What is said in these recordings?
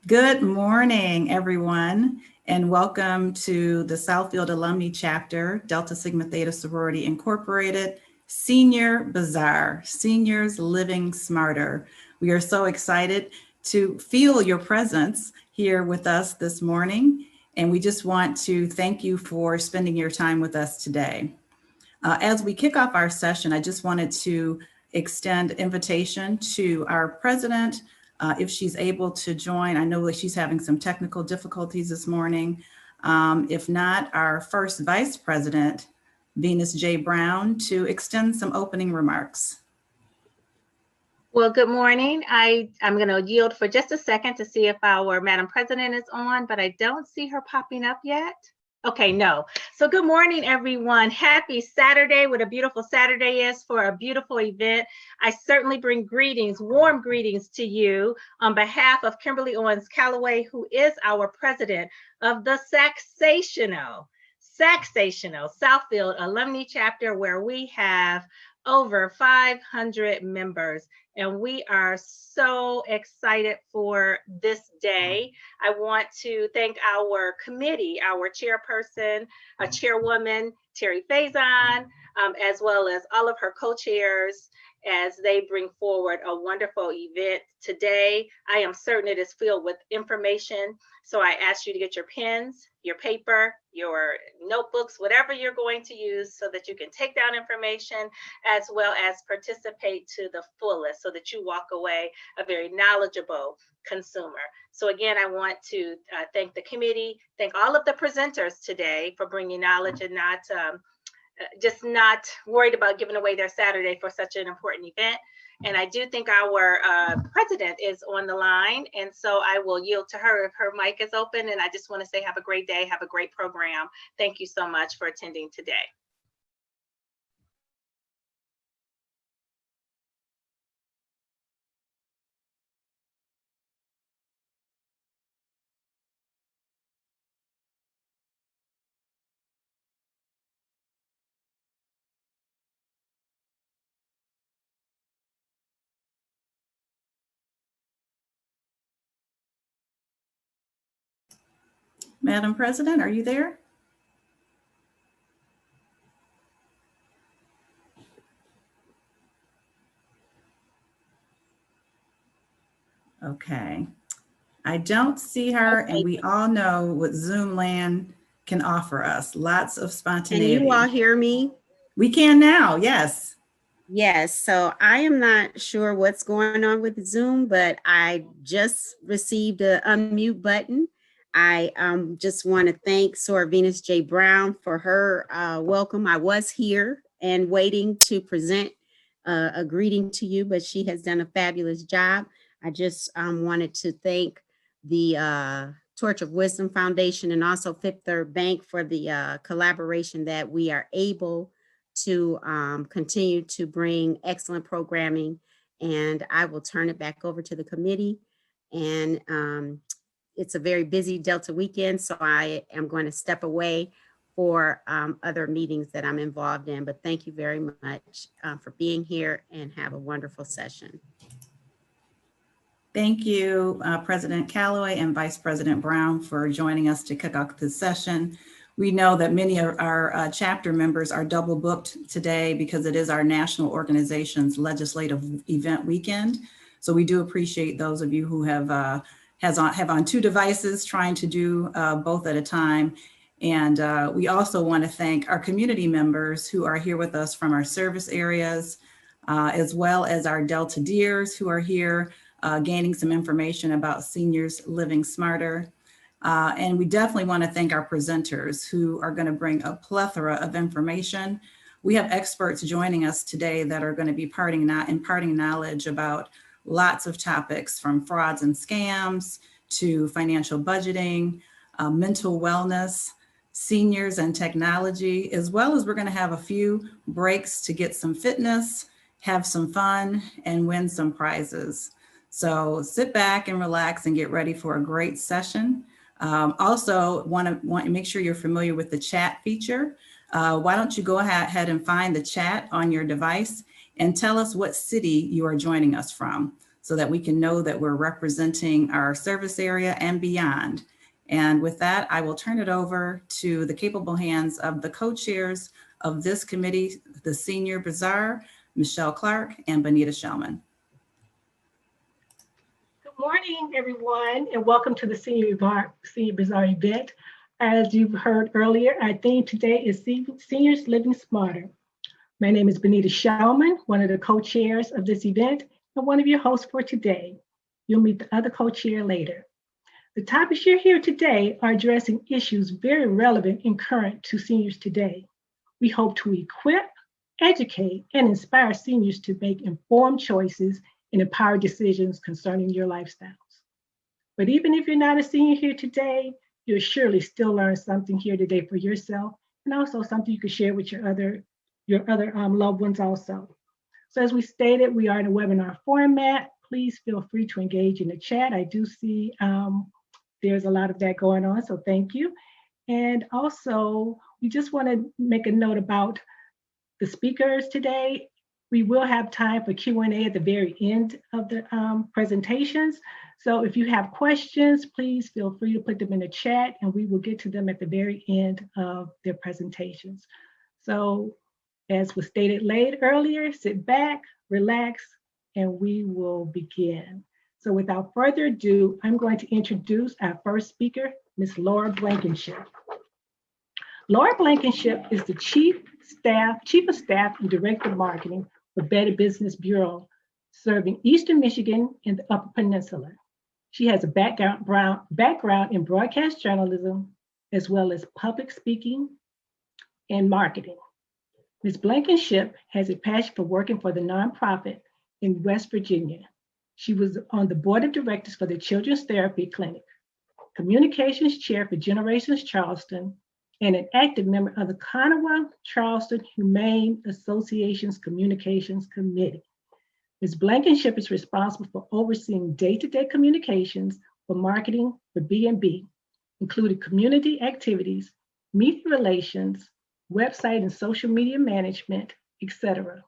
Good morning, everyone, and welcome to the Southfield Alumni Chapter, Delta Sigma Theta Sorority Incorporated, Senior Bazaar, Seniors Living Smarter. We are so excited to feel your presence here with us this morning, and we just want to thank you for spending your time with us today. As we kick off our session, I just wanted to extend invitation to our president, if she's able to join. I know that she's having some technical difficulties this morning. If not, our first vice president, Venus J. Brown, to extend some opening remarks. Well, good morning. I'm going to yield for just a second to see if our Madam President is on, but I don't see her popping up yet. Okay, no. So good morning, everyone. Happy Saturday. What a beautiful Saturday is for a beautiful event. I certainly bring greetings, warm greetings to you on behalf of Kimberly Owens Calloway, who is our president of the Saxational Southfield Alumni Chapter, where we have over 500 members. And we are so excited for this day. I want to thank our committee, our chairperson, chairwoman, Terry Faison, as well as all of her co-chairs as they bring forward a wonderful event today. I am certain it is filled with information. So I ask you to get your pens, your paper, your notebooks, whatever you're going to use so that you can take down information as well as participate to the fullest so that you walk away a very knowledgeable consumer. So again, I want to thank the committee, thank all of the presenters today for bringing knowledge and not worried about giving away their Saturday for such an important event. And I do think our president is on the line. And so I will yield to her if her mic is open. And I just want to say, have a great day, have a great program. Thank you so much for attending today. Madam President, are you there? Okay. I don't see her, and we all know what Zoom land can offer us. Lots of spontaneity. Can you all hear me? We can now, yes. Yes, so I am not sure what's going on with Zoom, but I just received an unmute button. I just want to thank Sora Venus J. Brown for her welcome. I was here and waiting to present a greeting to you, but she has done a fabulous job. I just wanted to thank the Torch of Wisdom Foundation and also Fifth Third Bank for the collaboration that we are able to continue to bring excellent programming. And I will turn it back over to the committee. And it's a very busy Delta weekend, so I am going to step away for other meetings that I'm involved in. But thank you very much for being here and have a wonderful session. Thank you, President Calloway and Vice President Brown, for joining us to kick off this session. We know that many of our chapter members are double booked today because it is our national organization's legislative event weekend. So we do appreciate those of you who have on two devices trying to do both at a time. And we also want to thank our community members who are here with us from our service areas, as well as our Delta Deers who are here gaining some information about seniors living smarter. And we definitely want to thank our presenters who are going to bring a plethora of information. We have experts joining us today that are going to be imparting knowledge about lots of topics, from frauds and scams to financial budgeting, mental wellness, seniors and technology, as well as we're going to have a few breaks to get some fitness, have some fun, and win some prizes. So sit back and relax and get ready for a great session. Also want to make sure you're familiar with the chat feature. Why don't you go ahead and find the chat on your device and tell us what city you are joining us from. so that we can know that we're representing our service area and beyond. And with that, I will turn it over to the capable hands of the co-chairs of this committee, the Senior Bazaar, Michelle Clark and Benita Shellman. Good morning, everyone, and welcome to the Senior Bazaar event. As you've heard earlier, our theme today is Seniors Living Smarter. My name is Benita Shellman, one of the co-chairs of this event, and one of your hosts for today. You'll meet the other co-chair later. The topics you'll hear today are addressing issues very relevant and current to seniors today. We hope to equip, educate, and inspire seniors to make informed choices and empowered decisions concerning your lifestyles. But even if you're not a senior here today, you'll surely still learn something here today for yourself, and also something you can share with your other loved ones also. So as we stated, we are in a webinar format. Please feel free to engage in the chat. I do see there's a lot of that going on, so thank you. And also, we just want to make a note about the speakers today. We will have time for Q&A at the very end of the presentations. So if you have questions, please feel free to put them in the chat and we will get to them at the very end of their presentations. So as was stated earlier, sit back, relax, and we will begin. So without further ado, I'm going to introduce our first speaker, Ms. Laura Blankenship. Laura Blankenship is the Chief of Staff and Director of Marketing for Better Business Bureau, serving Eastern Michigan and the Upper Peninsula. She has a background in broadcast journalism, as well as public speaking and marketing. Ms. Blankenship has a passion for working for the nonprofit in West Virginia. She was on the board of directors for the Children's Therapy Clinic, communications chair for Generations Charleston, and an active member of the Kanawha-Charleston Humane Association's Communications Committee. Ms. Blankenship is responsible for overseeing day-to-day communications for marketing for B&B, including community activities, media relations, website and social media management, etc.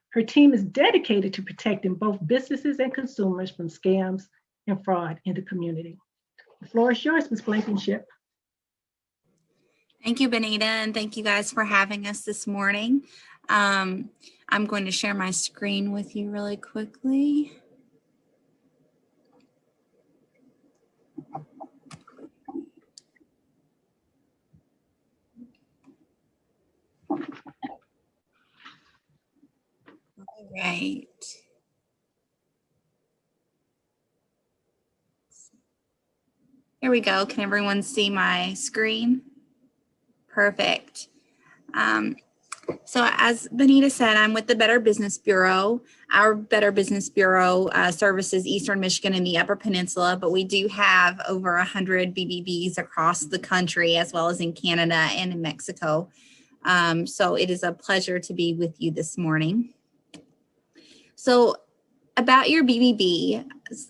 Her team is dedicated to protecting both businesses and consumers from scams and fraud in the community. The floor is yours, Ms. Blankenship. Thank you, Benita, and thank you guys for having us this morning. I'm going to share my screen with you really quickly. All right. Here we go. Can everyone see my screen? Perfect. So as Benita said, I'm with the Better Business Bureau. Our Better Business Bureau services Eastern Michigan and the Upper Peninsula, but we do have over 100 BBBs across the country, as well as in Canada and in Mexico. So it is a pleasure to be with you this morning. So about your BBB,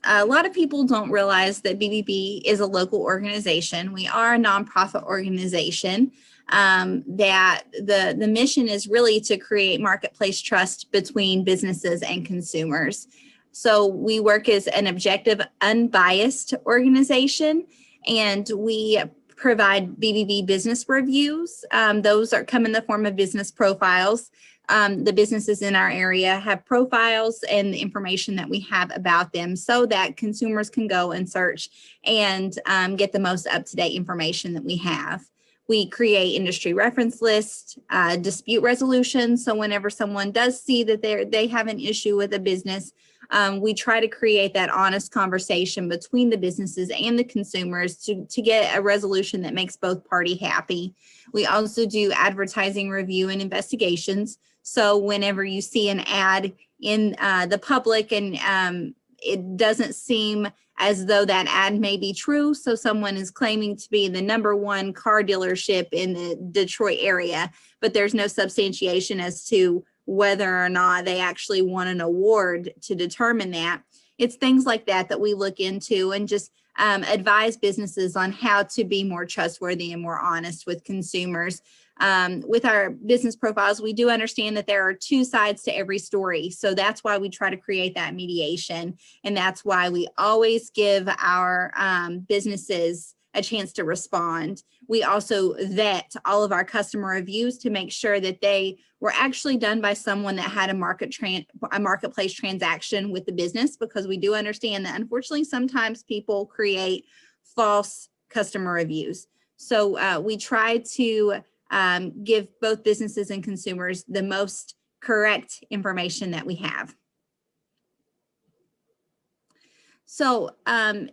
a lot of people don't realize that BBB is a local organization. We are a nonprofit organization that the mission is really to create marketplace trust between businesses and consumers. So we work as an objective, unbiased organization, and we provide BBB business reviews. Those come in the form of business profiles. The businesses in our area have profiles and the information that we have about them so that consumers can go and search and get the most up-to-date information that we have. We create industry reference lists, dispute resolution. So whenever someone does see that they have an issue with a business, we try to create that honest conversation between the businesses and the consumers to get a resolution that makes both parties happy. We also do advertising review and investigations. So whenever you see an ad in the public and it doesn't seem as though that ad may be true, so someone is claiming to be the #1 car dealership in the Detroit area, but there's no substantiation as to whether or not they actually won an award to determine that. It's things like that that we look into and just advise businesses on how to be more trustworthy and more honest with consumers. With our business profiles, we do understand that there are two sides to every story. So that's why we try to create that mediation. And that's why we always give our businesses a chance to respond. We also vet all of our customer reviews to make sure that they were actually done by someone that had a marketplace transaction with the business, because we do understand that unfortunately sometimes people create false customer reviews. So we try to give both businesses and consumers the most correct information that we have. So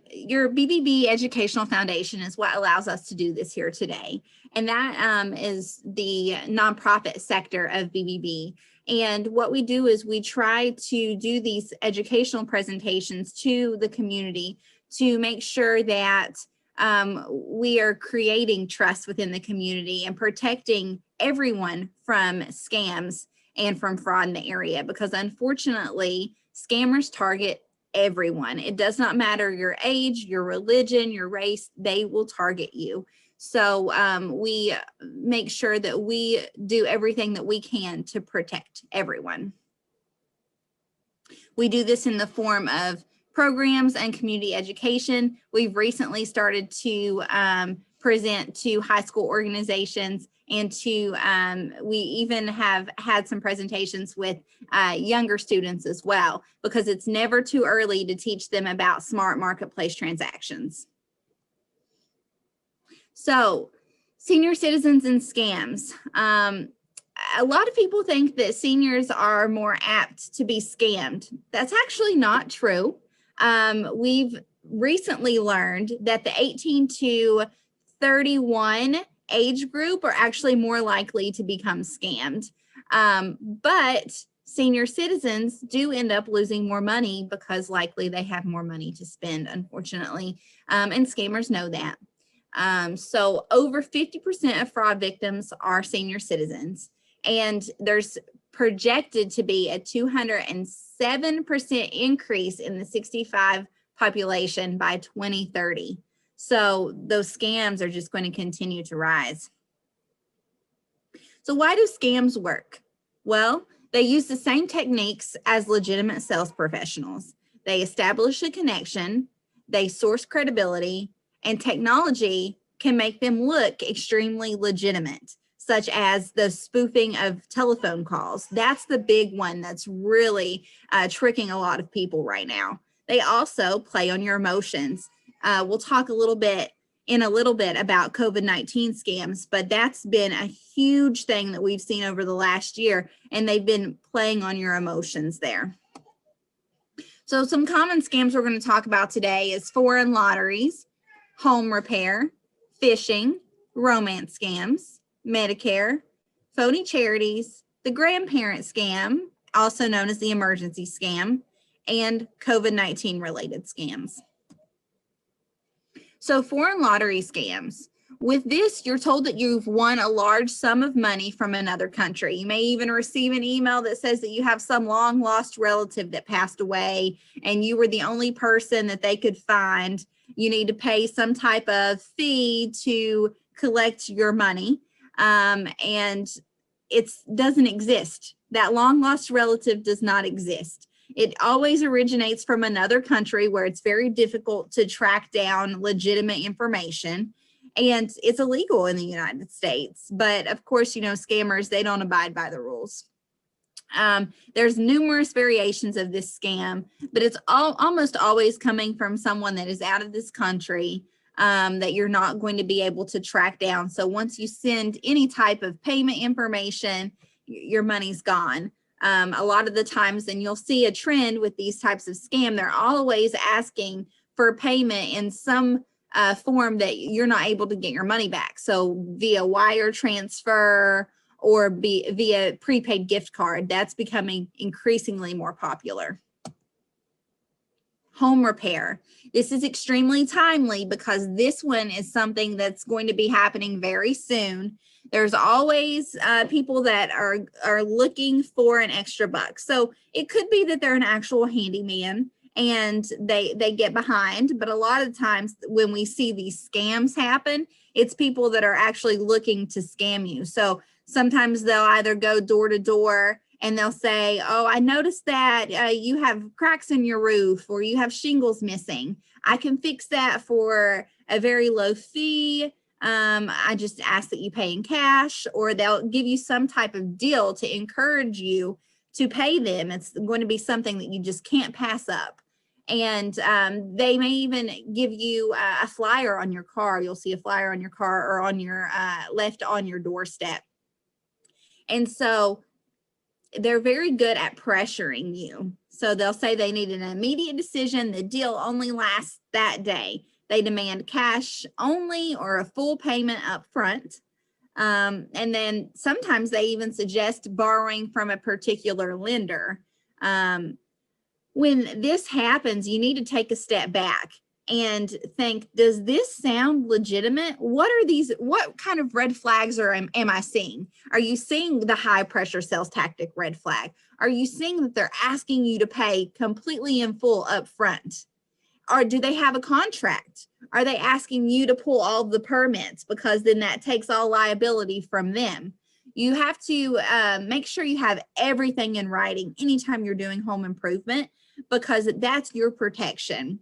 your BBB Educational Foundation is what allows us to do this here today. And that is the nonprofit sector of BBB. And what we do is we try to do these educational presentations to the community to make sure that we are creating trust within the community and protecting everyone from scams and from fraud in the area, because unfortunately, scammers target everyone. It does not matter your age, your religion, your race, they will target you. So we make sure that we do everything that we can to protect everyone. We do this in the form of programs and community education. We've recently started to present to high school organizations, and to we even have had some presentations with younger students as well, because it's never too early to teach them about smart marketplace transactions. So, senior citizens and scams. A lot of people think that seniors are more apt to be scammed. That's actually not true. We've recently learned that the 18 to 31 age group are actually more likely to become scammed. But senior citizens do end up losing more money because likely they have more money to spend, unfortunately. And scammers know that. So over 50% of fraud victims are senior citizens. And there's projected to be a 207% increase in the 65 population by 2030. So those scams are just going to continue to rise. So why do scams work? Well, they use the same techniques as legitimate sales professionals. They establish a connection, they source credibility, and technology can make them look extremely legitimate, such as the spoofing of telephone calls. That's the big one that's really tricking a lot of people right now. They also play on your emotions. We'll talk in a little bit about COVID-19 scams, but that's been a huge thing that we've seen over the last year, and they've been playing on your emotions there. So some common scams we're going to talk about today is foreign lotteries, home repair, phishing, romance scams, Medicare, phony charities, the grandparent scam, also known as the emergency scam, and COVID-19 related scams. So foreign lottery scams. With this, you're told that you've won a large sum of money from another country. You may even receive an email that says that you have some long lost relative that passed away and you were the only person that they could find. You need to pay some type of fee to collect your money. And it doesn't exist. That long lost relative does not exist. It always originates from another country where it's very difficult to track down legitimate information, and it's illegal in the United States. But of course, you know, scammers, they don't abide by the rules. There's numerous variations of this scam, but it's almost always coming from someone that is out of this country that you're not going to be able to track down. So once you send any type of payment information, your money's gone. A lot of the times, and you'll see a trend with these types of scam, they're always asking for payment in some form that you're not able to get your money back. So via wire transfer or via prepaid gift card, that's becoming increasingly more popular. Home repair. This is extremely timely because this one is something that's going to be happening very soon. There's always people that are looking for an extra buck. So it could be that they're an actual handyman and they get behind. But a lot of times when we see these scams happen, it's people that are actually looking to scam you. So sometimes they'll either go door to door and they'll say, oh, I noticed that you have cracks in your roof or you have shingles missing. I can fix that for a very low fee. I just ask that you pay in cash, or they'll give you some type of deal to encourage you to pay them. It's going to be something that you just can't pass up. And they may even give you a flyer on your car. You'll see a flyer on your car or on your left on your doorstep. And so they're very good at pressuring you. So they'll say they need an immediate decision. The deal only lasts that day. They demand cash only or a full payment up front. And then sometimes they even suggest borrowing from a particular lender. When this happens, you need to take a step back and think, does this sound legitimate? What kind of red flags am I seeing? Are you seeing the high pressure sales tactic red flag? Are you seeing that they're asking you to pay completely in full up front? Or do they have a contract? Are they asking you to pull all the permits, because then that takes all liability from them? You have to make sure you have everything in writing anytime you're doing home improvement, because that's your protection.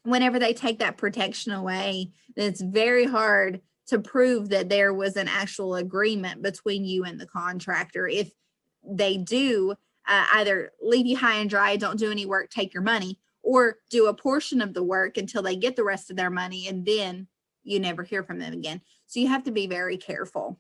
Whenever they take that protection away, then it's very hard to prove that there was an actual agreement between you and the contractor. If they do either leave you high and dry, don't do any work, take your money, or do a portion of the work until they get the rest of their money, and then you never hear from them again. So you have to be very careful.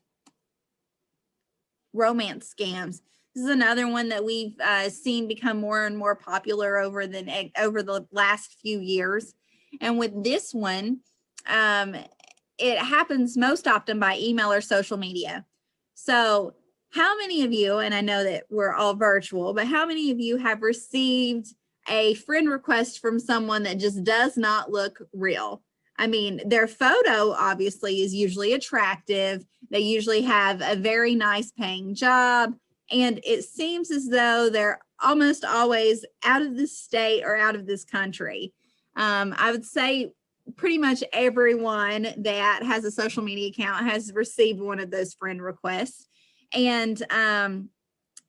Romance scams. This is another one that we've seen become more and more popular over the last few years. And with this one, it happens most often by email or social media. So how many of you, and I know that we're all virtual, but how many of you have received a friend request from someone that just does not look real? I mean, their photo obviously is usually attractive. They usually have a very nice paying job, and it seems as though they're almost always out of this state or out of this country. I would say pretty much everyone that has a social media account has received one of those friend requests. And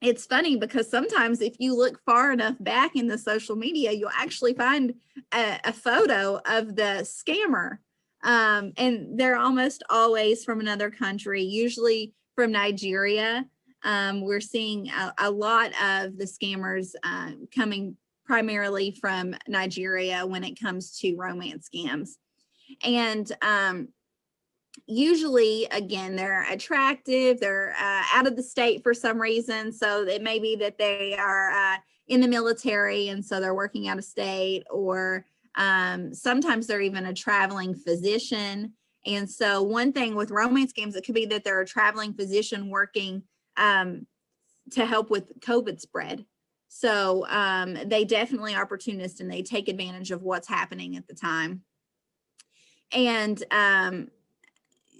it's funny because sometimes if you look far enough back in the social media, you'll actually find a photo of the scammer. And they're almost always from another country, usually from Nigeria. We're seeing a lot of the scammers coming primarily from Nigeria when it comes to romance scams. And usually, again, they're attractive, they're out of the state for some reason. So it may be that they are in the military, and so they're working out of state, or sometimes they're even a traveling physician. And so one thing with romance scams, it could be that they're a traveling physician working to help with COVID spread. So they definitely are opportunists, and they take advantage of what's happening at the time. And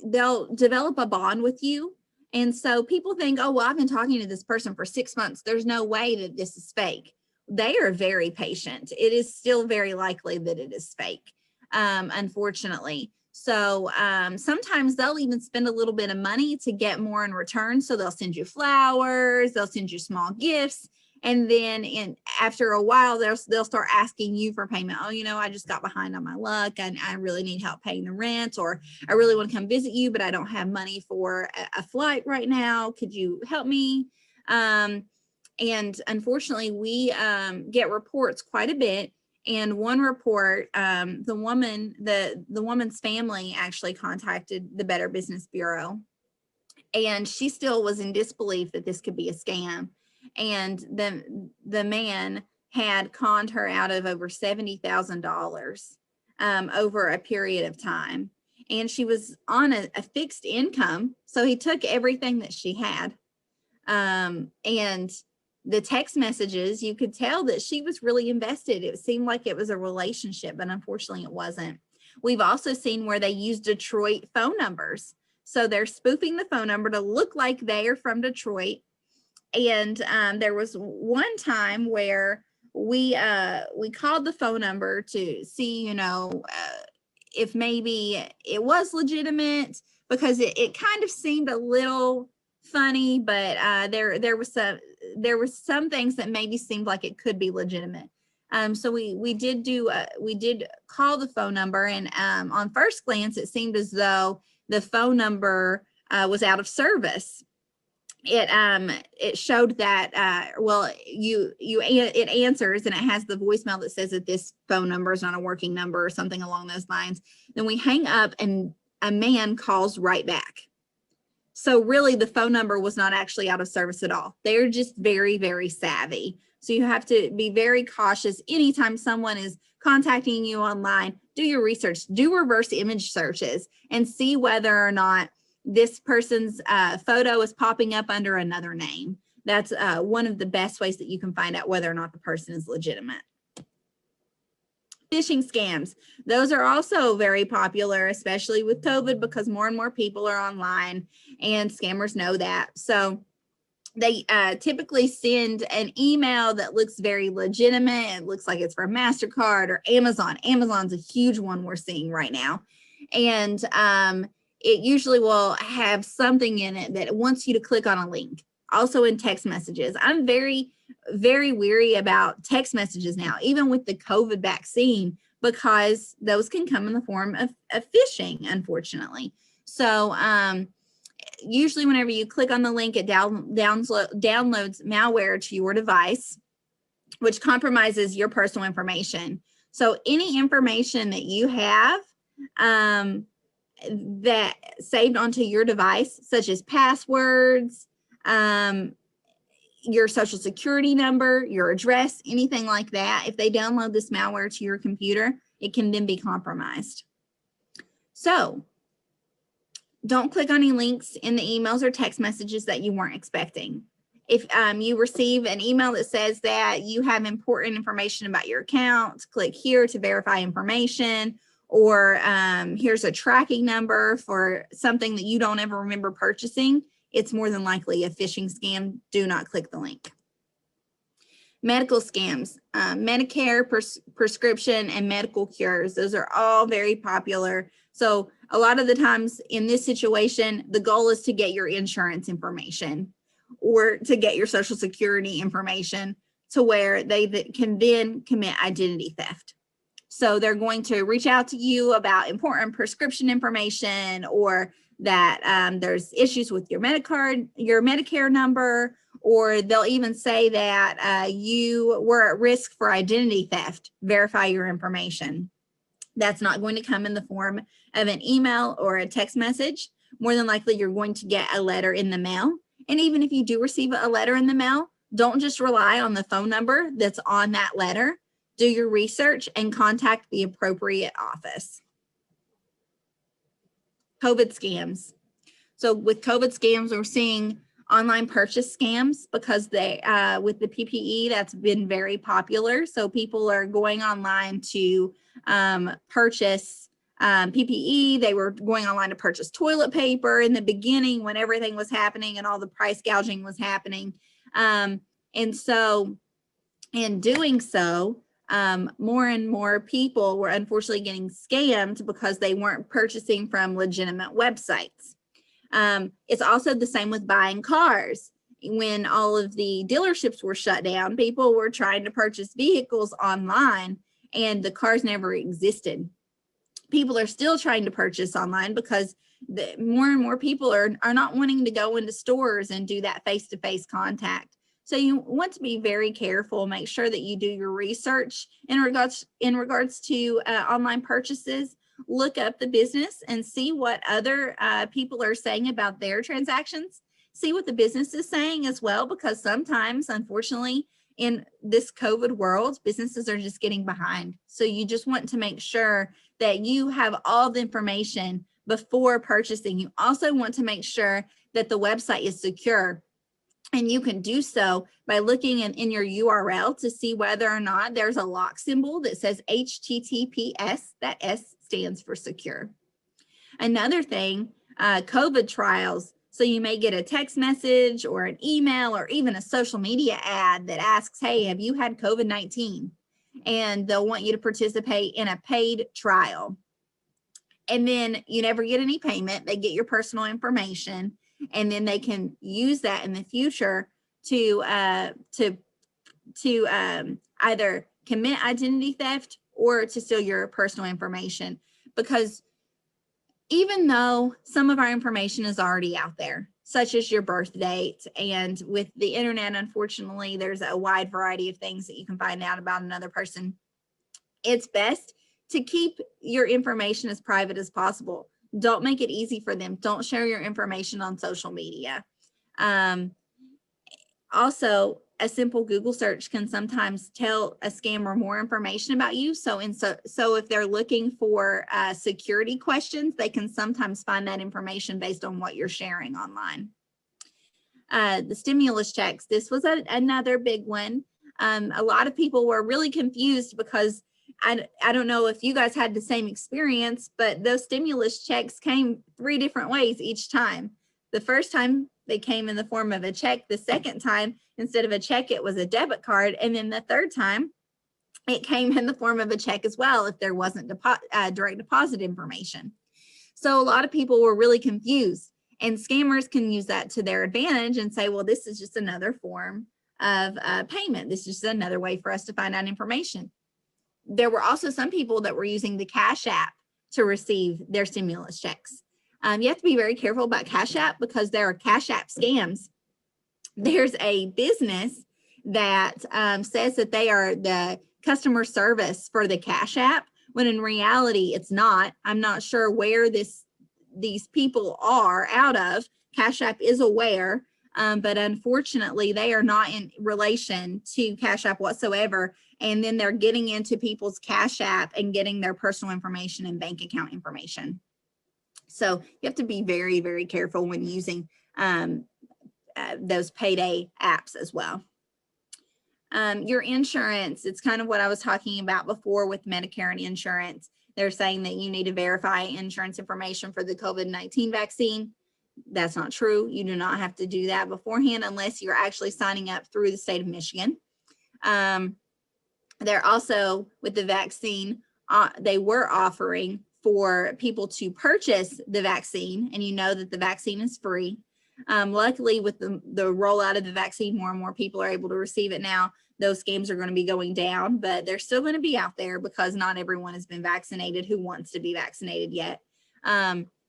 they'll develop a bond with you. And so people think, oh, well, I've been talking to this person for 6 months. There's no way that this is fake. They are very patient. It is still very likely that it is fake, unfortunately. So sometimes they'll even spend a little bit of money to get more in return. So they'll send you flowers, they'll send you small gifts. And then after a while, they'll start asking you for payment. Oh, I just got behind on my luck, and I really need help paying the rent, or I really want to come visit you, but I don't have money for a flight right now. Could you help me? And unfortunately, we get reports quite a bit. And one report, the woman's family actually contacted the Better Business Bureau, and she still was in disbelief that this could be a scam. And the man had conned her out of over $70,000 over a period of time. And she was on a fixed income. So he took everything that she had. And the text messages, you could tell that she was really invested. It seemed like it was a relationship, but unfortunately it wasn't. We've also seen where they use Detroit phone numbers. So they're spoofing the phone number to look like they are from Detroit. And there was one time where we called the phone number to see, if maybe it was legitimate, because it kind of seemed a little funny, but there were some things that maybe seemed like it could be legitimate. So we did call the phone number, and on first glance, it seemed as though the phone number was out of service. It showed that it answers, and it has the voicemail that says that this phone number is not a working number or something along those lines. Then we hang up, and a man calls right back. So really, the phone number was not actually out of service at all. They're just very, very savvy. So you have to be very cautious anytime someone is contacting you online. Do your research, do reverse image searches, and see whether or not this person's photo is popping up under another name. That's one of the best ways that you can find out whether or not the person is legitimate. Phishing scams. Those are also very popular, especially with COVID, because more and more people are online, and scammers know that. So they typically send an email that looks very legitimate. It looks like it's from MasterCard or Amazon. Amazon's a huge one we're seeing right now. And it usually will have something in it that wants you to click on a link. Also in text messages. I'm very, very weary about text messages now, even with the COVID vaccine, because those can come in the form of phishing, unfortunately. So usually whenever you click on the link, it downloads malware to your device, which compromises your personal information. So any information that you have that saved onto your device, such as passwords, your social security number, your address, anything like that, if they download this malware to your computer, it can then be compromised. So don't click on any links in the emails or text messages that you weren't expecting. If you receive an email that says that you have important information about your account, click here to verify information, or here's a tracking number for something that you don't ever remember purchasing, it's more than likely a phishing scam. Do not click the link. Medical scams, Medicare prescription and medical cures. Those are all very popular. So a lot of the times in this situation, the goal is to get your insurance information or to get your social security information to where they can then commit identity theft. So they're going to reach out to you about important prescription information, or that there's issues with your Medicare number, or they'll even say that you were at risk for identity theft. Verify your information. That's not going to come in the form of an email or a text message. More than likely, you're going to get a letter in the mail. And even if you do receive a letter in the mail, don't just rely on the phone number that's on that letter. Do your research and contact the appropriate office. COVID scams. So with COVID scams, we're seeing online purchase scams because they, with the PPE, that's been very popular. So people are going online to purchase PPE. They were going online to purchase toilet paper in the beginning when everything was happening and all the price gouging was happening. And so in doing so, more and more people were unfortunately getting scammed because they weren't purchasing from legitimate websites. It's also the same with buying cars. When all of the dealerships were shut down, people were trying to purchase vehicles online and the cars never existed. People are still trying to purchase online because more and more people are not wanting to go into stores and do that face-to-face contact. So you want to be very careful, make sure that you do your research in regards to online purchases. Look up the business and see what other people are saying about their transactions. See what the business is saying as well, because sometimes, unfortunately, in this COVID world, businesses are just getting behind. So you just want to make sure that you have all the information before purchasing. You also want to make sure that the website is secure. And you can do so by looking in your URL to see whether or not there's a lock symbol that says HTTPS. That S stands for secure. Another thing, COVID trials. So you may get a text message or an email or even a social media ad that asks, hey, have you had COVID-19? And they'll want you to participate in a paid trial. And then you never get any payment. They get your personal information, and then they can use that in the future to either commit identity theft or to steal your personal information. Because even though some of our information is already out there, such as your birth date, and with the internet, unfortunately, there's a wide variety of things that you can find out about another person, it's best to keep your information as private as possible. Don't make it easy for them. Don't share your information on social media. Also, a simple Google search can sometimes tell a scammer more information about you. So if they're looking for security questions, they can sometimes find that information based on what you're sharing online. The stimulus checks, this was another big one. A lot of people were really confused because I don't know if you guys had the same experience, but those stimulus checks came 3 different ways each time. The first time they came in the form of a check. The second time, instead of a check, it was a debit card. And then the third time, it came in the form of a check as well if there wasn't direct deposit information. So a lot of people were really confused, and scammers can use that to their advantage and say, well, this is just another form of payment. This is just another way for us to find out information. There were also some people that were using the Cash App to receive their stimulus checks. You have to be very careful about Cash App because there are Cash App scams. There's a business that says that they are the customer service for the Cash App, when in reality it's not. I'm not sure where these people are out of. Cash App is aware, but unfortunately they are not in relation to Cash App whatsoever. And then they're getting into people's Cash App and getting their personal information and bank account information. So you have to be very, very careful when using those payday apps as well. Your insurance, it's kind of what I was talking about before with Medicare and insurance. They're saying that you need to verify insurance information for the COVID-19 vaccine. That's not true. You do not have to do that beforehand unless you're actually signing up through the state of Michigan. They're also, with the vaccine, they were offering for people to purchase the vaccine, and you know that the vaccine is free. Luckily, with the rollout of the vaccine, more and more people are able to receive it now. Those scams are going to be going down, but they're still going to be out there because not everyone has been vaccinated who wants to be vaccinated yet.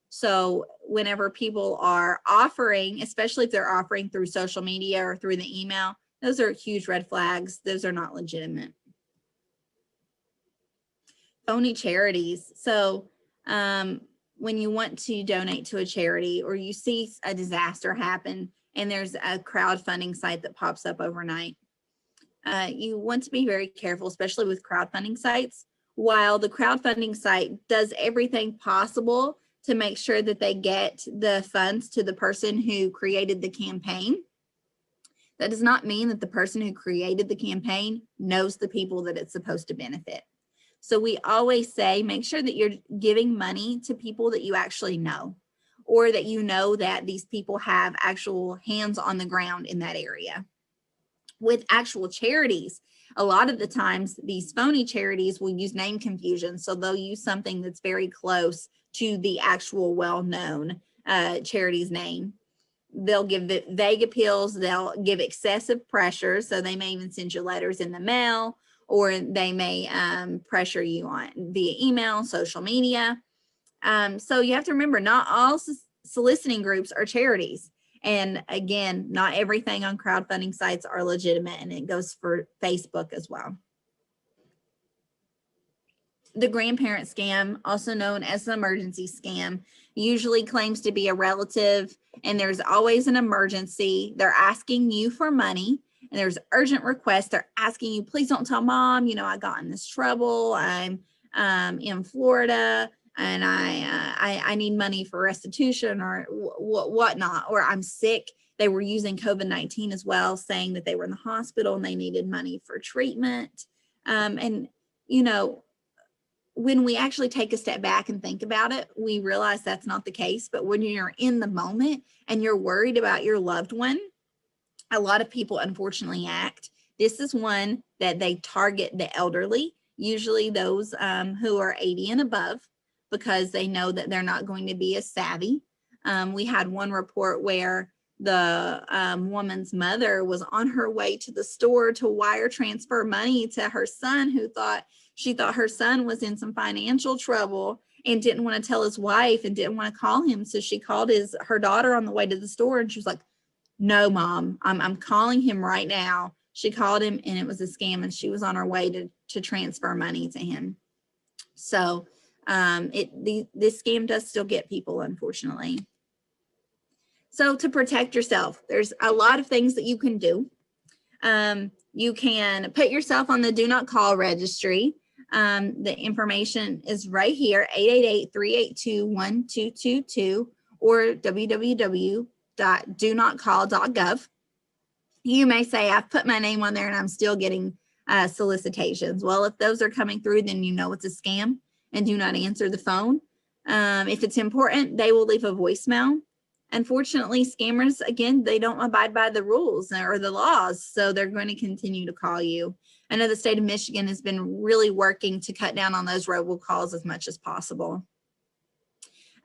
So whenever people are offering, especially if they're offering through social media or through the email, those are huge red flags. Those are not legitimate. Phony charities. So when you want to donate to a charity or you see a disaster happen and there's a crowdfunding site that pops up overnight, you want to be very careful, especially with crowdfunding sites. While the crowdfunding site does everything possible to make sure that they get the funds to the person who created the campaign, that does not mean that the person who created the campaign knows the people that it's supposed to benefit. So we always say, make sure that you're giving money to people that you actually know, or that you know that these people have actual hands on the ground in that area. With actual charities, a lot of the times these phony charities will use name confusion. So they'll use something that's very close to the actual well-known charity's name. They'll give vague appeals. They'll give excessive pressure. So they may even send you letters in the mail, or they may pressure you on via email, social media. So you have to remember, not all soliciting groups are charities. And again, not everything on crowdfunding sites are legitimate, and it goes for Facebook as well. The grandparent scam, also known as the emergency scam, usually claims to be a relative, and there's always an emergency. They're asking you for money, and there's urgent requests. They're asking you, please don't tell mom, you know, I got in this trouble. I'm in Florida, and I need money for restitution or whatnot, or I'm sick. They were using COVID-19 as well, saying that they were in the hospital and they needed money for treatment. And, you know, when we actually take a step back and think about it, we realize that's not the case. But when you're in the moment and you're worried about your loved one, a lot of people unfortunately act. This is one that they target the elderly, usually those who are 80 and above, because they know that they're not going to be as savvy. We had one report where the woman's mother was on her way to the store to wire transfer money to her son, who she thought her son was in some financial trouble and didn't want to tell his wife and didn't want to call him. So she called her daughter on the way to the store, and she was like, "No, Mom, I'm calling him right now." She called him and it was a scam, and she was on her way to transfer money to him. So this scam does still get people, unfortunately. So to protect yourself, there's a lot of things that you can do. You can put yourself on the do not call registry. The information is right here, 888-382-1222 or www.donotcall.gov. You may say, I've put my name on there and I'm still getting solicitations. Well, if those are coming through, then you know it's a scam and do not answer the phone. If it's important, they will leave a voicemail. Unfortunately, scammers, again, they don't abide by the rules or the laws, so they're going to continue to call you. I know the state of Michigan has been really working to cut down on those robocalls as much as possible.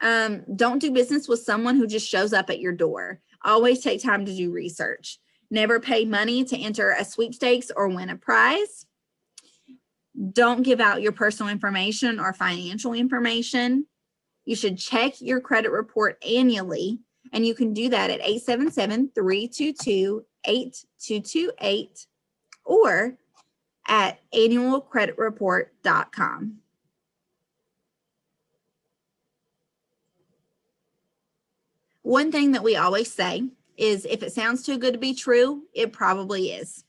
Don't do business with someone who just shows up at your door. Always take time to do research. Never pay money to enter a sweepstakes or win a prize. Don't give out your personal information or financial information. You should check your credit report annually, and you can do that at 877-322-8228 or at annualcreditreport.com. One thing that we always say is, if it sounds too good to be true, it probably is.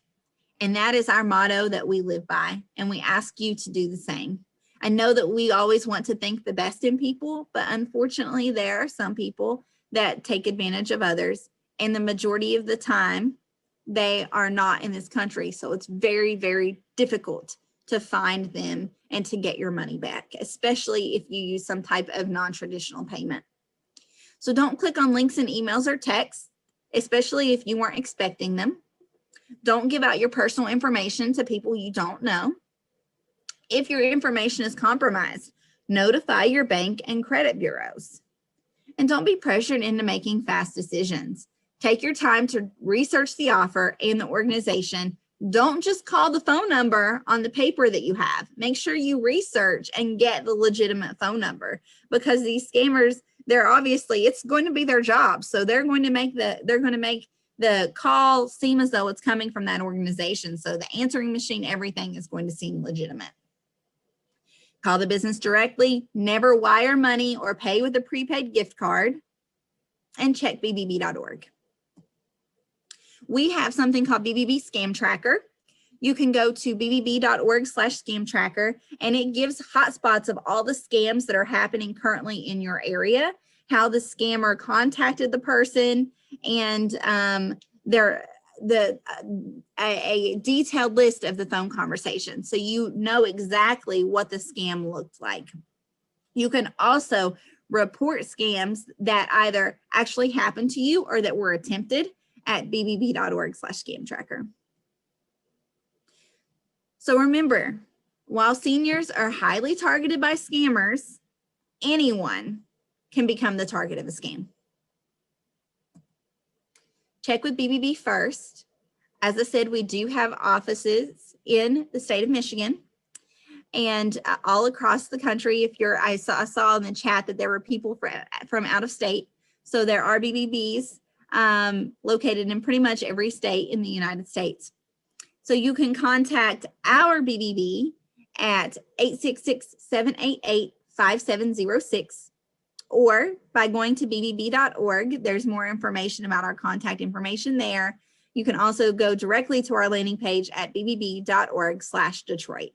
And that is our motto that we live by, and we ask you to do the same. I know that we always want to think the best in people, but unfortunately there are some people that take advantage of others, and the majority of the time they are not in this country. So it's very, very difficult to find them and to get your money back, especially if you use some type of non-traditional payment. So don't click on links in emails or texts, especially if you weren't expecting them. Don't give out your personal information to people you don't know. If your information is compromised, notify your bank and credit bureaus. And don't be pressured into making fast decisions. Take your time to research the offer and the organization. Don't just call the phone number on the paper that you have. Make sure you research and get the legitimate phone number, because these scammers, it's going to be their job. So they're going to make the call seem as though it's coming from that organization. So the answering machine, everything is going to seem legitimate. Call the business directly, never wire money or pay with a prepaid gift card, and check bbb.org. We have something called BBB Scam Tracker. You can go to bbb.org/scam tracker, and it gives hotspots of all the scams that are happening currently in your area, how the scammer contacted the person, and a detailed list of the phone conversation, so you know exactly what the scam looked like. You can also report scams that either actually happened to you or that were attempted at bbb.org/scam tracker. So remember, while seniors are highly targeted by scammers, anyone can become the target of a scam. Check with BBB first. As I said, we do have offices in the state of Michigan and all across the country. I saw in the chat that there were people from out of state. So there are BBBs located in pretty much every state in the United States. So you can contact our BBB at 866-788-5706. Or by going to bbb.org. There's more information about our contact information there. You can also go directly to our landing page at bbb.org/Detroit.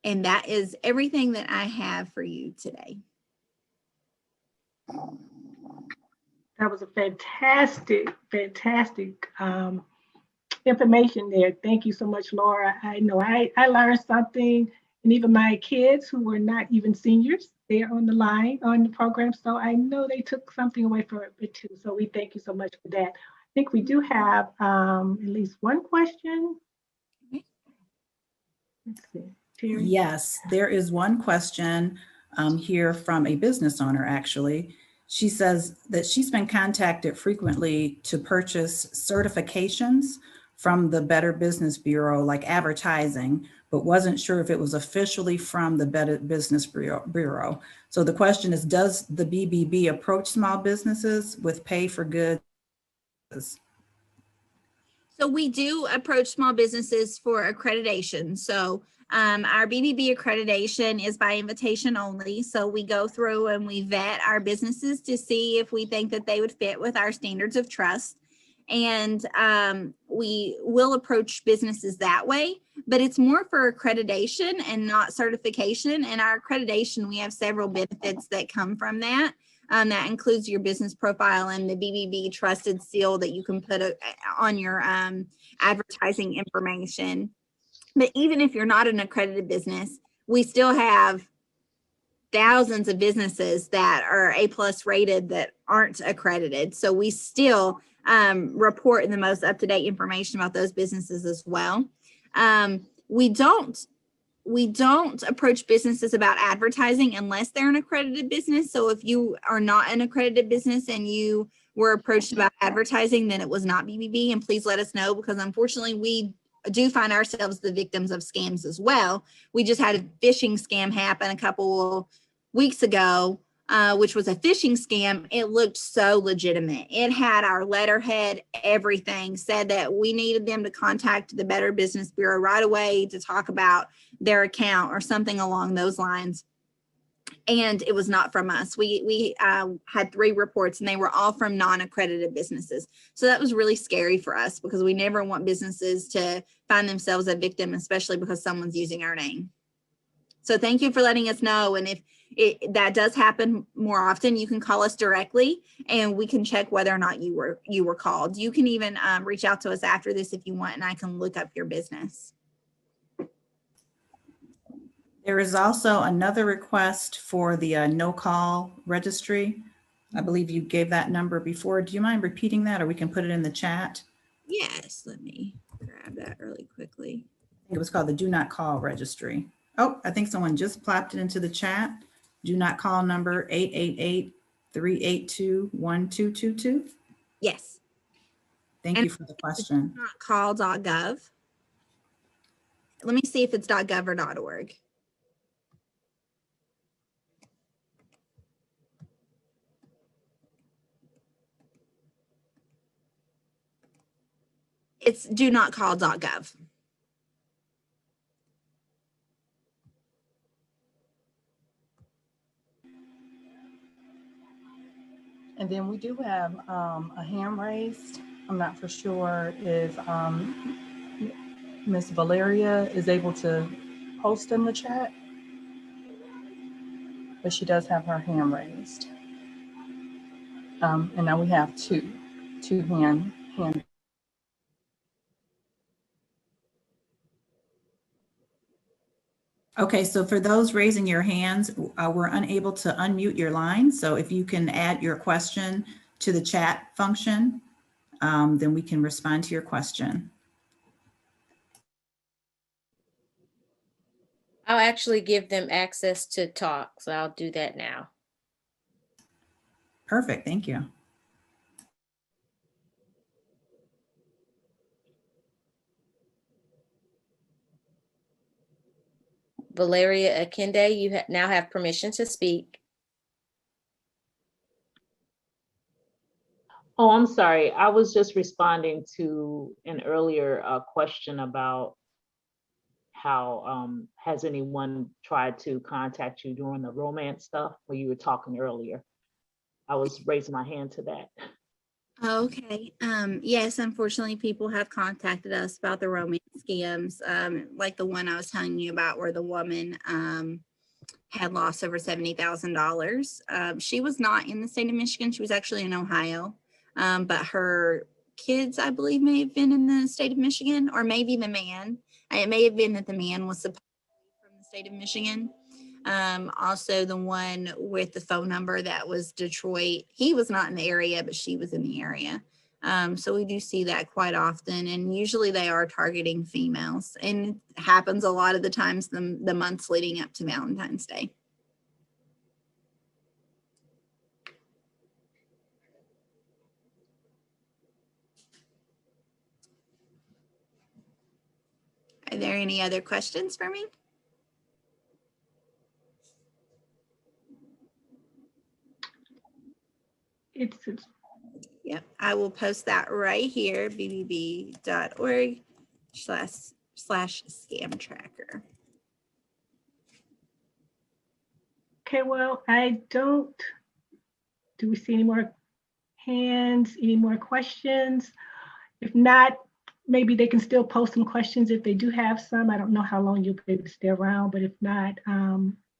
And that is everything that I have for you today. That was a fantastic information there. Thank you so much, Laura. I know I learned something, and even my kids who were not even seniors, they're on the line on the program. So I know they took something away from it too. So we thank you so much for that. I think we do have at least one question. Let's see, Terry. Yes, there is one question here from a business owner, actually. She says that she's been contacted frequently to purchase certifications from the Better Business Bureau, like advertising, but wasn't sure if it was officially from the Better Business Bureau. So the question is, does the BBB approach small businesses with pay for goods? So we do approach small businesses for accreditation. So our BBB accreditation is by invitation only. So we go through and we vet our businesses to see if we think that they would fit with our standards of trust. And we will approach businesses that way, but it's more for accreditation and not certification. And our accreditation, we have several benefits that come from that. That includes your business profile and the BBB trusted seal that you can put on your advertising information. But even if you're not an accredited business, we still have thousands of businesses that are A+ rated that aren't accredited. So we still report the most up-to-date information about those businesses as well. We don't approach businesses about advertising unless they're an accredited business. So if you are not an accredited business and you were approached about advertising, then it was not BBB. And please let us know, because unfortunately we do find ourselves the victims of scams as well. We just had a phishing scam happen a couple weeks ago, which was a phishing scam. It looked so legitimate. It had our letterhead, everything, said that we needed them to contact the Better Business Bureau right away to talk about their account or something along those lines. And it was not from us. We had 3 reports and they were all from non-accredited businesses. So that was really scary for us, because we never want businesses to find themselves a victim, especially because someone's using our name. So thank you for letting us know. And if that does happen more often, you can call us directly and we can check whether or not you were called. You can even reach out to us after this if you want, and I can look up your business. There is also another request for the no-call registry. I believe you gave that number before. Do you mind repeating that, or we can put it in the chat? Yes, let me grab that really quickly. I think it was called the Do Not Call Registry. Oh, I think someone just plopped it into the chat. Do not call number 888-382-1222. Yes. Thank you for the question. Call.gov. Let me see if it's .gov or .org. It's do not call.gov. And then we do have a hand raised. I'm not for sure if Miss Valeria is able to post in the chat, but she does have her hand raised. And now we have two hand. Okay, so for those raising your hands, we're unable to unmute your line. So if you can add your question to the chat function, then we can respond to your question. I'll actually give them access to talk, so I'll do that now. Perfect, thank you. Valeria Akinde, you now have permission to speak. Oh, I'm sorry. I was just responding to an earlier question about how has anyone tried to contact you during the romance stuff where you were talking earlier. I was raising my hand to that. Okay. Yes, unfortunately, people have contacted us about the romance scams, like the one I was telling you about where the woman had lost over $70,000. She was not in the state of Michigan. She was actually in Ohio, but her kids, I believe, may have been in the state of Michigan, or maybe the man. It may have been that the man was supposed to be from the state of Michigan. Also the one with the phone number that was Detroit. He was not in the area, but she was in the area. So we do see that quite often, and usually they are targeting females, and it happens a lot of the times the months leading up to Valentine's Day. Are there any other questions for me? Yep, I will post that right here, bbb.org/scam tracker. Okay, well, do we see any more hands, any more questions? If not, maybe they can still post some questions if they do have some. I don't know how long you'll be able to stay around, but if not,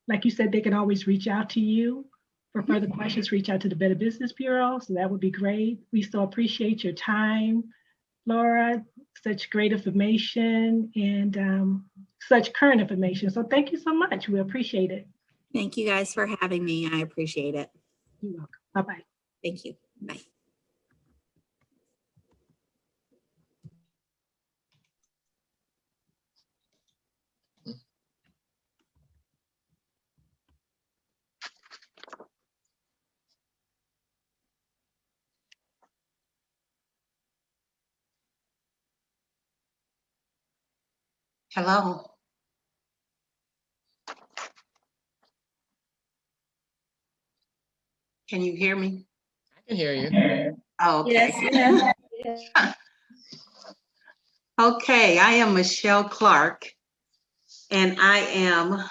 like you said, they can always reach out to you for further questions, reach out to the Better Business Bureau. So that would be great. We so appreciate your time, Laura, such great information and such current information. So thank you so much. We appreciate it. Thank you guys for having me. I appreciate it. You're welcome. Bye-bye. Thank you. Bye. Hello. Can you hear me? I can hear you. Oh, okay. Yes. Okay, I am Michelle Clark, and I am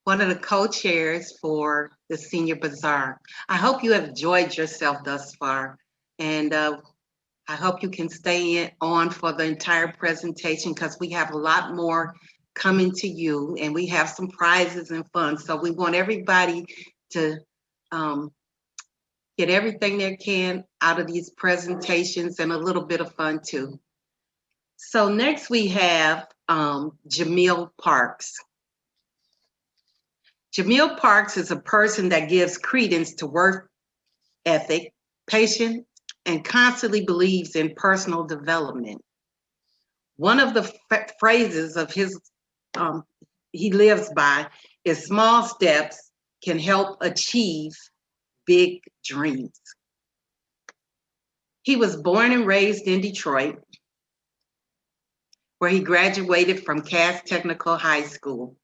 one of the co-chairs for the Senior Bazaar. I hope you have enjoyed yourself thus far, and I hope you can stay on for the entire presentation because we have a lot more coming to you, and we have some prizes and fun. So we want everybody to get everything they can out of these presentations and a little bit of fun too. So next we have Jamil Parks. Jamil Parks is a person that gives credence to work ethic, patience, and constantly believes in personal development. One of the phrases of his he lives by is small steps can help achieve big dreams. He was born and raised in Detroit, where he graduated from Cass Technical High School.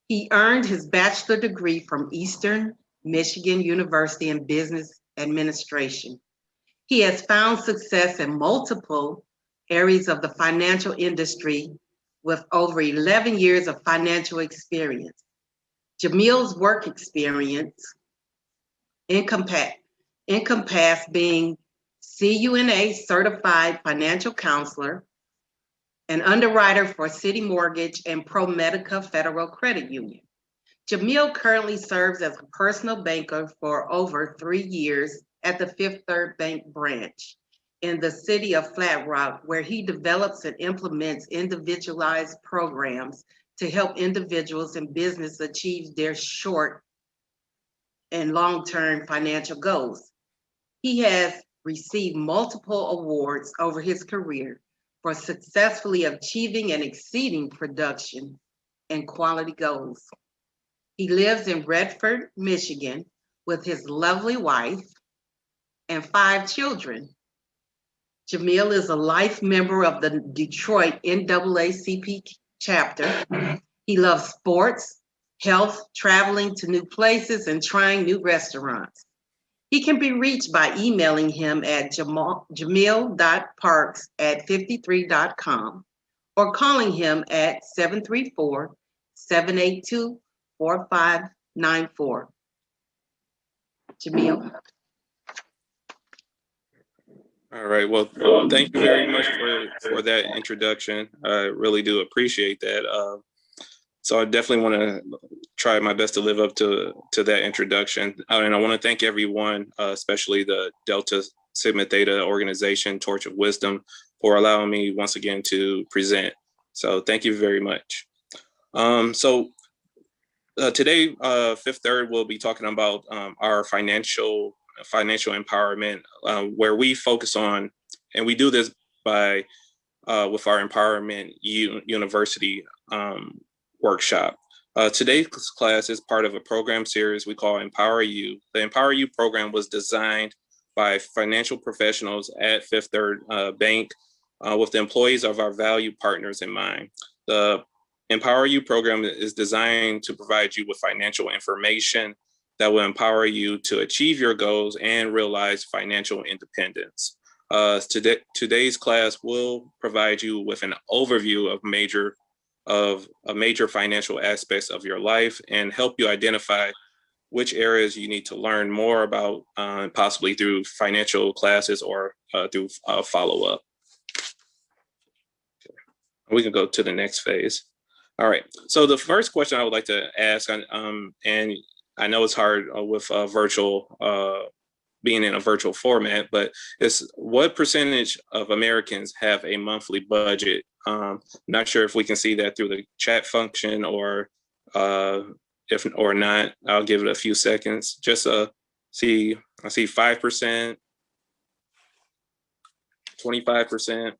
He earned his bachelor degree from Eastern Michigan University in Business Administration. He has found success in multiple areas of the financial industry with over 11 years of financial experience. Jamil's work experience encompass being CUNA certified financial counselor, an underwriter for City Mortgage and ProMedica Federal Credit Union. Jamil currently serves as a personal banker for over 3 years at the Fifth Third Bank branch in the city of Flat Rock, where he develops and implements individualized programs to help individuals and business achieve their short and long-term financial goals. He has received multiple awards over his career for successfully achieving and exceeding production and quality goals. He lives in Redford, Michigan, with his lovely wife and 5 children. Jamil is a life member of the Detroit NAACP chapter. He loves sports, health, traveling to new places, and trying new restaurants. He can be reached by emailing him at jamil.parks@53.com or calling him at 734-782-4594. Jamil. All right. Well, thank you very much for that introduction. I really do appreciate that. So I definitely want to try my best to live up to that introduction. And I want to thank everyone, especially the Delta Sigma Theta organization, Torch of Wisdom, for allowing me once again to present. So thank you very much. Today, Fifth Third, we'll be talking about our financial empowerment, where we focus on, and we do this by with our Empowerment University workshop. Today's class is part of a program series we call Empower You. The Empower You program was designed by financial professionals at Fifth Third Bank with the employees of our valued partners in mind. The Empower You program is designed to provide you with financial information that will empower you to achieve your goals and realize financial independence. Today's class will provide you with an overview of major financial aspects of your life and help you identify which areas you need to learn more about, possibly through financial classes or through follow-up. We can go to the next phase. All right, so the first question I would like to ask, and I know it's hard with being in a virtual format, but it's what percentage of Americans have a monthly budget? Not sure if we can see that through the chat function, or if or not, I'll give it a few seconds. Just see, I see 5%, 25%.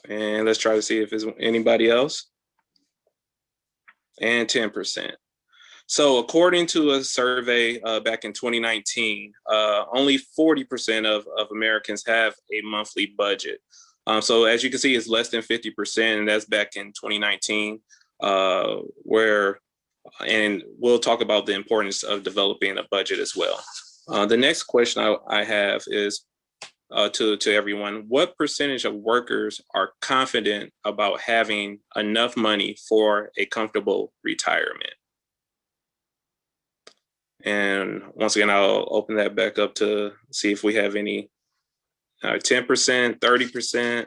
And let's try to see if it's anybody else. And 10%. So according to a survey back in 2019, only 40% of Americans have a monthly budget. So as you can see, it's less than 50%, and that's back in 2019, and we'll talk about the importance of developing a budget as well. The next question I have is to everyone: what percentage of workers are confident about having enough money for a comfortable retirement? And once again, I'll open that back up to see if we have any 10%, 30%,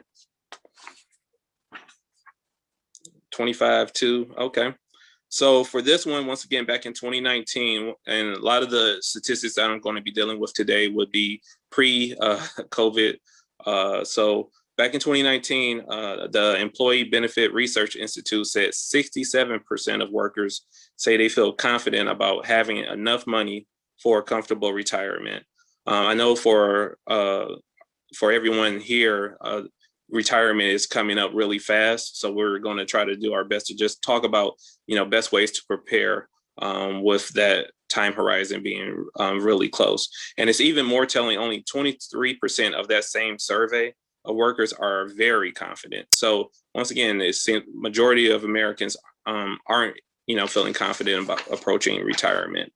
25 too. Okay. So for this one, once again, back in 2019, and a lot of the statistics that I'm going to be dealing with today would be pre-COVID. So back in 2019, the Employee Benefit Research Institute said 67% of workers say they feel confident about having enough money for a comfortable retirement. I know for everyone here, retirement is coming up really fast. So we're going to try to do our best to just talk about, best ways to prepare with that time horizon being really close. And it's even more telling, only 23% of that same survey of workers are very confident. So once again, it's majority of Americans aren't, feeling confident about approaching retirement.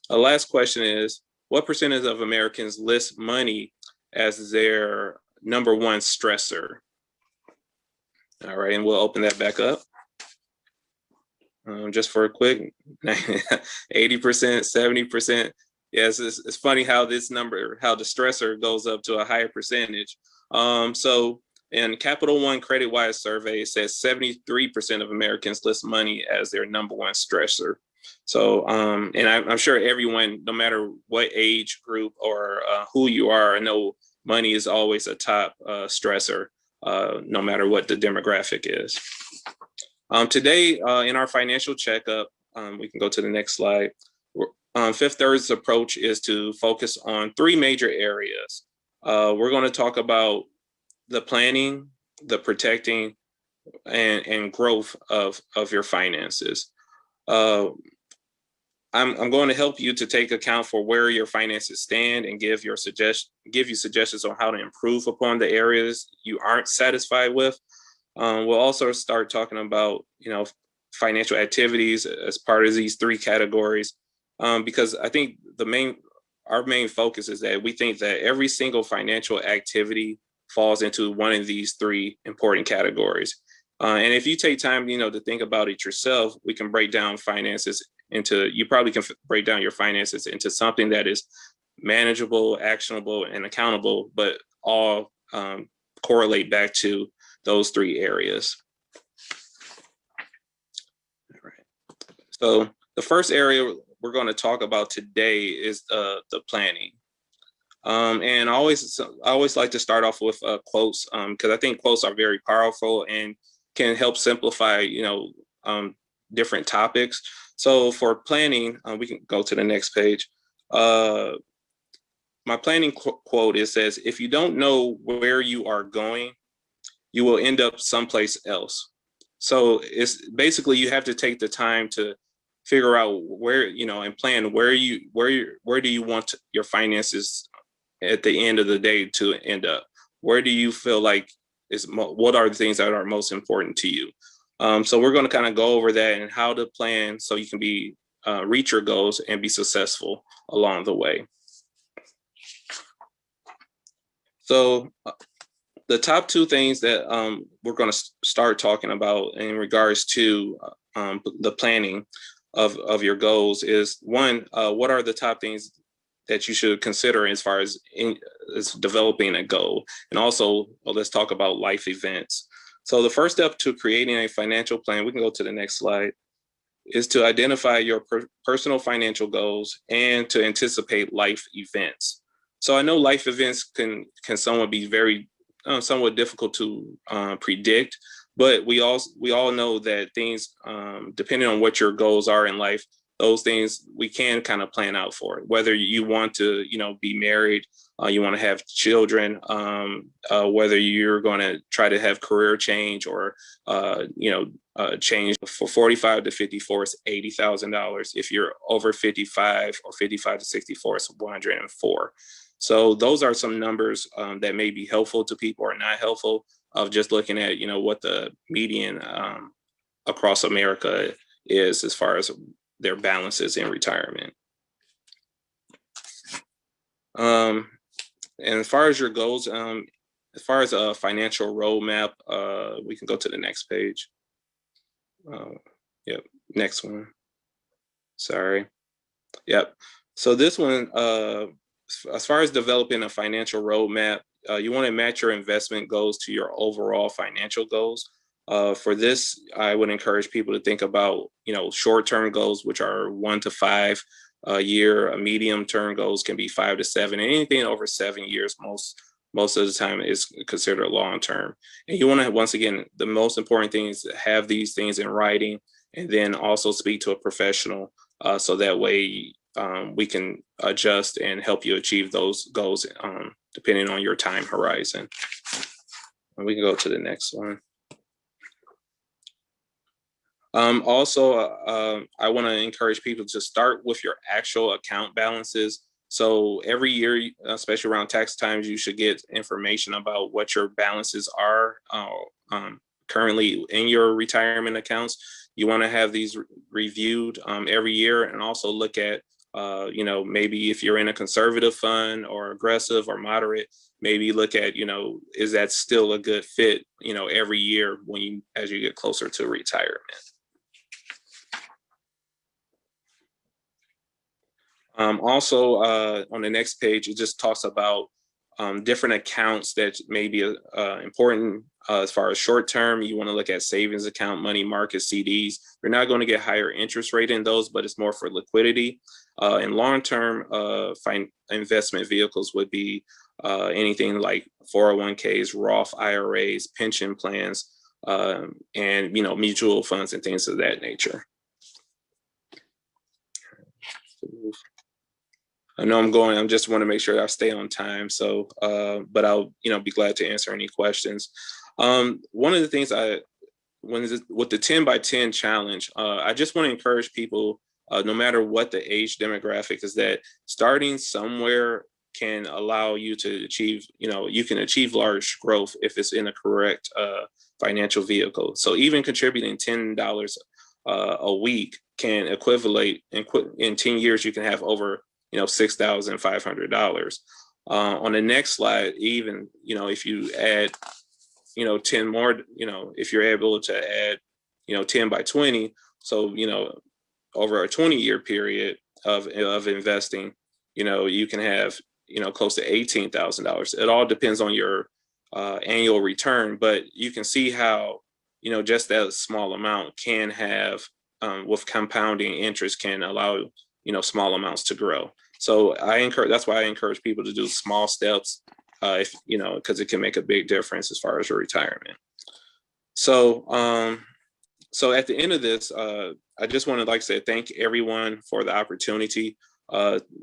The last question is, what percentage of Americans list money as their number one stressor? All right, and we'll open that back up. Just for a quick 80%, 70%. Yes, it's funny how this number, how the stressor goes up to a higher percentage. So in Capital One CreditWise survey, it says 73% of Americans list money as their number one stressor. So, and I'm sure everyone, no matter what age group or who you are, I know money is always a top stressor, no matter what the demographic is. Today, in our financial checkup, we can go to the next slide. Fifth Third's approach is to focus on three major areas. We're going to talk about the planning, the protecting, and growth of your finances. I'm going to help you to take account for where your finances stand and give you suggestions on how to improve upon the areas you aren't satisfied with. We'll also start talking about, financial activities as part of these three categories, because I think our main focus is that we think that every single financial activity falls into one of these three important categories. And if you take time, to think about it yourself, we can break down finances you probably can break down your finances into something that is manageable, actionable, and accountable, but all correlate back to those three areas. So the first area we're going to talk about today is the planning. And I always like to start off with quotes because I think quotes are very powerful and can help simplify, different topics. So for planning, we can go to the next page. My planning quote, it says, "If you don't know where you are going, you will end up someplace else." So it's basically you have to take the time to figure out where, and plan where do you want your finances at the end of the day to end up? Where do you feel like what are the things that are most important to you? So we're going to kind of go over that and how to plan so you can reach your goals and be successful along the way. So the top two things that we're going to start talking about in regards to the planning of your goals is one, what are the top things that you should consider as far as developing a goal? And also, let's talk about life events. So the first step to creating a financial plan, we can go to the next slide, is to identify your personal financial goals and to anticipate life events. So I know life events can somewhat be very somewhat difficult to predict, but we all know that things, depending on what your goals are in life, those things we can kind of plan out for. Whether you want to, be married, you want to have children, whether you're going to try to have career change or, change for 45 to 54 is $80,000. If you're over 55 or 55 to 64, it's 104. So those are some numbers that may be helpful to people or not helpful of just looking at, what the median across America is as far as their balances in retirement. And as far as your goals, as far as a financial roadmap, we can go to the next page. Yep, next one. Sorry. Yep. So this one, as far as developing a financial roadmap, you want to match your investment goals to your overall financial goals. For this, I would encourage people to think about, short-term goals, which are 1 to 5 a year. A medium-term goals can be 5 to 7, and anything over 7 years, most of the time is considered long-term. And you want to, once again, the most important thing is to have these things in writing, and then also speak to a professional, so that way we can adjust and help you achieve those goals depending on your time horizon. And we can go to the next one. Also, I want to encourage people to start with your actual account balances. So every year, especially around tax times, you should get information about what your balances are currently in your retirement accounts. You want to have these reviewed every year, and also look at, maybe if you're in a conservative fund or aggressive or moderate, maybe look at, is that still a good fit, every year as you get closer to retirement. Also, on the next page, it just talks about different accounts that may be important as far as short term. You want to look at savings account, money market, CDs. You're not going to get higher interest rate in those, but it's more for liquidity. And long term investment vehicles would be anything like 401ks, Roth IRAs, pension plans, and mutual funds and things of that nature. I know I just want to make sure I stay on time. So, but I'll, be glad to answer any questions. One of the things with the 10 by 10 challenge, I just want to encourage people, no matter what the age demographic, is that starting somewhere can allow you to achieve, you can achieve large growth if it's in a correct financial vehicle. So even contributing $10 a week can equivalent in 10 years, you can have over $6,500. On the next slide, even, if you add, 10 more, if you're able to add, 10 by 20, so, over a 20-year period of investing, you can have, close to $18,000. It all depends on your annual return, but you can see how, just that small amount can have with compounding interest can allow, small amounts to grow. So that's why I encourage people to do small steps, if, because it can make a big difference as far as your retirement. So, so at the end of this, I just want to, like I said, thank everyone for the opportunity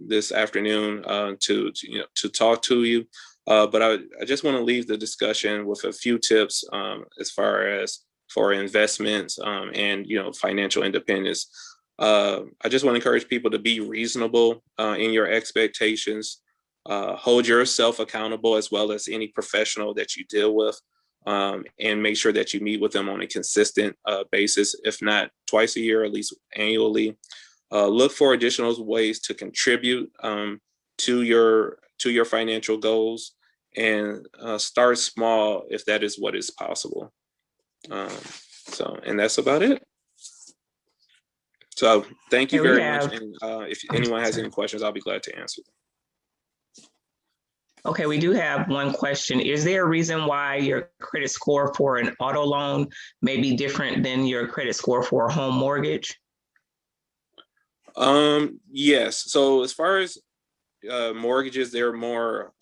this afternoon to talk to you. But I just want to leave the discussion with a few tips as far as for investments and financial independence. I just want to encourage people to be reasonable in your expectations. Hold yourself accountable as well as any professional that you deal with. And make sure that you meet with them on a consistent basis, if not twice a year, at least annually. Look for additional ways to contribute to your financial goals, and start small if that is what is possible. And that's about it. So thank you very much. And if anyone has any questions, I'll be glad to answer them. Okay, we do have one question. Is there a reason why your credit score for an auto loan may be different than your credit score for a home mortgage? Yes. So as far as mortgages, they're more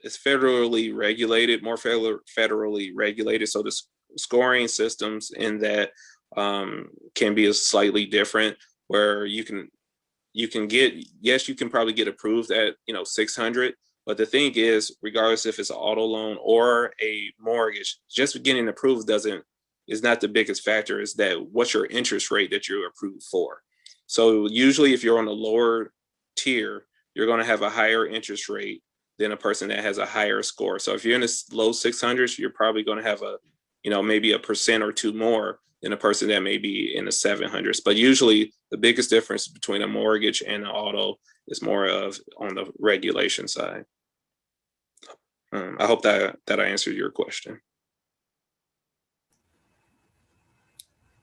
it's federally regulated, more federally regulated. So the scoring systems in that can be slightly different, where you can get, yes, you can probably get approved at 600. But the thing is, regardless if it's an auto loan or a mortgage, just getting approved is not the biggest factor. Is that what's your interest rate that you're approved for? So usually if you're on the lower tier, you're going to have a higher interest rate than a person that has a higher score. So if you're in the low 600s, you're probably going to have maybe 1% or 2% more than a person that may be in the 700s. But usually the biggest difference between a mortgage and an auto is more of on the regulation side. I hope that I answered your question.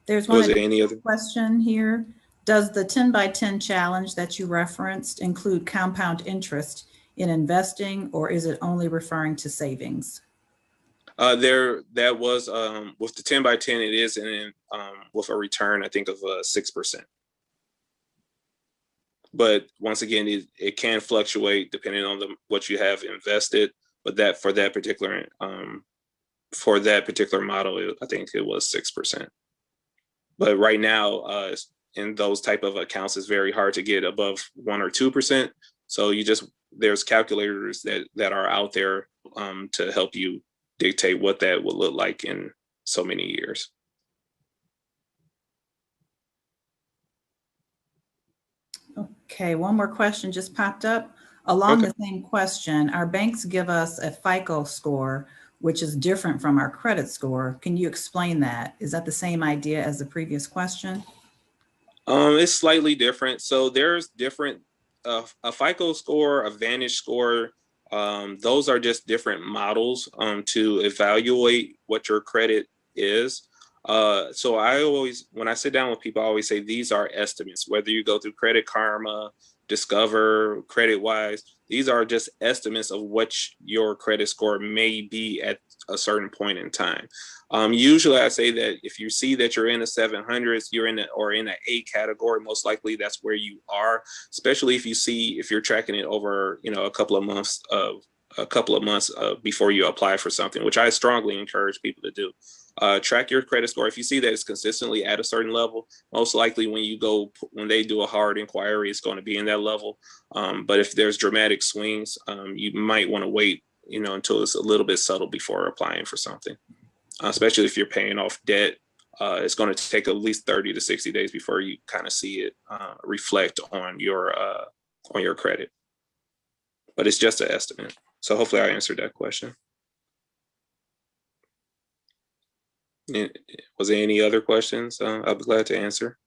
There's one question here. Does the 10 by 10 challenge that you referenced include compound interest in investing, or is it only referring to savings? That was with the 10 by 10, it is with a return, I think, of 6%. But once again, it can fluctuate depending on what you have invested. But that for that particular model, I think it was 6%. But right now, in those type of accounts, it's very hard to get above 1 or 2%. So there's calculators that are out there to help you dictate what that will look like in so many years. Okay, one more question just popped up. Along the same question, our banks give us a FICO score, which is different from our credit score. Can you explain that? Is that the same idea as the previous question? It's slightly different. So there's different, a FICO score, a Vantage score, those are just different models to evaluate what your credit is. So when I sit down with people, I always say these are estimates, whether you go through Credit Karma, Discover, CreditWise, these are just estimates of what your credit score may be at a certain point in time. Usually I say that if you see that you're in the 700s, you're in an A category, most likely that's where you are, especially if you're tracking it over, a couple of months before you apply for something, which I strongly encourage people to do. Track your credit score. If you see that it's consistently at a certain level, most likely when they do a hard inquiry, it's going to be in that level. But if there's dramatic swings, you might want to wait, until it's a little bit subtle before applying for something. Especially if you're paying off debt, it's going to take at least 30 to 60 days before you kind of see it reflect on your credit. But it's just an estimate. So hopefully I answered that question. Was there any other questions? I'll be glad to answer.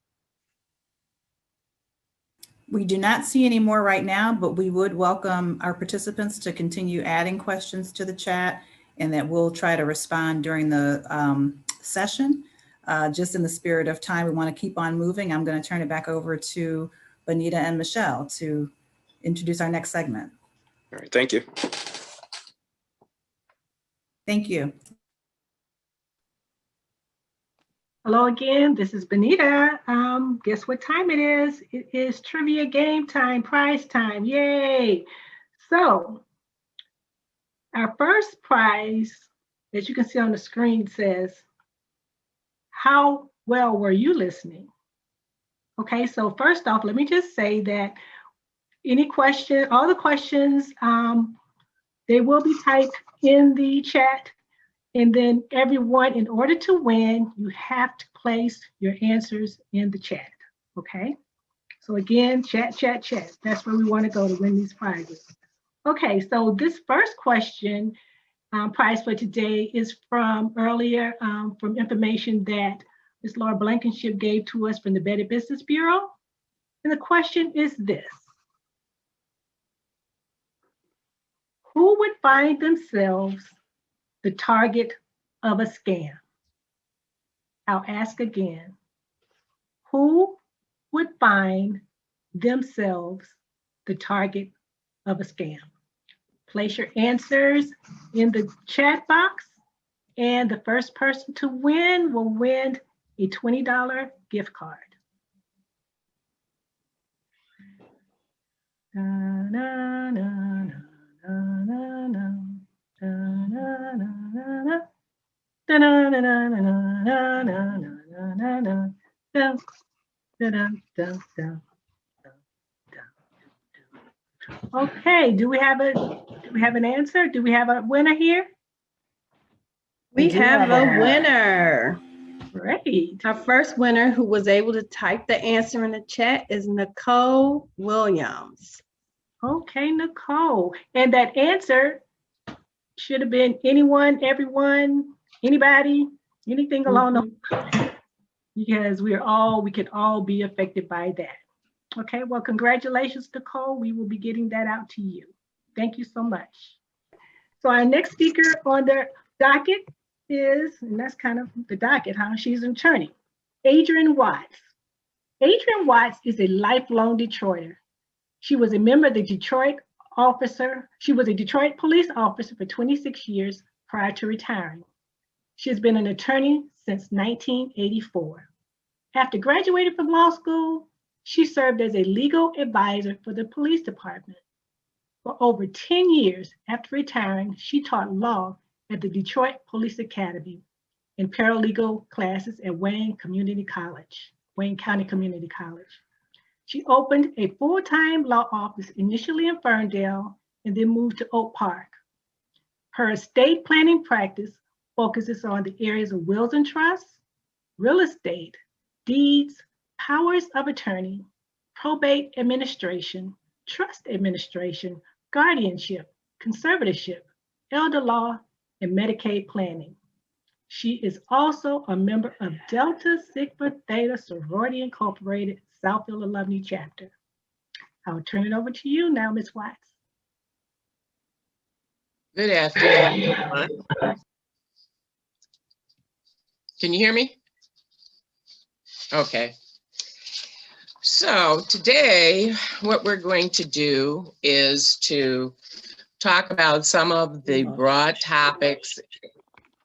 We do not see any more right now, but we would welcome our participants to continue adding questions to the chat, and that we'll try to respond during the session. Just in the spirit of time, we want to keep on moving. I'm going to turn it back over to Bonita and Michelle to introduce our next segment. All right, thank you. Thank you. Hello again, this is Benita. Guess what time it is? It is trivia game time, prize time, yay. So our first prize, as you can see on the screen, says, how well were you listening? Okay, so first off, let me just say that all the questions, they will be typed in the chat. And then everyone, in order to win, you have to place your answers in the chat, okay? So again, chat, chat, chat. That's where we want to go to win these prizes. Okay, so this first question, prize for today, is from earlier, from information that Ms. Laura Blankenship gave to us from the Better Business Bureau. And the question is this: who would find themselves the target of a scam? I'll ask again. Who would find themselves the target of a scam? Place your answers in the chat box, and the first person to win will win a $20 gift card. Na, na, na, na, na, na, na, na, na, na. Da, na, na, na, na, na, na, na, na, na, da, da, da, da, da. Okay, do we have an answer? Do we have a winner here? We have a winner. Great. Our first winner who was able to type the answer in the chat is Nicole Williams. Okay, Nicole. And that answer should have been anyone, everyone, anybody, anything along those lines, because we can all be affected by that. Okay, well, congratulations, Nicole. We will be getting that out to you. Thank you so much. So our next speaker on the docket is, and that's kind of the docket, huh? She's an attorney, Adrienne Watts. Adrienne Watts is a lifelong Detroiter. She was a member of the Detroit officer. She was a Detroit police officer for 26 years prior to retiring. She has been an attorney since 1984. After graduating from law school, she served as a legal advisor for the police department. For over 10 years after retiring, she taught law at the Detroit Police Academy and paralegal classes at Wayne County Community College. She opened a full-time law office initially in Ferndale and then moved to Oak Park. Her estate planning practice focuses on the areas of wills and trusts, real estate, deeds, powers of attorney, probate administration, trust administration, guardianship, conservatorship, elder law, and Medicaid planning. She is also a member of Delta Sigma Theta Sorority Incorporated, Southfield Alumni Chapter. I'll turn it over to you now, Ms. Watts. Good afternoon, everyone. Can you hear me? Okay. So today, what we're going to do is to talk about some of the broad topics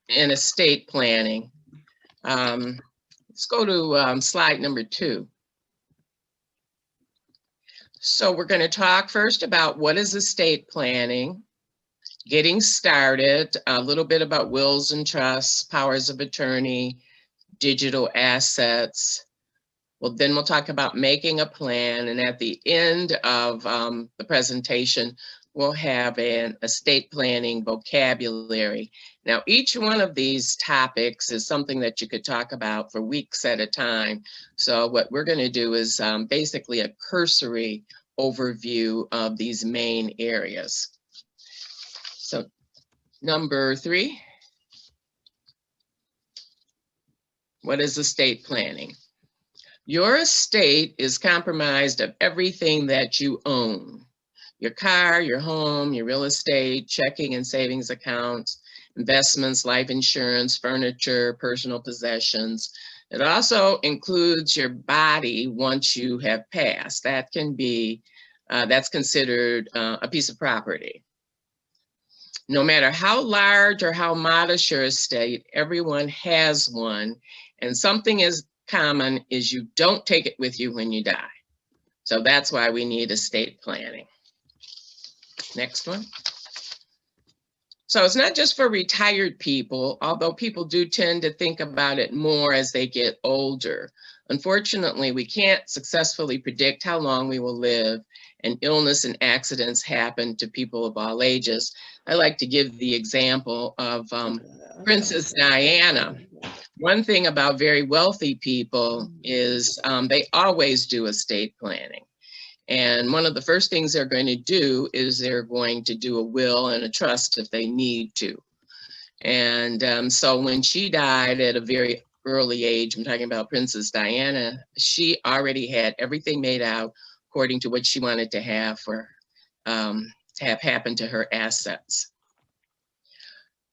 in estate planning. Let's go to slide number 2. So we're going to talk first about what is estate planning, getting started, a little bit about wills and trusts, powers of attorney, digital assets. Well, then we'll talk about making a plan, and at the end of the presentation, we'll have an estate planning vocabulary. Now, each one of these topics is something that you could talk about for weeks at a time. So what we're going to do is basically a cursory overview of these main areas. So number 3, what is estate planning? Your estate is comprised of everything that you own. Your car, your home, your real estate, checking and savings accounts, investments, life insurance, furniture, personal possessions. It also includes your body once you have passed. That can be, that's considered a piece of property. No matter how large or how modest your estate, everyone has one. And something as common is you don't take it with you when you die. So that's why we need estate planning. Next one. So it's not just for retired people, although people do tend to think about it more as they get older. Unfortunately, we can't successfully predict how long we will live, and illness and accidents happen to people of all ages. I like to give the example of Princess Diana. One thing about very wealthy people is they always do estate planning. And one of the first things they're going to do is they're going to do a will and a trust if they need to. And so when she died at a very early age, I'm talking about Princess Diana, she already had everything made out according to what she wanted to have for to have happen to her assets.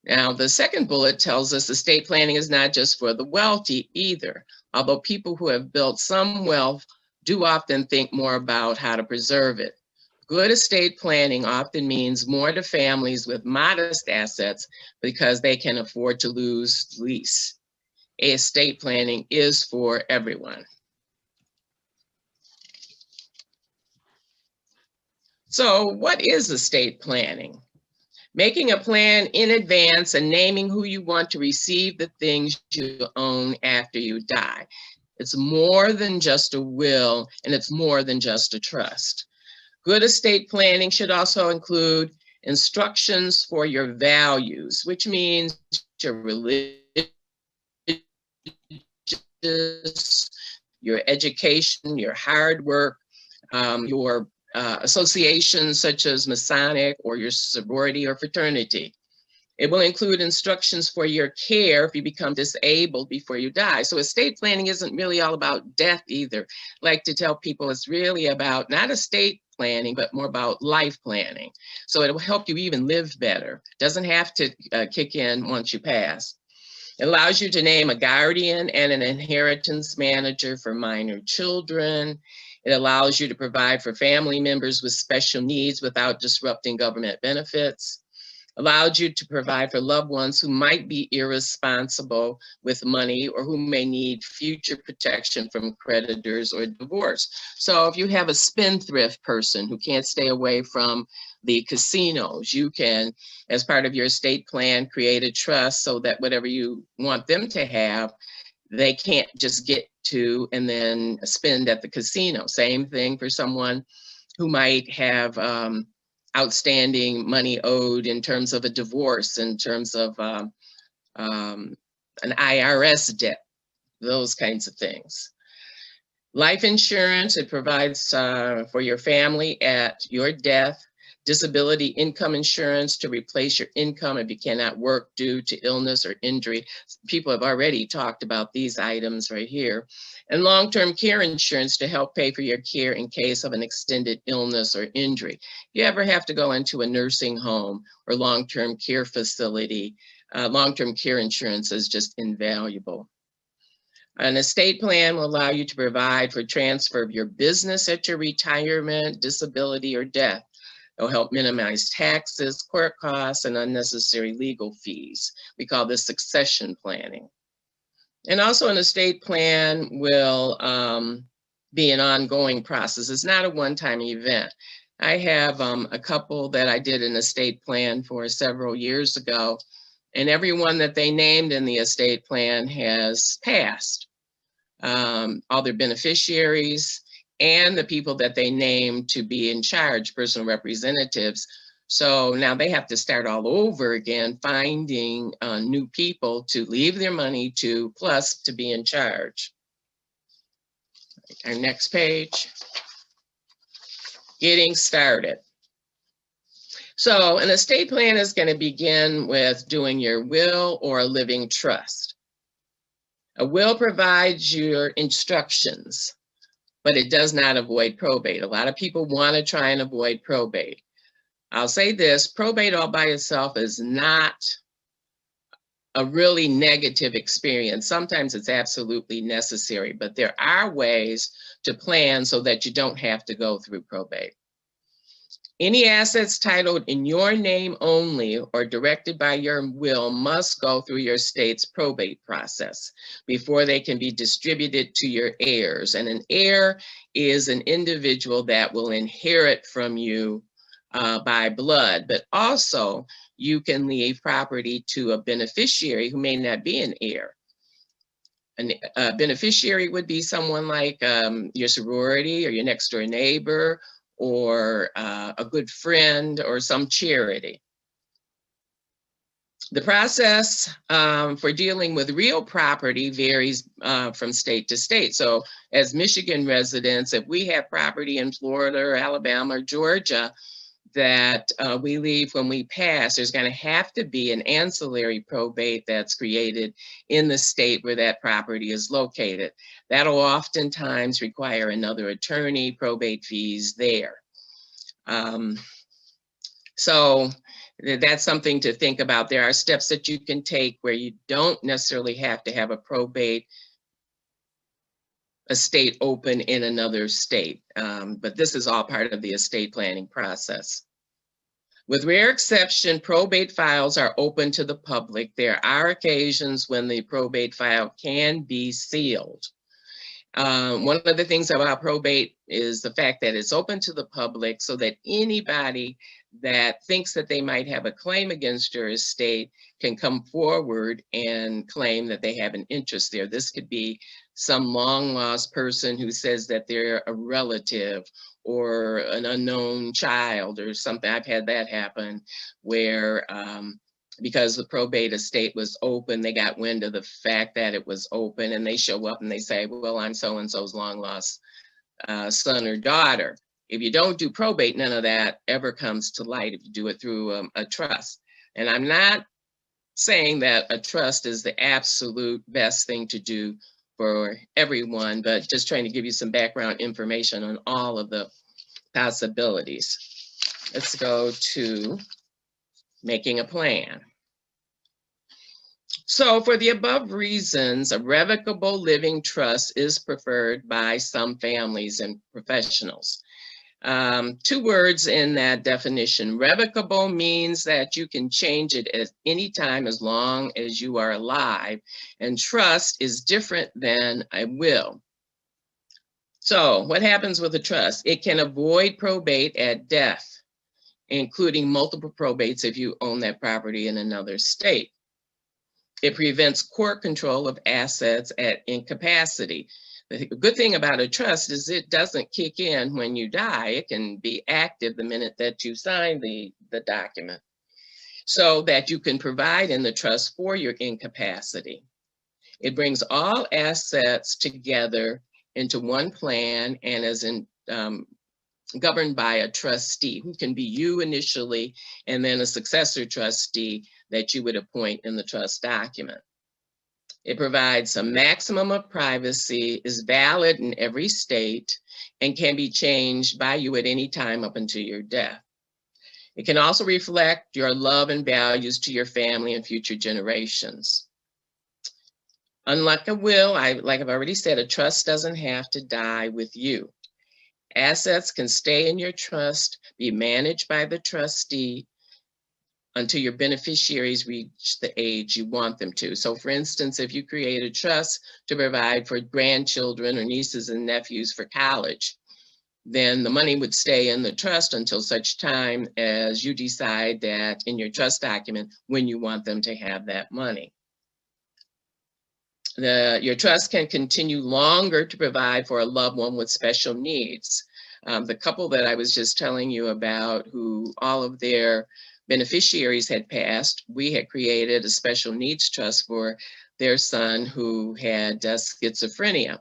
Now, the second bullet tells us estate planning is not just for the wealthy either, although people who have built some wealth do often think more about how to preserve it. Good estate planning often means more to families with modest assets because they can afford to lose lease. Estate planning is for everyone. So what is estate planning? Making a plan in advance and naming who you want to receive the things you own after you die. It's more than just a will, and it's more than just a trust. Good estate planning should also include instructions for your values, which means your religious, your education, your hard work, your associations such as Masonic or your sorority or fraternity. It will include instructions for your care if you become disabled before you die. So estate planning isn't really all about death either. I like to tell people it's really about not estate planning, but more about life planning. So it will help you even live better. Doesn't have to kick in once you pass. It allows you to name a guardian and an inheritance manager for minor children. It allows you to provide for family members with special needs without disrupting government benefits. Allowed you to provide for loved ones who might be irresponsible with money or who may need future protection from creditors or divorce. So if you have a spendthrift person who can't stay away from the casinos, you can, as part of your estate plan, create a trust so that whatever you want them to have, they can't just get to and then spend at the casino. Same thing for someone who might have outstanding money owed in terms of a divorce, in terms of an IRS debt, those kinds of things. Life insurance, it provides for your family at your death. Disability income insurance to replace your income if you cannot work due to illness or injury. People have already talked about these items right here. And long-term care insurance to help pay for your care in case of an extended illness or injury. If you ever have to go into a nursing home or long-term care facility, long-term care insurance is just invaluable. An estate plan will allow you to provide for transfer of your business at your retirement, disability, or death. It'll help minimize taxes, court costs, and unnecessary legal fees. We call this succession planning. And also an estate plan will be an ongoing process. It's not a one-time event. I have a couple that I did an estate plan for several years ago, and everyone that they named in the estate plan has passed. All their beneficiaries, and the people that they named to be in charge, personal representatives. So now they have to start all over again, finding new people to leave their money to, plus to be in charge. Our next page, getting started. So an estate plan is going to begin with doing your will or a living trust. A will provides your instructions, but it does not avoid probate. A lot of people want to try and avoid probate. I'll say this, probate all by itself is not a really negative experience. Sometimes it's absolutely necessary, but there are ways to plan so that you don't have to go through probate. Any assets titled in your name only or directed by your will must go through your state's probate process before they can be distributed to your heirs. And an heir is an individual that will inherit from you by blood, but also you can leave property to a beneficiary who may not be an heir. A beneficiary would be someone like your sorority or your next door neighbor, or a good friend, or some charity. The process for dealing with real property varies from state to state. So as Michigan residents, if we have property in Florida or Alabama or Georgia that we leave when we pass, there's going to have to be an ancillary probate that's created in the state where that property is located. That'll oftentimes require another attorney, probate fees there. So that's something to think about. There are steps that you can take where you don't necessarily have to have a probate estate open in another state, but this is all part of the estate planning process. With rare exception, probate files are open to the public. There are occasions when the probate file can be sealed. One of the things about probate is the fact that it's open to the public so that anybody that thinks that they might have a claim against your estate can come forward and claim that they have an interest there. This could be some long lost person who says that they're a relative or an unknown child or something. I've had that happen where because the probate estate was open, they got wind of the fact that it was open, and they show up and they say, well, I'm so-and-so's long lost son or daughter. If you don't do probate, none of that ever comes to light if you do it through a trust. And I'm not saying that a trust is the absolute best thing to do for everyone, but just trying to give you some background information on all of the possibilities. Let's go to making a plan. So for the above reasons, a revocable living trust is preferred by some families and professionals. 2 words in that definition. Revocable means that you can change it at any time as long as you are alive, and trust is different than a will. So what happens with a trust? It can avoid probate at death, including multiple probates if you own that property in another state. It prevents court control of assets at incapacity. The good thing about a trust is it doesn't kick in when you die. It can be active the minute that you sign the document, so that you can provide in the trust for your incapacity. It brings all assets together into one plan and is governed by a trustee, who can be you initially, and then a successor trustee that you would appoint in the trust document. It provides a maximum of privacy, is valid in every state, and can be changed by you at any time up until your death. It can also reflect your love and values to your family and future generations. Unlike a will, like I've already said, a trust doesn't have to die with you. Assets can stay in your trust, be managed by the trustee until your beneficiaries reach the age you want them to. So for instance, if you create a trust to provide for grandchildren or nieces and nephews for college, then the money would stay in the trust until such time as you decide that in your trust document when you want them to have that money. Your trust can continue longer to provide for a loved one with special needs. The couple that I was just telling you about, who all of their beneficiaries had passed, we had created a special needs trust for their son who had schizophrenia,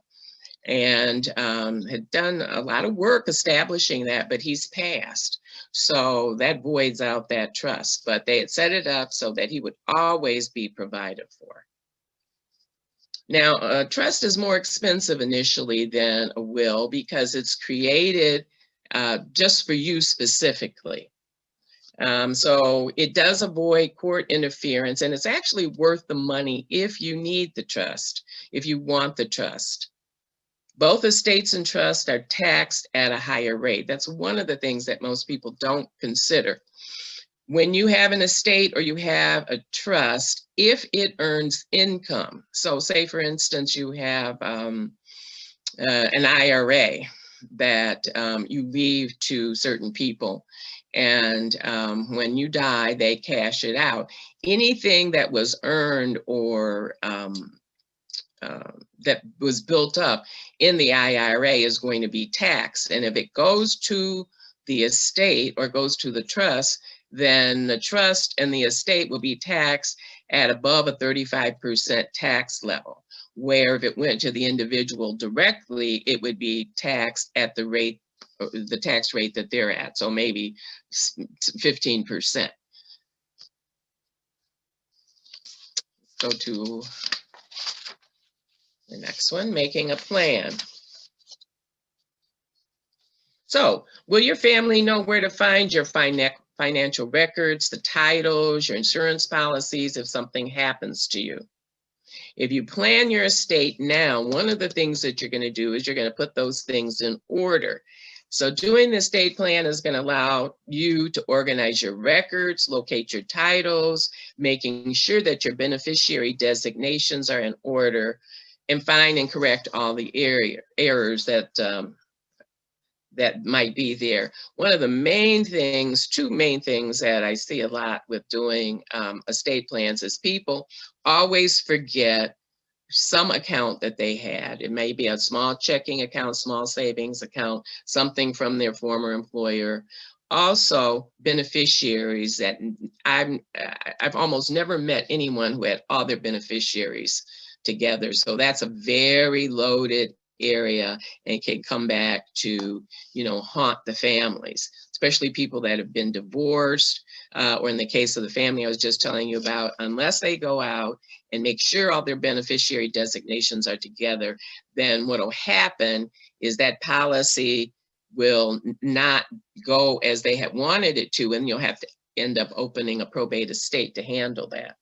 and had done a lot of work establishing that, but he's passed. So that voids out that trust, but they had set it up so that he would always be provided for. Now, a trust is more expensive initially than a will because it's created just for you specifically. So it does avoid court interference, and it's actually worth the money if you need the trust, if you want the trust. Both estates and trusts are taxed at a higher rate. That's one of the things that most people don't consider. When you have an estate or you have a trust, if it earns income, so say for instance, you have an IRA that you leave to certain people, and when you die, they cash it out. Anything that was earned or that was built up in the IRA is going to be taxed. And if it goes to the estate or goes to the trust, then the trust and the estate will be taxed at above a 35% tax level. Where if it went to the individual directly, it would be taxed at the rate, the tax rate that they're at. So maybe 15%. Go to the next one, making a plan. So, will your family know where to find your financial records, the titles, your insurance policies if something happens to you? If you plan your estate now, one of the things that you're going to do is you're going to put those things in order. So doing the estate plan is going to allow you to organize your records, locate your titles, making sure that your beneficiary designations are in order, and find and correct all the errors that that might be there. One of the main things, two main things that I see a lot with doing estate plans is people always forget some account that they had. It may be a small checking account, small savings account, something from their former employer. Also, beneficiaries that I've almost never met anyone who had all their beneficiaries together. So that's a very loaded area and can come back to, haunt the families, especially people that have been divorced, or in the case of the family I was just telling you about, unless they go out and make sure all their beneficiary designations are together, then what will happen is that policy will not go as they had wanted it to, and you'll have to end up opening a probate estate to handle that.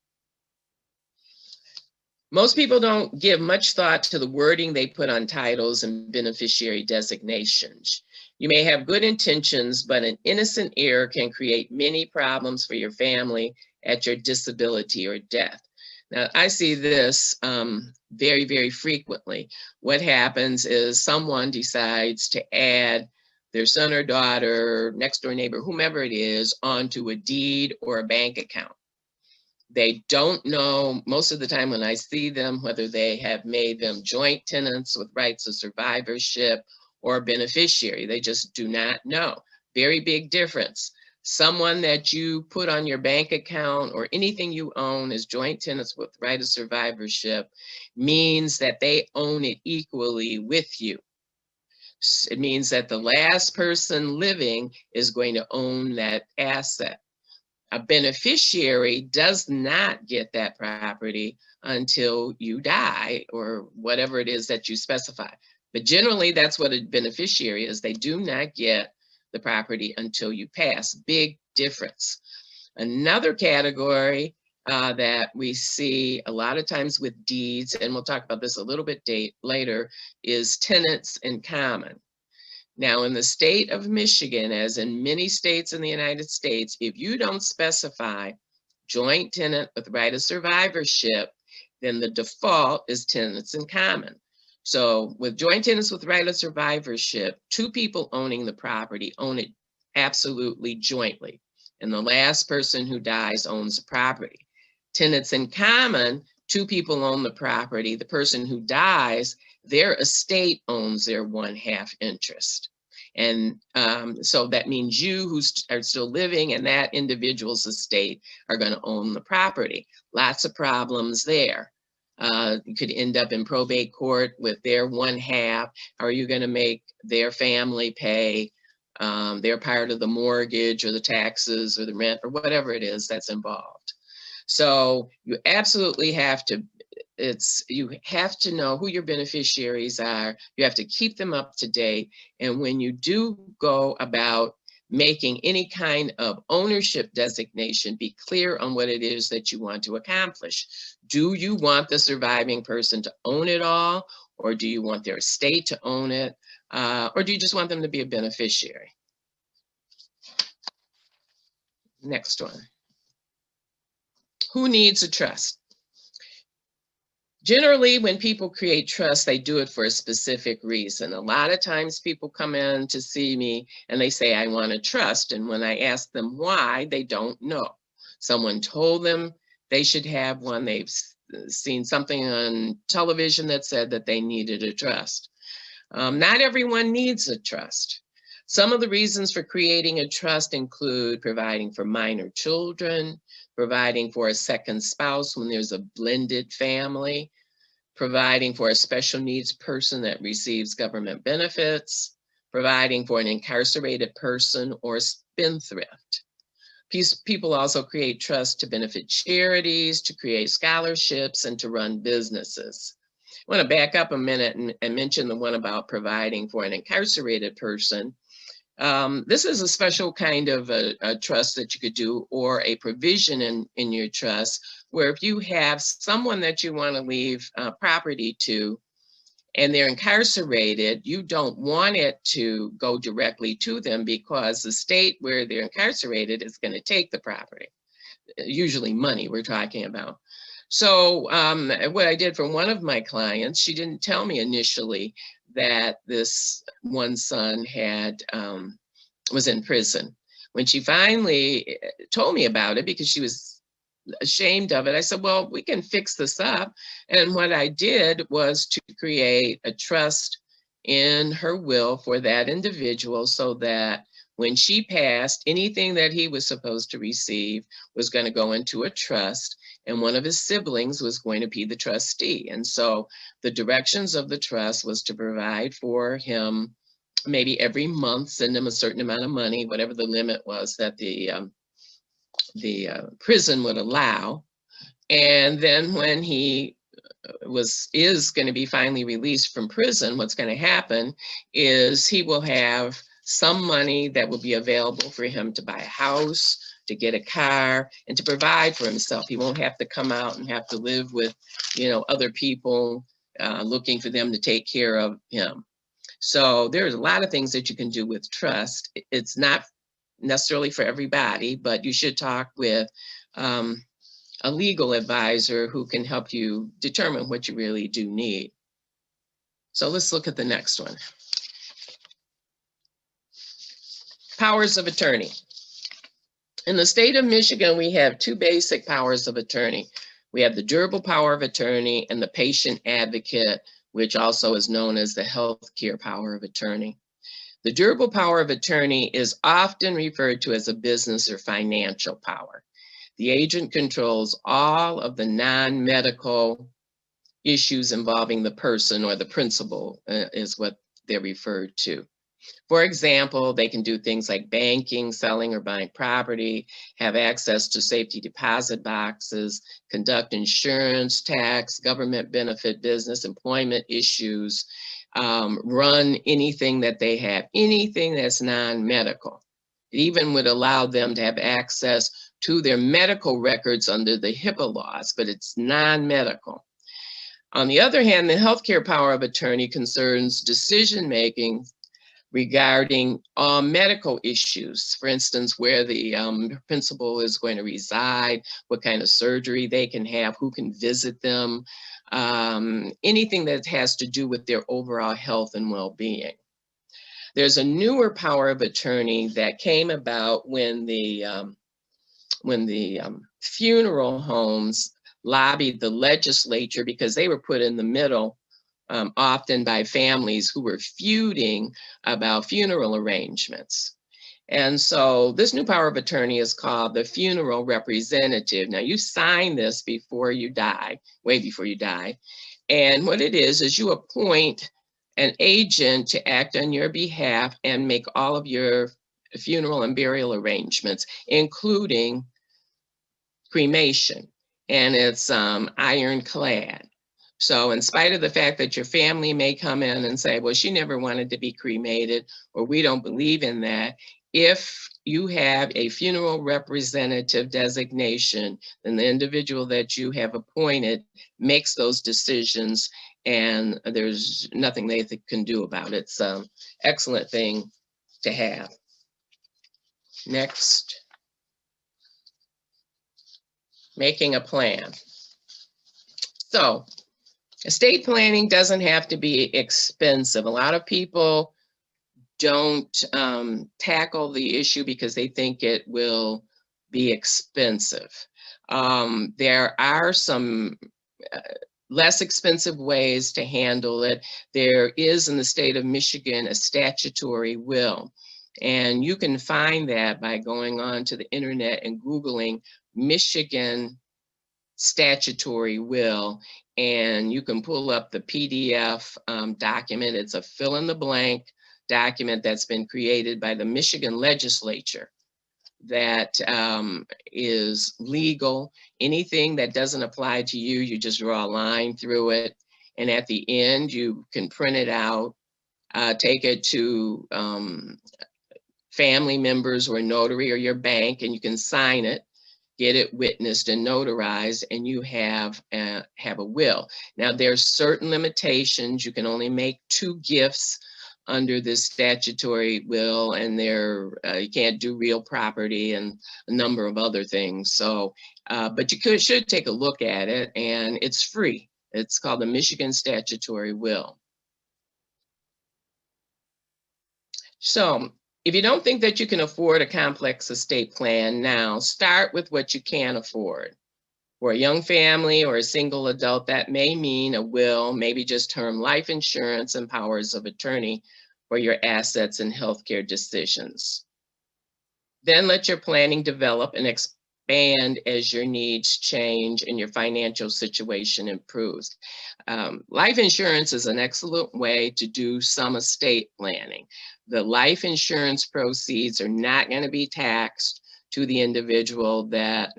Most people don't give much thought to the wording they put on titles and beneficiary designations. You may have good intentions, but an innocent error can create many problems for your family at your disability or death. Now, I see this very, very frequently. What happens is someone decides to add their son or daughter, next door neighbor, whomever it is, onto a deed or a bank account. They don't know most of the time when I see them whether they have made them joint tenants with rights of survivorship or beneficiary. They just do not know. Very big difference. Someone that you put on your bank account or anything you own as joint tenants with right of survivorship means that they own it equally with you. It means that the last person living is going to own that asset. A beneficiary does not get that property until you die or whatever it is that you specify. But generally, that's what a beneficiary is. They do not get the property until you pass. Big difference. Another category that we see a lot of times with deeds, and we'll talk about this a little bit later, is tenants in common. Now, in the state of Michigan, as in many states in the United States, if you don't specify joint tenant with right of survivorship, then the default is tenants in common. So with joint tenants with right of survivorship, two people owning the property own it absolutely jointly. And the last person who dies owns the property. Tenants in common, two people own the property. The person who dies, their estate owns their 1/2 interest. And so that means you who are still living and that individual's estate are going to own the property. Lots of problems there. You could end up in probate court with their 1/2. How are you going to make their family pay their part of the mortgage or the taxes or the rent or whatever it is that's involved? So you absolutely have to, you have to know who your beneficiaries are. You have to keep them up to date. And when you do go about making any kind of ownership designation, be clear on what it is that you want to accomplish. Do you want the surviving person to own it all? Or do you want their estate to own it? Or do you just want them to be a beneficiary? Next one. Who needs a trust? Generally, when people create trust, they do it for a specific reason. A lot of times people come in to see me and they say, I want a trust. And when I ask them why, they don't know. Someone told them they should have one. They've seen something on television that said that they needed a trust. Not everyone needs a trust. Some of the reasons for creating a trust include providing for minor children, providing for a second spouse when there's a blended family, providing for a special needs person that receives government benefits, providing for an incarcerated person or spendthrift. People also create trusts to benefit charities, to create scholarships, and to run businesses. I want to back up a minute and mention the one about providing for an incarcerated person. This is a special kind of a trust that you could do, or a provision in your trust, where if you have someone that you want to leave property to and they're incarcerated, you don't want it to go directly to them because the state where they're incarcerated is going to take the property, usually money we're talking about. So what I did for one of my clients, she didn't tell me initially that this one son was in prison. When she finally told me about it, because she was ashamed of it, I said, well, we can fix this up. And what I did was to create a trust in her will for that individual, so that when she passed, anything that he was supposed to receive was going to go into a trust, and one of his siblings was going to be the trustee. And so the directions of the trust was to provide for him maybe every month, send him a certain amount of money, whatever the limit was that the prison would allow. And then when he is going to be finally released from prison, what's going to happen is he will have some money that will be available for him to buy a house, to get a car, and to provide for himself. He won't have to come out and have to live with, other people looking for them to take care of him. So there's a lot of things that you can do with trust. It's not necessarily for everybody, but you should talk with a legal advisor who can help you determine what you really do need. So let's look at the next one. Powers of attorney. In the state of Michigan, we have two basic powers of attorney. We have the durable power of attorney and the patient advocate, which also is known as the healthcare power of attorney. The durable power of attorney is often referred to as a business or financial power. The agent controls all of the non-medical issues involving the person, or the principal is what they're referred to. For example, they can do things like banking, selling or buying property, have access to safety deposit boxes, conduct insurance, tax, government benefit, business, employment issues, run anything that they have, anything that's non-medical. It even would allow them to have access to their medical records under the HIPAA laws, but it's non-medical. On the other hand, the healthcare power of attorney concerns decision-making regarding medical issues. For instance, where the principal is going to reside, what kind of surgery they can have, who can visit them, anything that has to do with their overall health and well-being. There's a newer power of attorney that came about when the funeral homes lobbied the legislature, because they were put in the middle often by families who were feuding about funeral arrangements. And so this new power of attorney is called the funeral representative. Now, you sign this before you die, way before you die. And what it is you appoint an agent to act on your behalf and make all of your funeral and burial arrangements, including cremation. And it's ironclad. So in spite of the fact that your family may come in and say, well, she never wanted to be cremated, or we don't believe in that, if you have a funeral representative designation, then the individual that you have appointed makes those decisions, and there's nothing they can do about it. It's an excellent thing to have. Next. Making a plan. So estate planning doesn't have to be expensive. A lot of people don't tackle the issue because they think it will be expensive. There are some less expensive ways to handle it. There is in the state of Michigan a statutory will, and you can find that by going on to the internet and Googling Michigan statutory will, and you can pull up the PDF document. It's a fill in the blank document that's been created by the Michigan legislature that is legal. Anything that doesn't apply to you, you just draw a line through it. And at the end, you can print it out, take it to family members or a notary or your bank, and you can sign it, get it witnessed and notarized, and you have a will. Now, there's certain limitations. You can only make 2 gifts under this statutory will, and you can't do real property and a number of other things. So, but you should take a look at it, and it's free. It's called the Michigan Statutory Will. So, if you don't think that you can afford a complex estate plan now, start with what you can afford. For a young family or a single adult, that may mean a will, maybe just term life insurance and powers of attorney for your assets and healthcare decisions. Then let your planning develop and expand as your needs change and your financial situation improves. Life insurance is an excellent way to do some estate planning. The life insurance proceeds are not going to be taxed to the individual that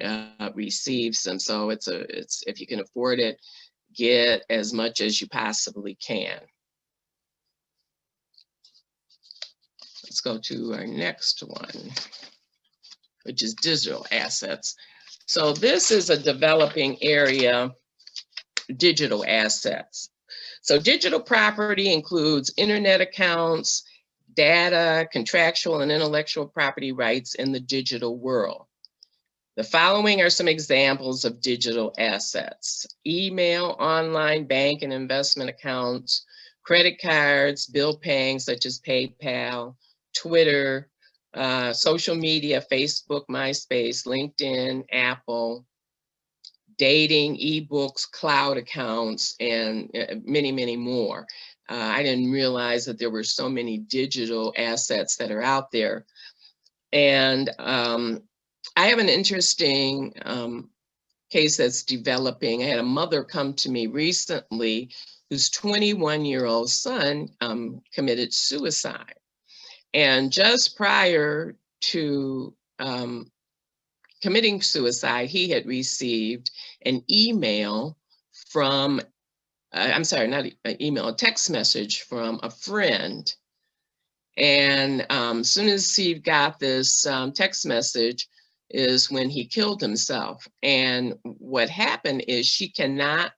receives them. So it's if you can afford it, get as much as you possibly can. Let's go to our next one, which is digital assets. So this is a developing area, digital assets. So digital property includes internet accounts, data, contractual and intellectual property rights in the digital world. The following are some examples of digital assets: email, online bank and investment accounts, credit cards, bill paying such as PayPal, Twitter, social media, Facebook, MySpace, LinkedIn, Apple, dating, ebooks, cloud accounts, and many, many more. I didn't realize that there were so many digital assets that are out there. And I have an interesting case that's developing. I had a mother come to me recently whose 21-year-old son committed suicide. And just prior to committing suicide, he had received an email from, I'm sorry, not an email, a text message from a friend. And as soon as he got this text message is when he killed himself. And what happened is she cannot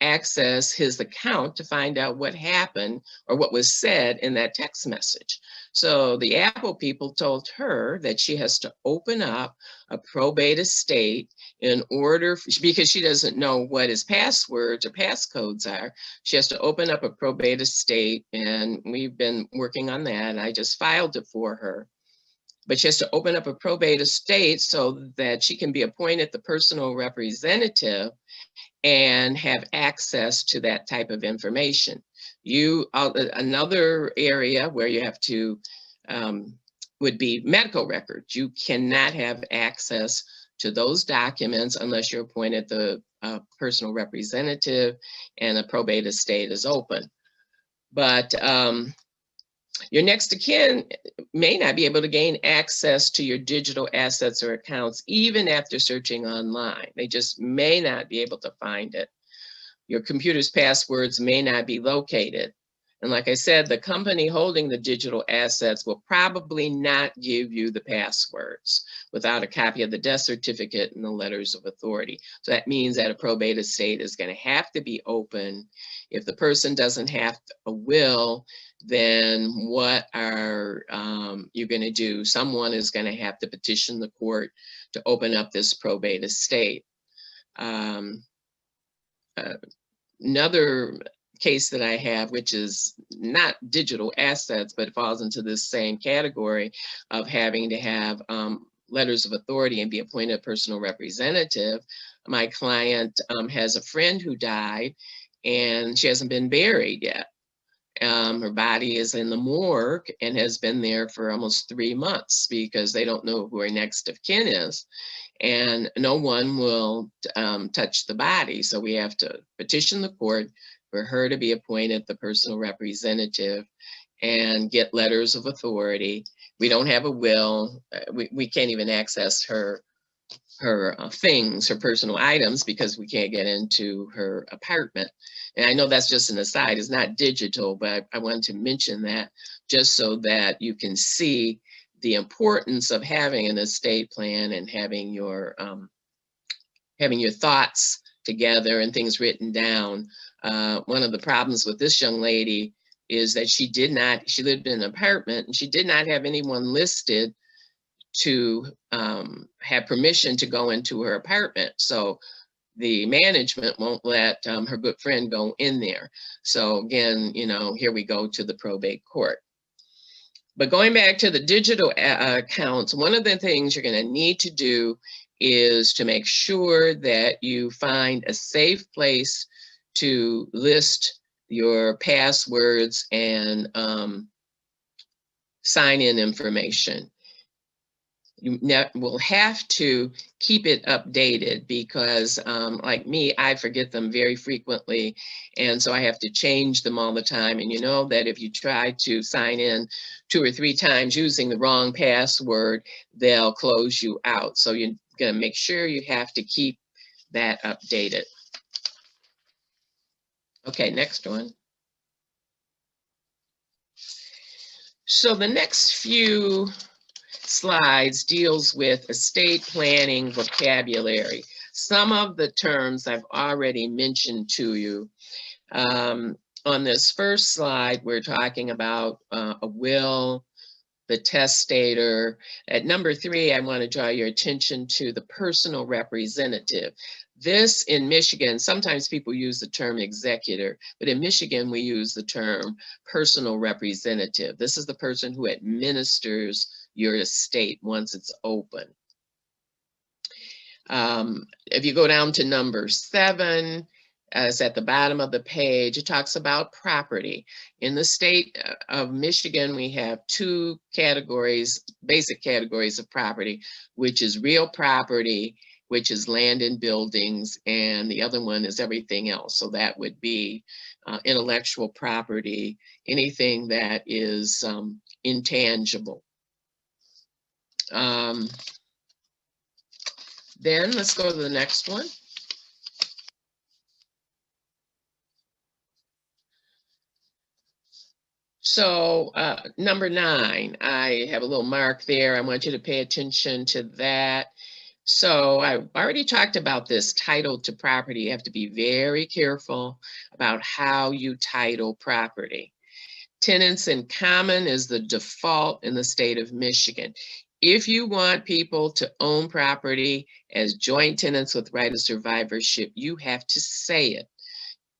access his account to find out what happened or what was said in that text message. So the Apple people told her that she has to open up a probate estate in order, because she doesn't know what his passwords or passcodes are. She has to open up a probate estate, and we've been working on that. I just filed it for her. But she has to open up a probate estate so that she can be appointed the personal representative and have access to that type of information. Another area where you have to, would be medical records. You cannot have access to those documents unless you're appointed the personal representative and a probate estate is open. But your next of kin may not be able to gain access to your digital assets or accounts even after searching online. They just may not be able to find it. Your computer's passwords may not be located. And like I said, the company holding the digital assets will probably not give you the passwords without a copy of the death certificate and the letters of authority. So that means that a probate estate is going to have to be open. If the person doesn't have a will, then what are you going to do? Someone is going to have to petition the court to open up this probate estate. Another case that I have, which is not digital assets, but it falls into this same category of having to have letters of authority and be appointed a personal representative. My client has a friend who died and she hasn't been buried yet. Her body is in the morgue and has been there for almost 3 months because they don't know who her next of kin is. And no one will touch the body. So we have to petition the court for her to be appointed the personal representative and get letters of authority. We don't have a will. We can't even access her things, her personal items, because we can't get into her apartment. And I know that's just an aside, it's not digital, but I wanted to mention that just so that you can see the importance of having an estate plan and having your thoughts together and things written down. One of the problems with this young lady is that she lived in an apartment and she did not have anyone listed to have permission to go into her apartment. So the management won't let her good friend go in there. So again, here we go to the probate court. But going back to the digital accounts, one of the things you're going to need to do is to make sure that you find a safe place to list your passwords and sign-in information. You will have to keep it updated because like me, I forget them very frequently. And so I have to change them all the time. And you know that if you try to sign in 2 or 3 times using the wrong password, they'll close you out. So you're going to make sure you have to keep that updated. Okay, next one. So the next few slides deals with estate planning vocabulary. Some of the terms I've already mentioned to you. On this first slide, we're talking about a will, the testator. At number 3, I want to draw your attention to the personal representative. This in Michigan, sometimes people use the term executor, but in Michigan, we use the term personal representative. This is the person who administers your estate once it's open. If you go down to number 7, it's at the bottom of the page, it talks about property. In the state of Michigan, we have 2 categories, basic categories of property, which is real property, which is land and buildings, and the other one is everything else. So that would be intellectual property, anything that is intangible. Then let's go to the next one. So number 9, I have a little mark there. I want you to pay attention to that. So I already talked about this title to property. You have to be very careful about how you title property. Tenants in common is the default in the state of Michigan. If you want people to own property as joint tenants with right of survivorship, you have to say it.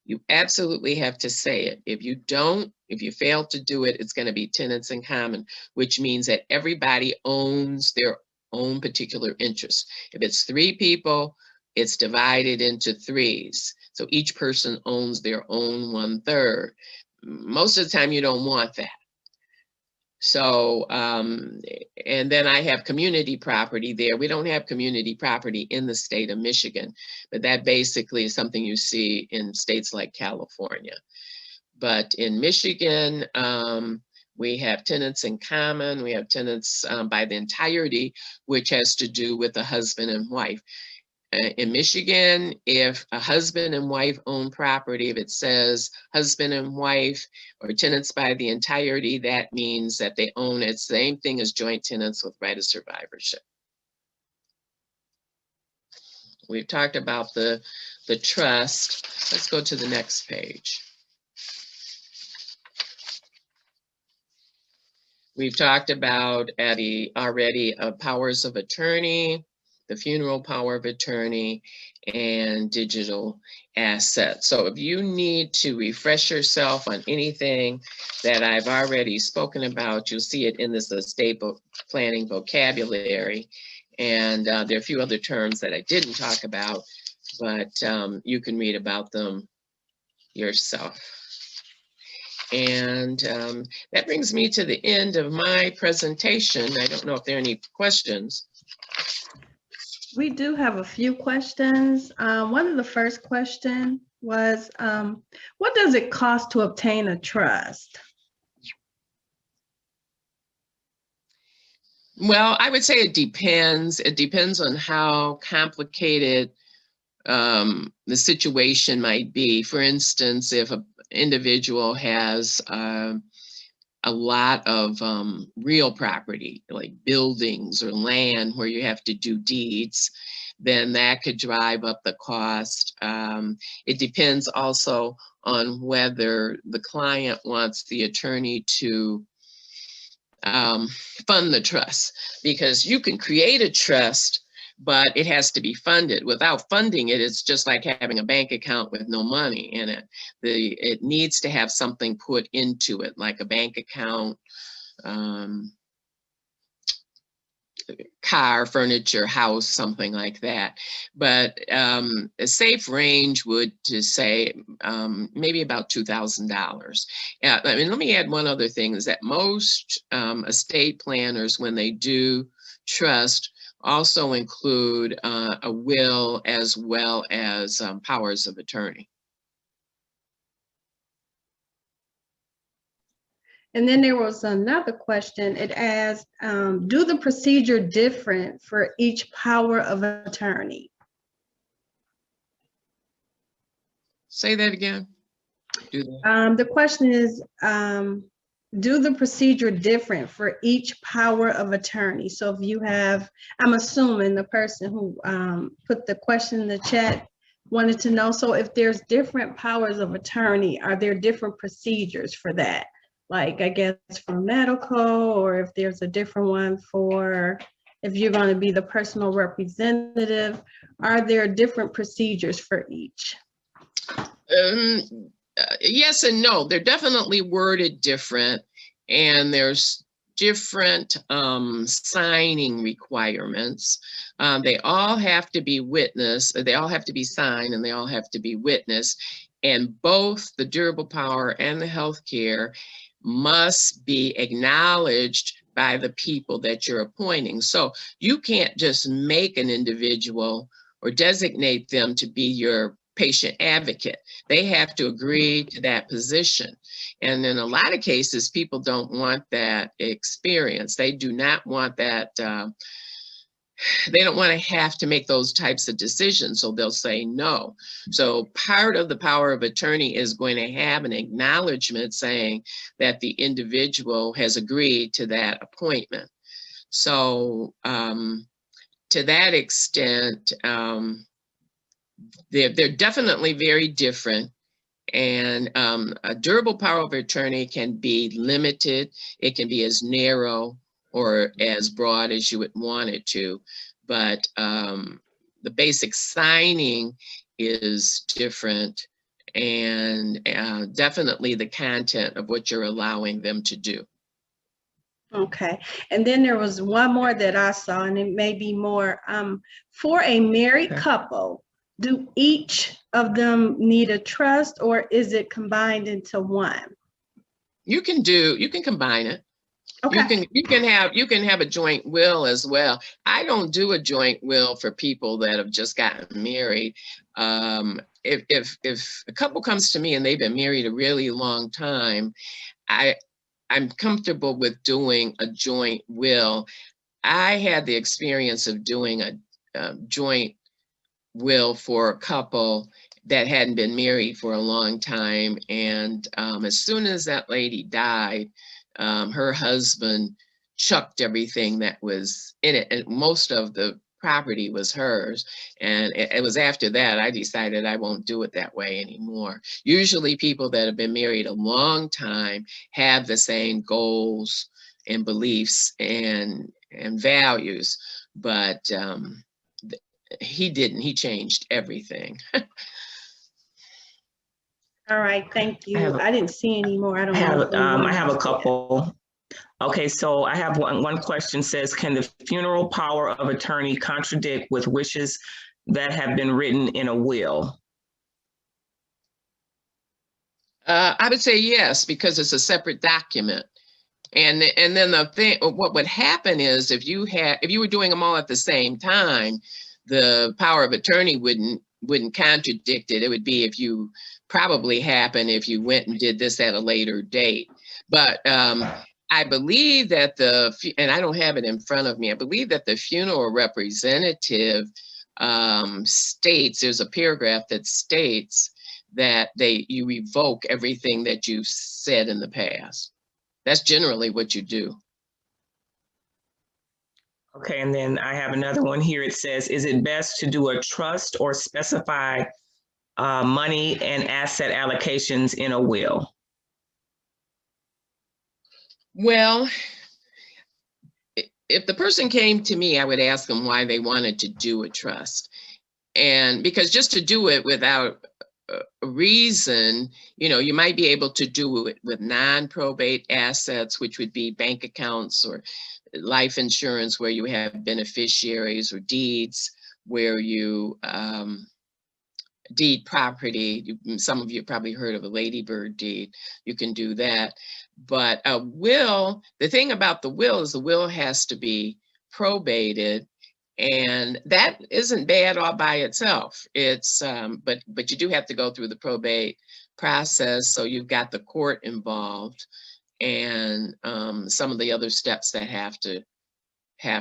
You absolutely have to say it. If you don't, if you fail to do it, it's going to be tenants in common, which means that everybody owns their own particular interest. If it's 3 people, it's divided into 3s. So each person owns their own 1/3. Most of the time you don't want that. So, and then I have community property there. We don't have community property in the state of Michigan, but that basically is something you see in states like California. But in Michigan, we have tenants in common. We have tenants by the entirety, which has to do with the husband and wife. in Michigan, if a husband and wife own property, if it says husband and wife or tenants by the entirety, that means that they own it. Same thing as joint tenants with right of survivorship. We've talked about the trust. Let's go to the next page. We've talked about already powers of attorney, the funeral power of attorney, and digital assets. So if you need to refresh yourself on anything that I've already spoken about, you'll see it in this estate planning vocabulary. And there are a few other terms that I didn't talk about, but you can read about them yourself. And that brings me to the end of my presentation. I don't know if there are any questions. We do have a few questions. One of the first question was, what does it cost to obtain a trust? Well, I would say it depends. It depends on how complicated the situation might be. For instance, if an individual has a lot of real property, like buildings or land where you have to do deeds, then that could drive up the cost. It depends also on whether the client wants the attorney to fund the trust, because you can create a trust, but it has to be funded. Without funding it, it's just like having a bank account with no money in it. It needs to have something put into it, like a bank account, car, furniture, house, something like that. But a safe range would to say maybe about $2,000. I mean, let me add one other thing, is that most estate planners, when they do trust, also include a will as well as powers of attorney. And then there was another question. It asked, do the procedure different for each power of attorney? Say that again. The question is, do the procedure different for each power of attorney? So if you have, I'm assuming the person who put the question in the chat wanted to know, so if there's different powers of attorney, are there different procedures for that? Like, I guess for medical, or if there's a different one for if you're going to be the personal representative, are there different procedures for each? Yes and no. They're definitely worded different, and there's different signing requirements. They all have to be witnessed, they all have to be signed, and they all have to be witnessed. And both the durable power and the healthcare must be acknowledged by the people that you're appointing. So you can't just make an individual or designate them to be your patient advocate. They have to agree to that position. And in a lot of cases, people don't want that experience. They do not want that. They don't want to have to make those types of decisions, so they'll say no. So part of the power of attorney is going to have an acknowledgement saying that the individual has agreed to that appointment. So to that extent, they're definitely very different. And a durable power of attorney can be limited. It can be as narrow or as broad as you would want it to. But the basic signing is different, and definitely the content of what you're allowing them to do. Okay, and then there was one more that I saw, and it may be more for a married couple. Do each of them need a trust, or is it combined into one? You can combine it. Okay. You can have a joint will as well. I don't do a joint will for people that have just gotten married. If a couple comes to me and they've been married a really long time, I'm comfortable with doing a joint will. I had the experience of doing a joint will for a couple that hadn't been married for a long time. And as soon as that lady died, her husband chucked everything that was in it, and most of the property was hers. And it was after that I decided I won't do it that way anymore. Usually people that have been married a long time have the same goals and beliefs and values, but he didn't. He changed everything. All right, thank you. I didn't see any more. I don't know. I have a couple. Okay, so I have one question says, can the funeral power of attorney contradict with wishes that have been written in a will? I would say yes, because it's a separate document. And then the thing, what would happen is if you were doing them all at the same time, the power of attorney wouldn't contradict it. It would be if you probably happen if you went and did this at a later date. But I believe that and I don't have it in front of me, I believe that the funeral representative states, there's a paragraph that states that you revoke everything that you've said in the past. That's generally what you do. Okay, and then I have another one here. It says, is it best to do a trust or specify money and asset allocations in a will? Well, if the person came to me, I would ask them why they wanted to do a trust. And because just to do it without a reason, you might be able to do it with non-probate assets, which would be bank accounts or life insurance where you have beneficiaries, or deeds where you deed property. Some of you probably heard of a ladybird deed. You can do that. But a will, the thing about the will is the will has to be probated, and that isn't bad all by itself. It's but you do have to go through the probate process, so you've got the court involved and some of the other steps that have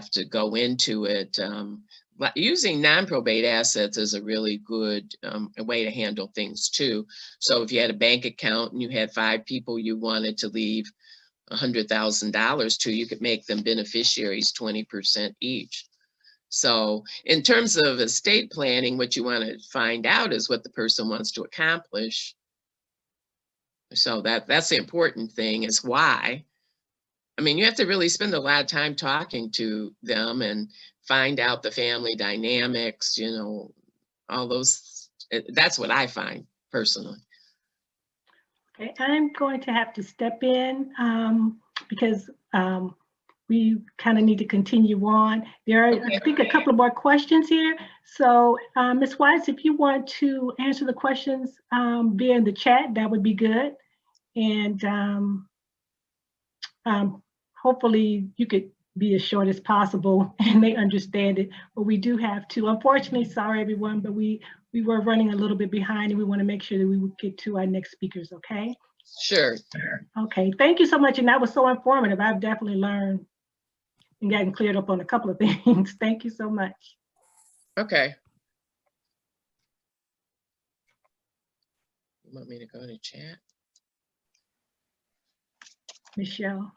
to go into it. Using non-probate assets is a really good way to handle things too. So if you had a bank account and you had 5 people you wanted to leave $100,000 to, you could make them beneficiaries 20% each. So in terms of estate planning, what you want to find out is what the person wants to accomplish. So that's the important thing, is why. I mean, you have to really spend a lot of time talking to them and find out the family dynamics, all those. That's what I find personally. Okay, I'm going to have to step in because we kind of need to continue on. There are, I think, a couple of more questions here. So Ms. Weiss, if you want to answer the questions via the chat, that would be good. And hopefully you could be as short as possible and they understand it. But we do have to, unfortunately, sorry everyone, but we were running a little bit behind and we want to make sure that we would get to our next speakers, okay? Sure. Okay, thank you so much. And that was so informative. I've definitely learned and gotten cleared up on a couple of things. Thank you so much. Okay. You want me to go to chat? Michelle.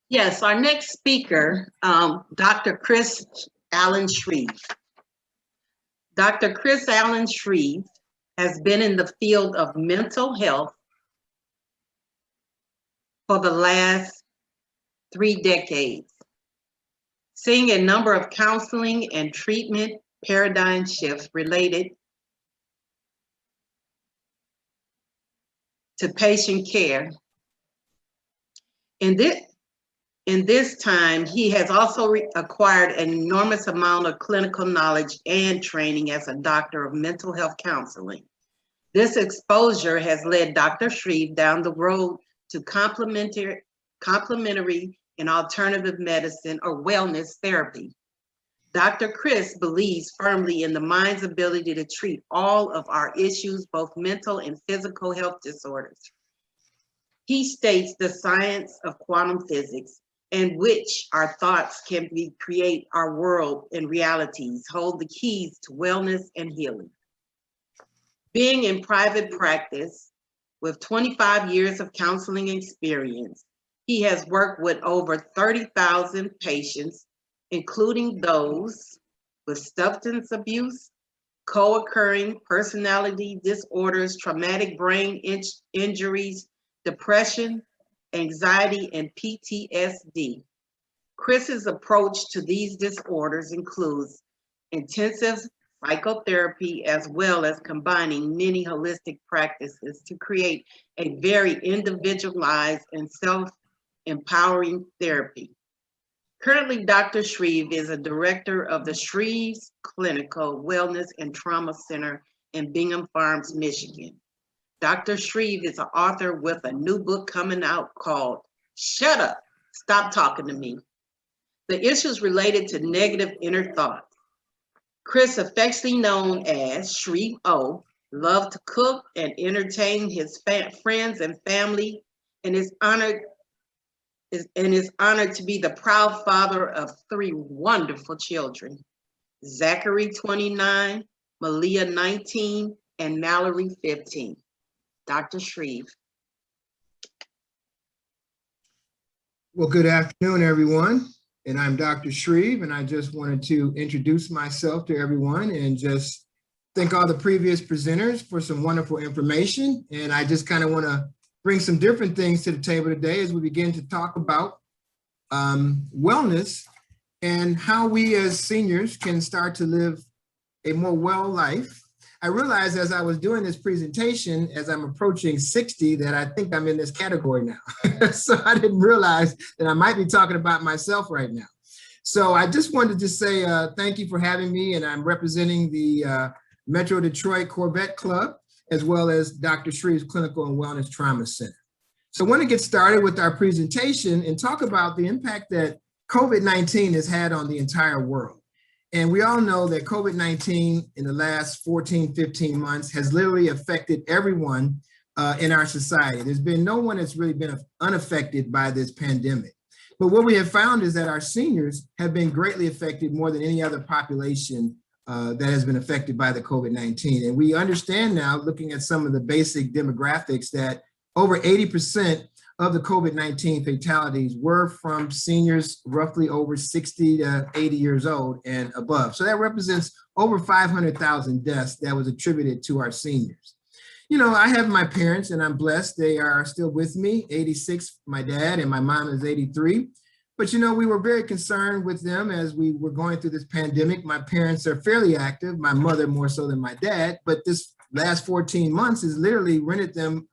Yes, our next speaker, Dr. Chris Allen Shreve. Dr. Chris Allen Shreve has been in the field of mental health for the last 3 decades, seeing a number of counseling and treatment paradigm shifts related to patient care. In this time, he has also acquired an enormous amount of clinical knowledge and training as a doctor of mental health counseling. This exposure has led Dr. Shreve down the road to complementary and alternative medicine or wellness therapy. Dr. Chris believes firmly in the mind's ability to treat all of our issues, both mental and physical health disorders. He states the science of quantum physics and which our thoughts can create our world and realities, hold the keys to wellness and healing. Being in private practice with 25 years of counseling experience, he has worked with over 30,000 patients, including those with substance abuse, co-occurring personality disorders, traumatic brain injuries, depression, anxiety, and PTSD. Chris's approach to these disorders includes intensive psychotherapy as well as combining many holistic practices to create a very individualized and self-empowering therapy. Currently, Dr. Shreve is a director of the Shreve's Clinical Wellness and Trauma Center in Bingham Farms, Michigan. Dr. Shreve is an author with a new book coming out called Shut Up, Stop Talking to Me. The issues related to negative inner thoughts. Chris, affectionately known as Shreve O, loved to cook and entertain his friends and family, and is honored to be the proud father of 3 wonderful children, Zachary 29, Malia 19, and Mallory 15. Dr. Shreve. Well, good afternoon, everyone. And I'm Dr. Shreve, and I just wanted to introduce myself to everyone and just thank all the previous presenters for some wonderful information. And I just kind of want to bring some different things to the table today as we begin to talk about wellness and how we as seniors can start to live a more well life. I realized as I was doing this presentation, as I'm approaching 60, that I think I'm in this category now. So I didn't realize that I might be talking about myself right now. So I just wanted to say thank you for having me, and I'm representing the Metro Detroit Corvette Club, as well as Dr. Shreve's Clinical and Wellness Trauma Center. So I want to get started with our presentation and talk about the impact that COVID-19 has had on the entire world. And we all know that COVID-19 in the last 14, 15 months has literally affected everyone in our society. There's been no one that's really been unaffected by this pandemic. But what we have found is that our seniors have been greatly affected more than any other population that has been affected by the COVID-19. And we understand now, looking at some of the basic demographics, that over 80% of the COVID-19 fatalities were from seniors roughly over 60 to 80 years old and above. So that represents over 500,000 deaths that was attributed to our seniors. You know, I have my parents and I'm blessed. They are still with me, 86, my dad, and my mom is 83. But, you know, we were very concerned with them as we were going through this pandemic. My parents are fairly active, my mother more so than my dad, but this last 14 months has literally rendered them,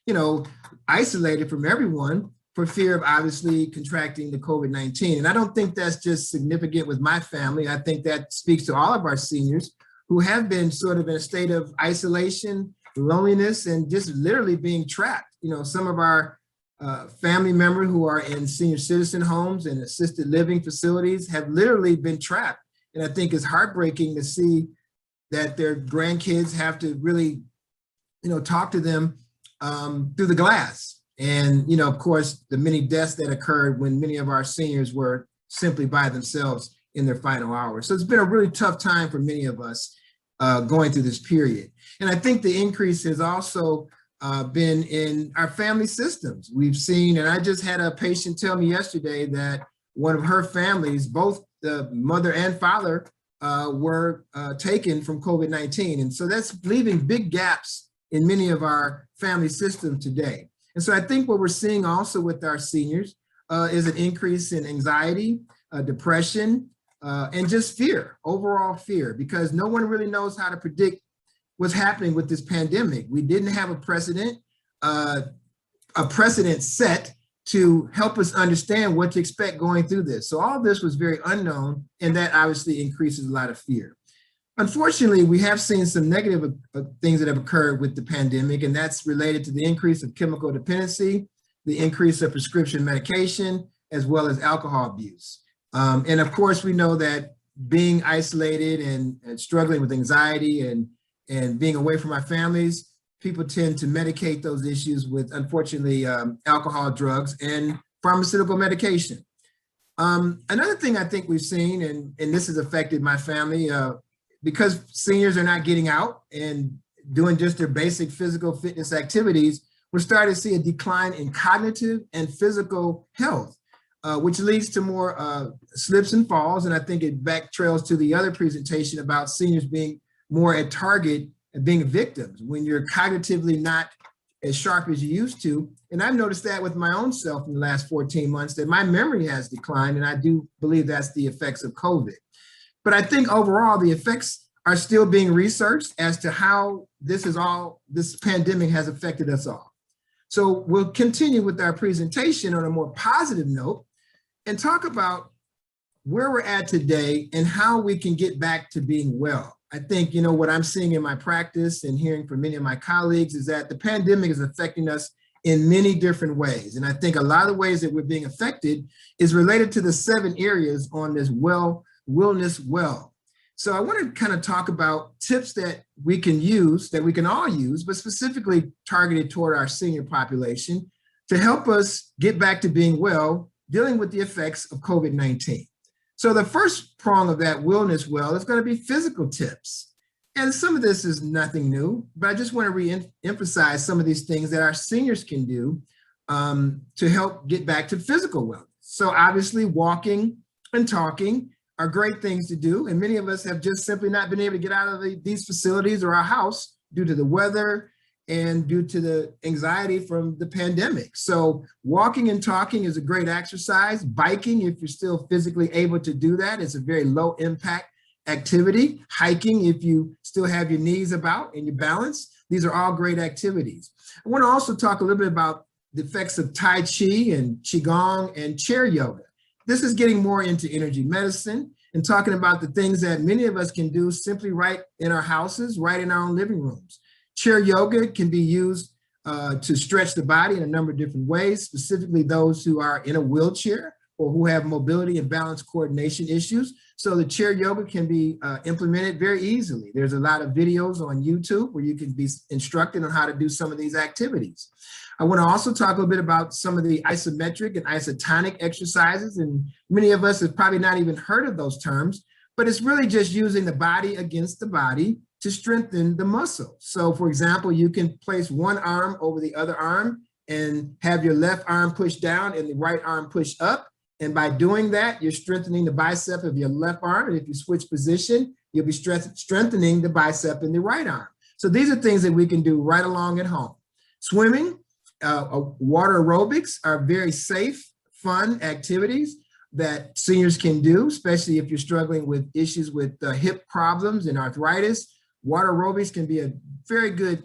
you know, isolated from everyone for fear of obviously contracting the COVID-19. And I don't think that's just significant with my family. I think that speaks to all of our seniors who have been sort of in a state of isolation, loneliness, and just literally being trapped. You know, some of our family members who are in senior citizen homes and assisted living facilities have literally been trapped. And I think it's heartbreaking to see that their grandkids have to really, you know, talk to them through the glass. And, you know, of course, the many deaths that occurred when many of our seniors were simply by themselves in their final hours. So it's been a really tough time for many of us going through this period. And I think the increase has also been in our family systems. We've seen, and I just had a patient tell me yesterday that one of her families, both the mother and father, were taken from COVID-19. And so that's leaving big gaps in many of our family systems today. And so I think what we're seeing also with our seniors is an increase in anxiety, depression, and just fear, overall fear, because no one really knows how to predict what's happening with this pandemic. We didn't have a precedent set to help us understand what to expect going through this. So all this was very unknown, and that obviously increases a lot of fear. Unfortunately, we have seen some negative things that have occurred with the pandemic, and that's related to the increase of chemical dependency, the increase of prescription medication, as well as alcohol abuse. And of course, we know that being isolated and struggling with anxiety and being away from our families, people tend to medicate those issues with, unfortunately, alcohol, drugs, and pharmaceutical medication. Another thing I think we've seen, and this has affected my family, because seniors are not getting out and doing just their basic physical fitness activities, we're starting to see a decline in cognitive and physical health, which leads to more slips and falls. And I think it back trails to the other presentation about seniors being more at target and being victims when you're cognitively not as sharp as you used to. And I've noticed that with my own self in the last 14 months, that my memory has declined. And I do believe that's the effects of COVID. But I think overall, the effects are still being researched as to how this pandemic has affected us all. So we'll continue with our presentation on a more positive note and talk about where we're at today and how we can get back to being well. I think, what I'm seeing in my practice and hearing from many of my colleagues is that the pandemic is affecting us in many different ways. And I think a lot of the ways that we're being affected is related to the 7 areas on this wellness well. So I want to kind of talk about tips that we can use, that we can all use, but specifically targeted toward our senior population to help us get back to being well, dealing with the effects of COVID-19. So the first prong of that wellness well is going to be physical tips. And some of this is nothing new, but I just want to re-emphasize some of these things that our seniors can do to help get back to physical wellness. So obviously walking and talking are great things to do. And many of us have just simply not been able to get out of these facilities or our house due to the weather and due to the anxiety from the pandemic. So walking and talking is a great exercise. Biking, if you're still physically able to do that, is a very low impact activity. Hiking, if you still have your knees about and your balance, these are all great activities. I want to also talk a little bit about the effects of Tai Chi and Qigong and chair yoga. This is getting more into energy medicine and talking about the things that many of us can do simply right in our houses, right in our own living rooms. Chair yoga can be used to stretch the body in a number of different ways, specifically those who are in a wheelchair or who have mobility and balance coordination issues. So the chair yoga can be implemented very easily. There's a lot of videos on YouTube where you can be instructed on how to do some of these activities. I want to also talk a little bit about some of the isometric and isotonic exercises. And many of us have probably not even heard of those terms, but it's really just using the body against the body to strengthen the muscle. So for example, you can place one arm over the other arm and have your left arm push down and the right arm push up. And by doing that, you're strengthening the bicep of your left arm. And if you switch position, you'll be strengthening the bicep in the right arm. So these are things that we can do right along at home. Swimming, water aerobics are very safe, fun activities that seniors can do, especially if you're struggling with issues with hip problems and arthritis. Water aerobics can be a very good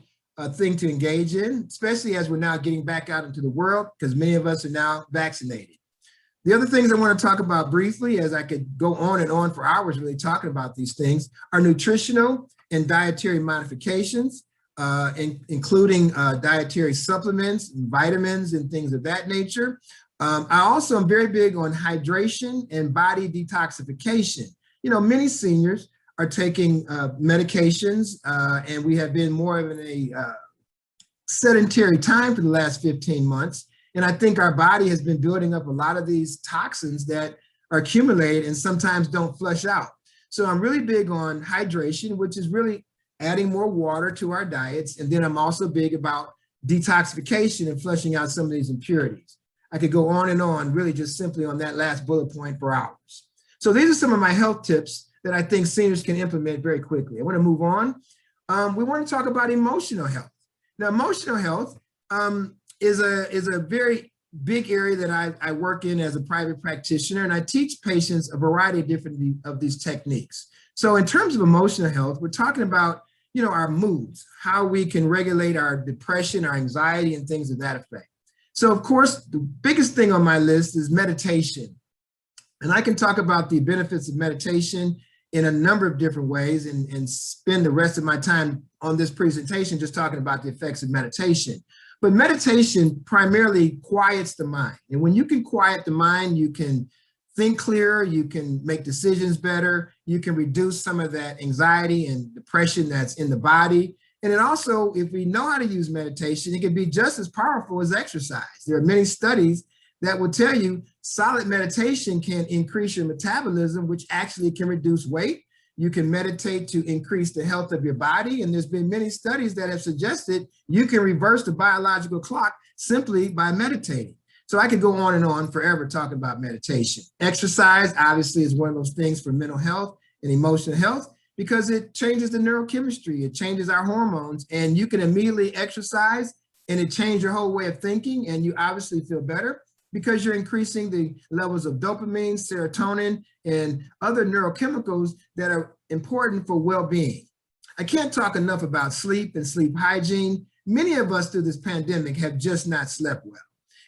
thing to engage in, especially as we're now getting back out into the world because many of us are now vaccinated. The other things I want to talk about briefly, as I could go on and on for hours really talking about these things, are nutritional and dietary modifications, including dietary supplements, and vitamins, and things of that nature. I also am very big on hydration and body detoxification. Many seniors are taking medications, and we have been more of in a sedentary time for the last 15 months. And I think our body has been building up a lot of these toxins that are accumulated and sometimes don't flush out. So I'm really big on hydration, which is really adding more water to our diets. And then I'm also big about detoxification and flushing out some of these impurities. I could go on and on, really just simply on that last bullet point for hours. So these are some of my health tips that I think seniors can implement very quickly. I want to move on. We want to talk about emotional health. Now, emotional health is a very big area that I work in as a private practitioner, and I teach patients a variety of different of these techniques. So in terms of emotional health, we're talking about our moods, how we can regulate our depression, our anxiety, and things of that effect. So of course, the biggest thing on my list is meditation. And I can talk about the benefits of meditation in a number of different ways and spend the rest of my time on this presentation just talking about the effects of meditation. But meditation primarily quiets the mind. And when you can quiet the mind, you can think clearer, you can make decisions better, you can reduce some of that anxiety and depression that's in the body. And it also, if we know how to use meditation, it can be just as powerful as exercise. There are many studies that will tell you solid meditation can increase your metabolism, which actually can reduce weight. You can meditate to increase the health of your body. And there's been many studies that have suggested you can reverse the biological clock simply by meditating. So I could go on and on forever talking about meditation. Exercise obviously is one of those things for mental health and emotional health because it changes the neurochemistry, it changes our hormones, and you can immediately exercise and it changes your whole way of thinking, and you obviously feel better because you're increasing the levels of dopamine, serotonin, and other neurochemicals that are important for well-being. I can't talk enough about sleep and sleep hygiene. Many of us through this pandemic have just not slept well.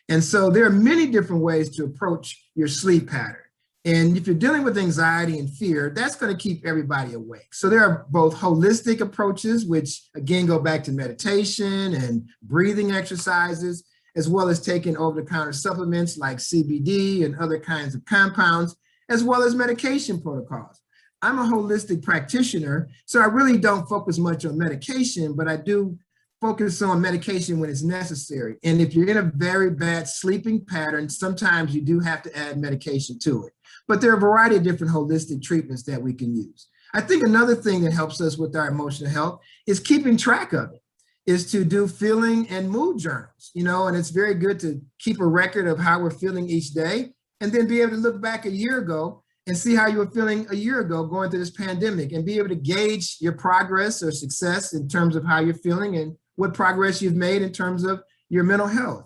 And so there are many different ways to approach your sleep pattern. And if you're dealing with anxiety and fear, that's going to keep everybody awake. So there are both holistic approaches, which again go back to meditation and breathing exercises, as well as taking over-the-counter supplements like CBD and other kinds of compounds, as well as medication protocols. I'm a holistic practitioner, so I really don't focus much on medication, but I do focus on medication when it's necessary. And if you're in a very bad sleeping pattern, sometimes you do have to add medication to it. But there are a variety of different holistic treatments that we can use. I think another thing that helps us with our emotional health is keeping track of it, is to do feeling and mood journals, and it's very good to keep a record of how we're feeling each day and then be able to look back a year ago and see how you were feeling a year ago going through this pandemic and be able to gauge your progress or success in terms of how you're feeling and what progress you've made in terms of your mental health.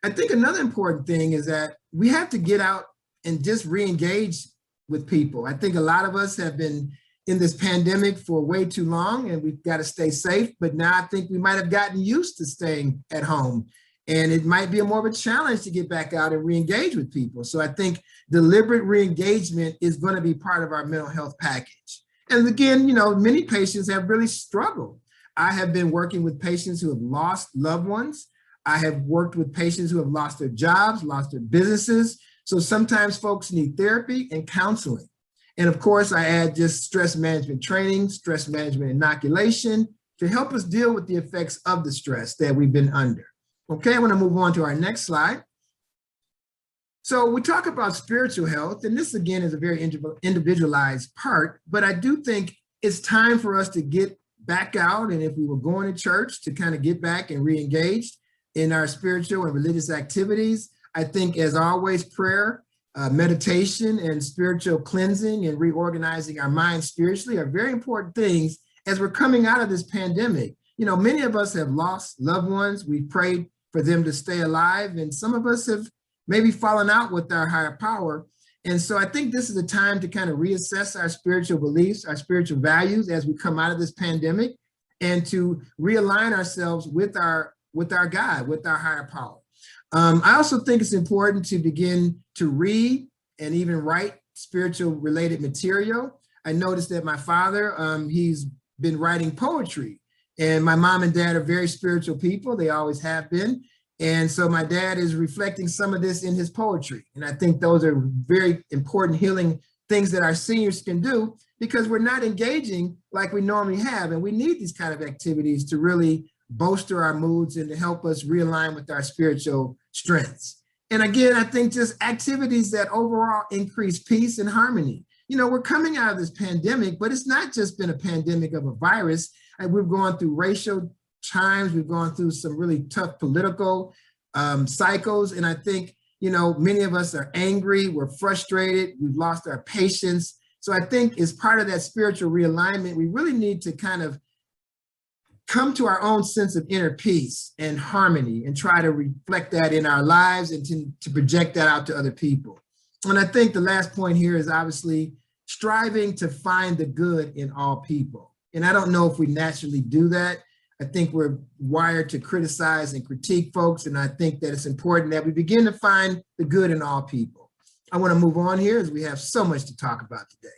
I think another important thing is that we have to get out and just re-engage with people. I think a lot of us have been in this pandemic for way too long and we've got to stay safe, but now I think we might have gotten used to staying at home and it might be more of a challenge to get back out and re-engage with people. So I think deliberate re-engagement is going to be part of our mental health package. And again, many patients have really struggled. I have been working with patients who have lost loved ones. I have worked with patients who have lost their jobs, lost their businesses. So sometimes folks need therapy and counseling. And of course, I add just stress management training, stress management inoculation to help us deal with the effects of the stress that we've been under. Okay, I want to move on to our next slide. So we talk about spiritual health, and this again is a very individualized part, but I do think it's time for us to get back out. And if we were going to church, to kind of get back and re-engaged in our spiritual and religious activities. I think, as always, prayer, meditation, and spiritual cleansing and reorganizing our minds spiritually are very important things as we're coming out of this pandemic. Many of us have lost loved ones. We've prayed for them to stay alive, and some of us have maybe fallen out with our higher power. And so I think this is a time to kind of reassess our spiritual beliefs, our spiritual values as we come out of this pandemic, and to realign ourselves with our God, with our higher power. I also think it's important to begin to read and even write spiritual related material. I noticed that my father, he's been writing poetry, and my mom and dad are very spiritual people. They always have been. And so my dad is reflecting some of this in his poetry. And I think those are very important healing things that our seniors can do because we're not engaging like we normally have. And we need these kind of activities to really bolster our moods and to help us realign with our spiritual strengths. And again, I think just activities that overall increase peace and harmony. We're coming out of this pandemic, but it's not just been a pandemic of a virus. We've gone through racial times, we've gone through some really tough political cycles. And I think, many of us are angry, we're frustrated, we've lost our patience. So I think as part of that spiritual realignment, we really need to kind of come to our own sense of inner peace and harmony and try to reflect that in our lives and to project that out to other people. And I think the last point here is obviously striving to find the good in all people. And I don't know if we naturally do that. I think we're wired to criticize and critique folks. And I think that it's important that we begin to find the good in all people. I want to move on here as we have so much to talk about today.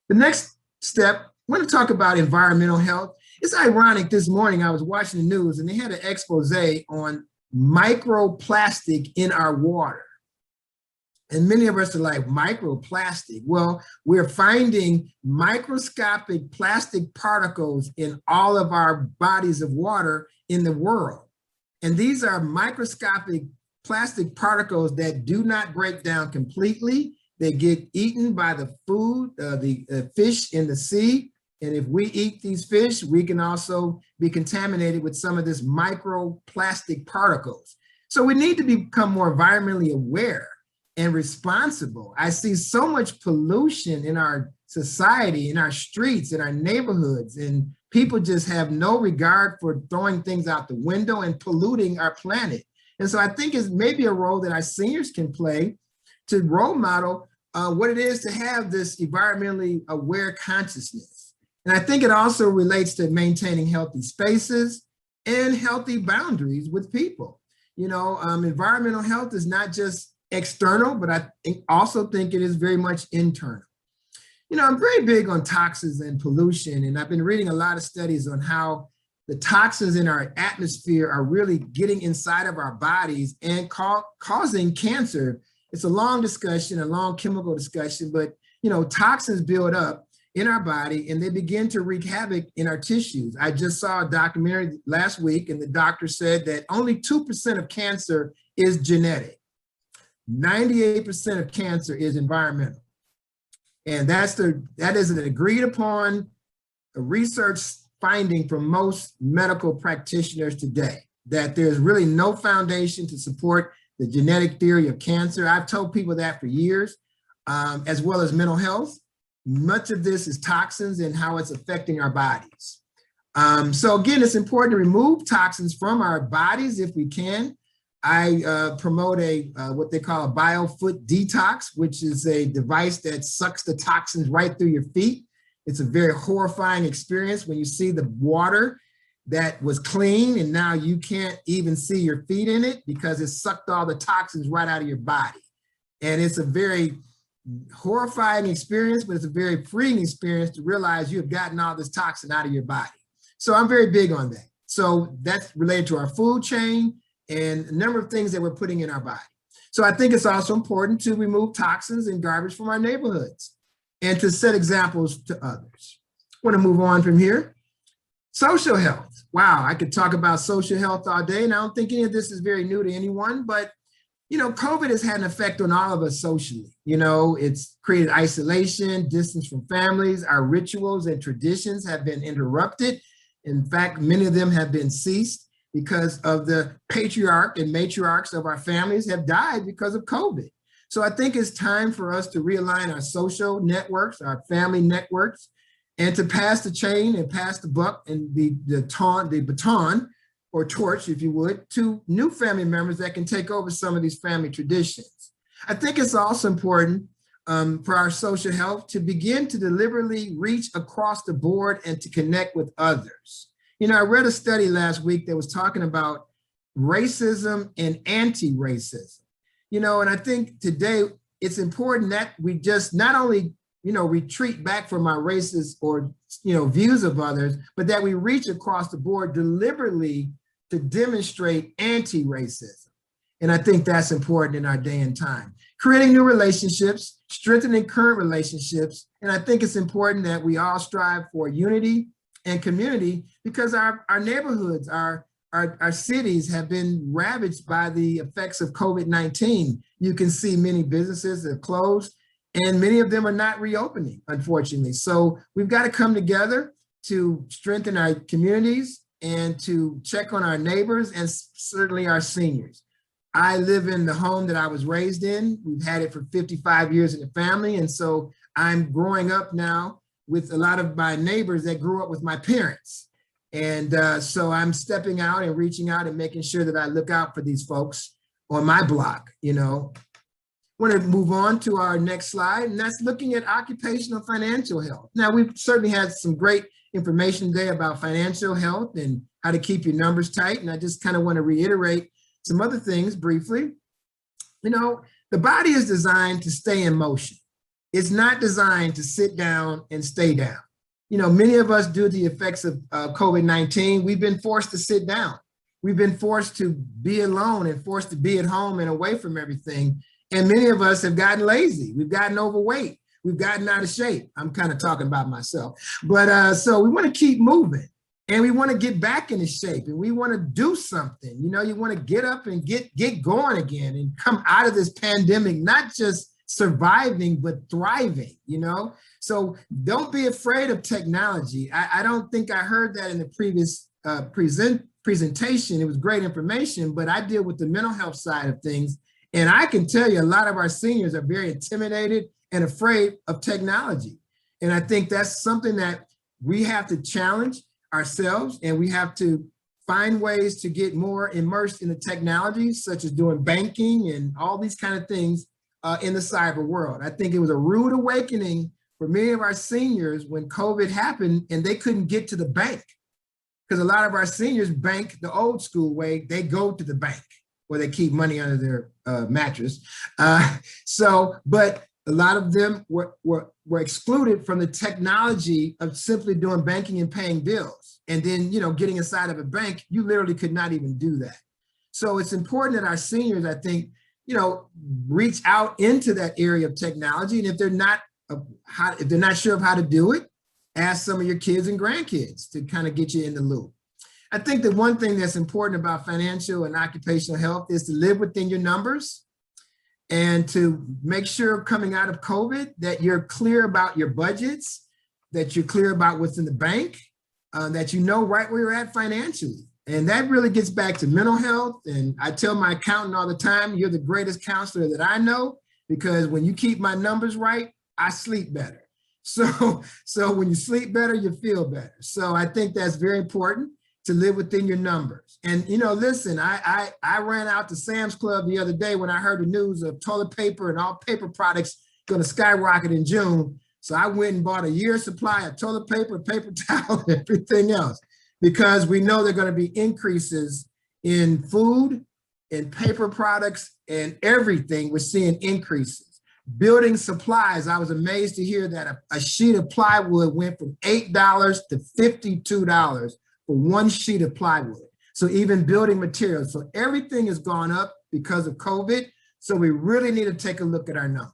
The next step, I want to talk about environmental health. It's ironic, this morning I was watching the news and they had an expose on microplastic in our water. And many of us are like, microplastic? Well, we're finding microscopic plastic particles in all of our bodies of water in the world. And these are microscopic plastic particles that do not break down completely. They get eaten by the food, the fish in the sea. And if we eat these fish, we can also be contaminated with some of this microplastic particles. So we need to become more environmentally aware and responsible. I see so much pollution in our society, in our streets, in our neighborhoods, and people just have no regard for throwing things out the window and polluting our planet. And so I think it's maybe a role that our seniors can play to role model what it is to have this environmentally aware consciousness. And I think it also relates to maintaining healthy spaces and healthy boundaries with people. You know, environmental health is not just external, but I also think it is very much internal. You know, I'm very big on toxins and pollution, and I've been reading a lot of studies on how the toxins in our atmosphere are really getting inside of our bodies and causing cancer. It's a long discussion, a long chemical discussion, but you know, toxins build up in our body and they begin to wreak havoc in our tissues. I just saw a documentary last week and the doctor said that only 2% of cancer is genetic. 98% of cancer is environmental. And that is an agreed upon research finding from most medical practitioners today, that there's really no foundation to support the genetic theory of cancer. I've told people that for years, as well as mental health. Much of this is toxins and how it's affecting our bodies. So again, it's important to remove toxins from our bodies if we can. I promote what they call a BioFoot detox, which is a device that sucks the toxins right through your feet. It's a very horrifying experience when you see the water that was clean and now you can't even see your feet in it because it sucked all the toxins right out of your body. And it's a very horrifying experience, but it's a very freeing experience to realize you have gotten all this toxin out of your body. So I'm very big on that. So that's related to our food chain and a number of things that we're putting in our body. So I think it's also important to remove toxins and garbage from our neighborhoods and to set examples to others. I want to move on from here. Social health. Wow, I could talk about social health all day, and I don't think any of this is very new to anyone, but you know, COVID has had an effect on all of us socially. You know, it's created isolation, distance from families. Our rituals and traditions have been interrupted. In fact, many of them have been ceased because of the patriarch and matriarchs of our families have died because of COVID. So I think it's time for us to realign our social networks, our family networks, and to pass the chain and pass the buck and the baton or torch, if you would, to new family members that can take over some of these family traditions. I think it's also important for our social health to begin to deliberately reach across the board and to connect with others. You know, I read a study last week that was talking about racism and anti-racism. You know, and I think today it's important that we just not only, you know, retreat back from our racist or, you know, views of others, but that we reach across the board deliberately to demonstrate anti-racism. And I think that's important in our day and time. Creating new relationships, strengthening current relationships. And I think it's important that we all strive for unity and community because our neighborhoods, our cities have been ravaged by the effects of COVID-19. You can see many businesses are closed and many of them are not reopening, unfortunately. So we've got to come together to strengthen our communities and to check on our neighbors and certainly our seniors. I live in the home that I was raised in. We've had it for 55 years in the family. And so I'm growing up now with a lot of my neighbors that grew up with my parents. And so I'm stepping out and reaching out and making sure that I look out for these folks on my block, you know. I want to move on to our next slide, and that's looking at occupational financial health. Now, we've certainly had some great information today about financial health and how to keep your numbers tight. And I just kind of want to reiterate some other things briefly. You know, the body is designed to stay in motion. It's not designed to sit down and stay down. You know, many of us, due to the effects of COVID-19, we've been forced to sit down. We've been forced to be alone and forced to be at home and away from everything. And many of us have gotten lazy. We've gotten overweight. We've gotten out of shape. I'm kind of talking about myself. But so we want to keep moving. and we want to get back into shape, and we want to do something. You know, you want to get up and get going again and come out of this pandemic, not just surviving, but thriving, you know? So don't be afraid of technology. I don't think I heard that in the previous presentation. It was great information, but I deal with the mental health side of things. And I can tell you a lot of our seniors are very intimidated and afraid of technology. And I think that's something that we have to challenge ourselves, and we have to find ways to get more immersed in the technology, such as doing banking and all these kind of things in the cyber world. I think it was a rude awakening for many of our seniors when COVID happened and they couldn't get to the bank, because a lot of our seniors bank the old school way. They go to the bank where they keep money under their mattress. But a lot of them were excluded from the technology of simply doing banking and paying bills. And then, you know, getting inside of a bank, you literally could not even do that. So it's important that our seniors, I think, you know, reach out into that area of technology. And if they're not sure of how to do it, ask some of your kids and grandkids to kind of get you in the loop. I think the one thing that's important about financial and occupational health is to live within your numbers, and to make sure coming out of COVID that you're clear about your budgets, that you're clear about what's in the bank, that you know right where you're at financially. And that really gets back to mental health. And I tell my accountant all the time, you're the greatest counselor that I know, because when you keep my numbers right, I sleep better. So when you sleep better, you feel better. So I think that's very important, to live within your numbers. And, you know, listen, I ran out to Sam's Club the other day when I heard the news of toilet paper and all paper products going to skyrocket in June. So I went and bought a year's supply of toilet paper, paper towel, and everything else, because we know there are going to be increases in food and paper products and everything. We're seeing increases. Building supplies, I was amazed to hear that a sheet of plywood went from $8 to $52 for one sheet of plywood. So even building materials. So everything has gone up because of COVID. So we really need to take a look at our numbers.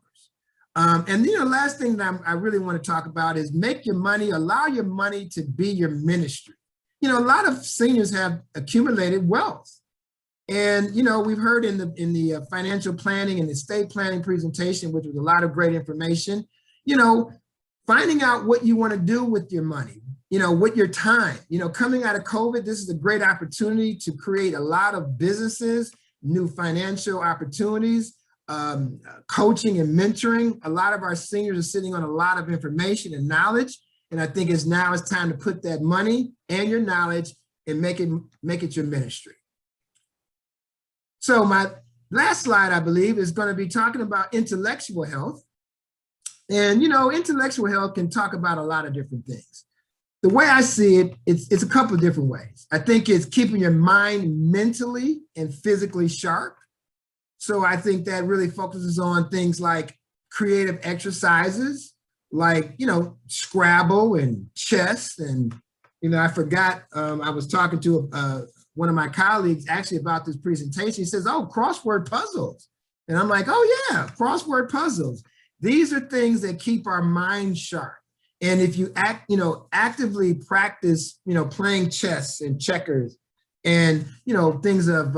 And you know, last thing that I really want to talk about is make your money, allow your money to be your ministry. You know, a lot of seniors have accumulated wealth. And, you know, we've heard in the financial planning and estate planning presentation, which was a lot of great information, you know, finding out what you want to do with your money, you know, with your time. You know, coming out of COVID, this is a great opportunity to create a lot of businesses, new financial opportunities, coaching and mentoring. A lot of our seniors are sitting on a lot of information and knowledge. And I think it's time to put that money and your knowledge and make it your ministry. So my last slide, I believe, is going to be talking about intellectual health. And, you know, intellectual health can talk about a lot of different things. The way I see it, it's a couple of different ways. I think it's keeping your mind mentally and physically sharp. So I think that really focuses on things like creative exercises, like, you know, Scrabble and chess. And, you know, I forgot, I was talking to one of my colleagues actually about this presentation. He says, oh, crossword puzzles. And I'm like, oh yeah, crossword puzzles. These are things that keep our mind sharp. And if you actively practice, you know, playing chess and checkers and, you know, things of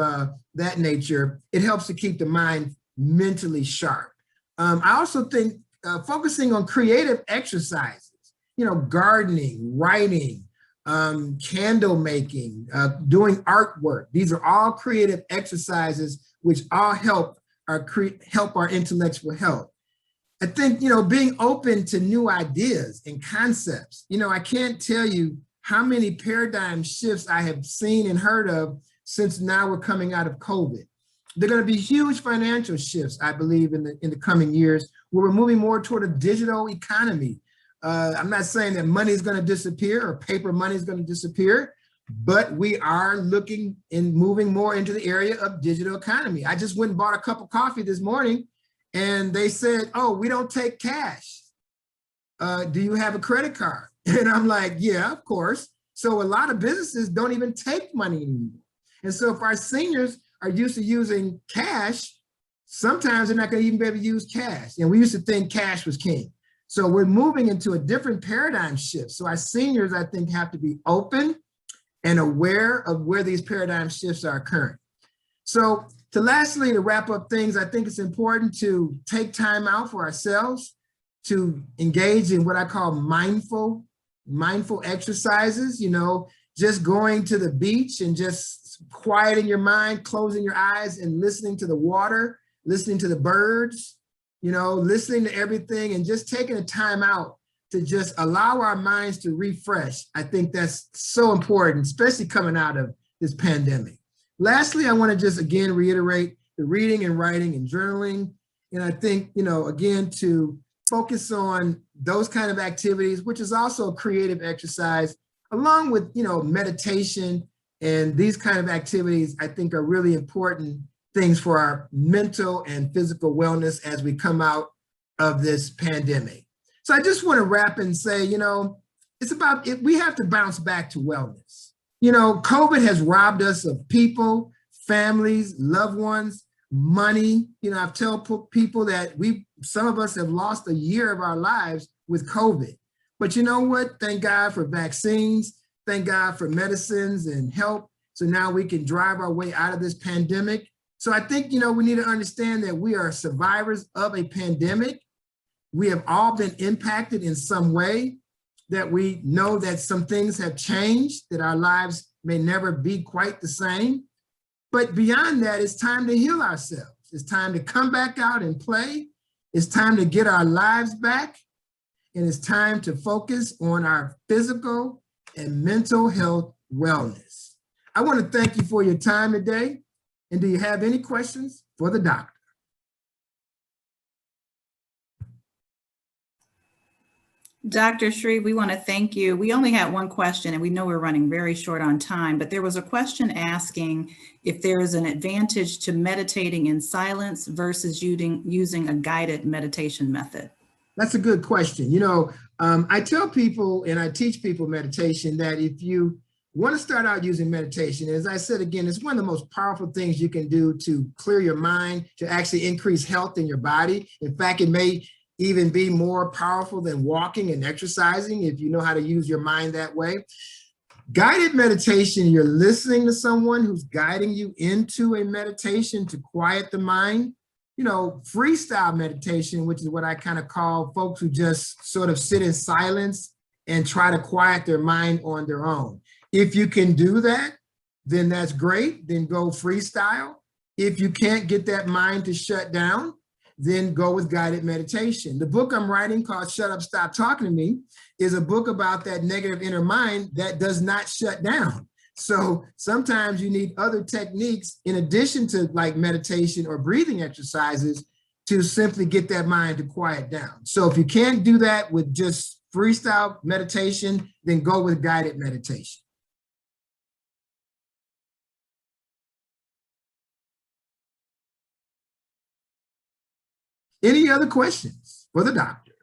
that nature, it helps to keep the mind mentally sharp. I also think focusing on creative exercises, you know, gardening, writing, candle making, doing artwork. These are all creative exercises which all help our intellectual health. I think, you know, being open to new ideas and concepts. You know, I can't tell you how many paradigm shifts I have seen and heard of since now we're coming out of COVID. There are going to be huge financial shifts, I believe, in the coming years, where we're moving more toward a digital economy. I'm not saying that money is going to disappear or paper money is going to disappear, but we are looking and moving more into the area of digital economy. I just went and bought a cup of coffee this morning and they said, oh, we don't take cash. Do you have a credit card? And I'm like, yeah, of course. So a lot of businesses don't even take money anymore. And so if our seniors are used to using cash, sometimes they're not going to even be able to use cash. And we used to think cash was king. So we're moving into a different paradigm shift. So our seniors, I think, have to be open and aware of where these paradigm shifts are occurring. So to wrap up things, I think it's important to take time out for ourselves to engage in what I call mindful exercises, just going to the beach and just quieting your mind, closing your eyes and listening to the water, listening to the birds, listening to everything and just taking a time out to just allow our minds to refresh. I think that's so important, especially coming out of this pandemic. Lastly, I want to just again reiterate the reading and writing and journaling. And I think, again, to focus on those kind of activities, which is also a creative exercise, along with, meditation and these kind of activities, I think are really important things for our mental and physical wellness as we come out of this pandemic. So I just want to wrap and say, it's about it. We have to bounce back to wellness. COVID has robbed us of people, families, loved ones, money. I've told people that some of us have lost a year of our lives with COVID. But you know what? Thank God for vaccines. Thank God for medicines and help. So now we can drive our way out of this pandemic. So I think, we need to understand that we are survivors of a pandemic. We have all been impacted in some way, that we know that some things have changed, that our lives may never be quite the same. But beyond that, it's time to heal ourselves. It's time to come back out and play. It's time to get our lives back. And it's time to focus on our physical and mental health wellness. I want to thank you for your time today. And do you have any questions for the doctor? Dr. Shreve, we want to thank you. We only had one question and we know we're running very short on time, but there was a question asking if there is an advantage to meditating in silence versus using a guided meditation method. That's a good question. I tell people and I teach people meditation that if you want to start out using meditation, as I said, again, it's one of the most powerful things you can do to clear your mind, to actually increase health in your body. In fact, it may even be more powerful than walking and exercising if you know how to use your mind that way. Guided meditation, you're listening to someone who's guiding you into a meditation to quiet the mind. Freestyle meditation, which is what I kind of call folks who just sort of sit in silence and try to quiet their mind on their own. If you can do that, then that's great, then go freestyle. If you can't get that mind to shut down, then go with guided meditation. The book I'm writing called Shut Up, Stop Talking to Me is a book about that negative inner mind that does not shut down. So sometimes you need other techniques in addition to like meditation or breathing exercises to simply get that mind to quiet down. So if you can't do that with just freestyle meditation, then go with guided meditation. Any other questions for the doctor?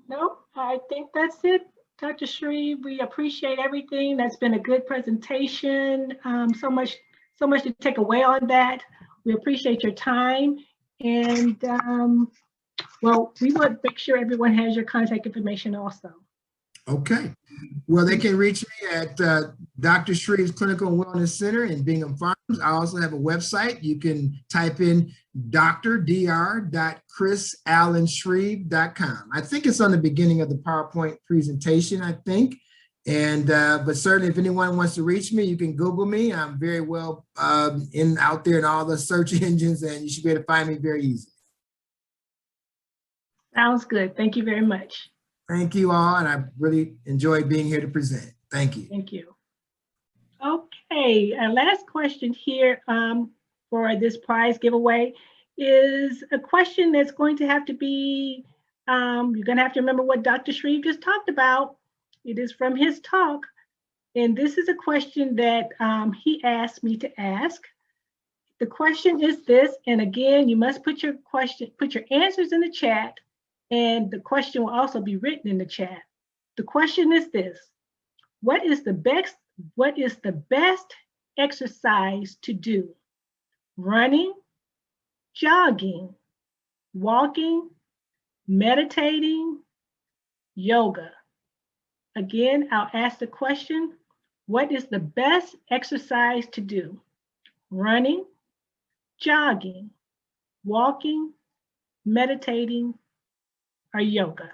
No, I think that's it. Dr. Shreve, we appreciate everything. That's been a good presentation. So much to take away on that. We appreciate your time. And well, we want to make sure everyone has your contact information also. Okay. Well, they can reach me at Dr. Shreve's Clinical and Wellness Center in Bingham Farms. I also have a website. You can type in dr.chrisallenshreve.com. I think it's on the beginning of the PowerPoint presentation, I think. And but certainly if anyone wants to reach me, you can Google me. I'm very well out there in all the search engines, and you should be able to find me very easily. Sounds good. Thank you very much. Thank you all, and I really enjoyed being here to present. Thank you. Thank you. Okay, our last question here for this prize giveaway is a question that's going to have to be, you're going to have to remember what Dr. Shreve just talked about. It is from his talk, and this is a question that he asked me to ask. The question is this, and again, you must put your answers in the chat. And the question will also be written in the chat. The question is this: what is the best exercise to do? Running, jogging, walking, meditating, yoga. Again, I'll ask the question, what is the best exercise to do? Running, jogging, walking, meditating, or yoga?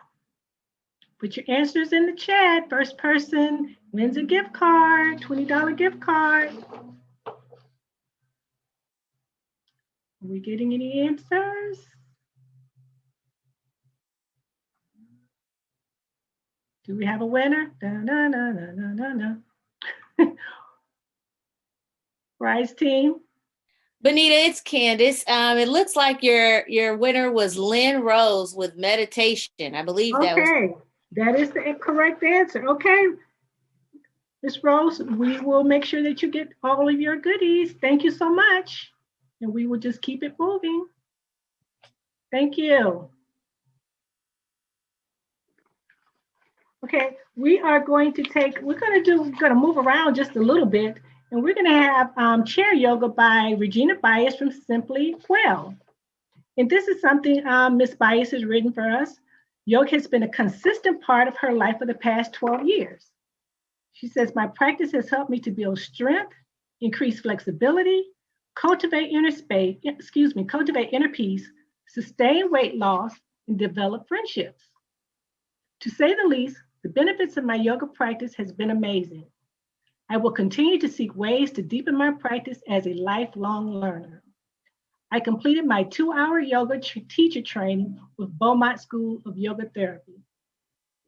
Put your answers in the chat. First person wins a gift card, $20 gift card. Are we getting any answers? Do we have a winner? Da, na, na, na, na, na, na. Prize team. Bonita, it's Candace. It looks like your winner was Lynn Rose with meditation. I believe that was. Okay, that is the correct answer. Okay, Ms. Rose, we will make sure that you get all of your goodies. Thank you so much. And we will just keep it moving. Thank you. Okay, we're going to move around just a little bit, and we're going to have chair yoga by Regina Bias from Simply Well. And this is something Ms. Bias has written for us. Yoga has been a consistent part of her life for the past 12 years. She says, my practice has helped me to build strength, increase flexibility, cultivate inner peace, sustain weight loss, and develop friendships. To say the least, the benefits of my yoga practice has been amazing. I will continue to seek ways to deepen my practice as a lifelong learner. I completed my 2-hour yoga teacher training with Beaumont School of Yoga Therapy.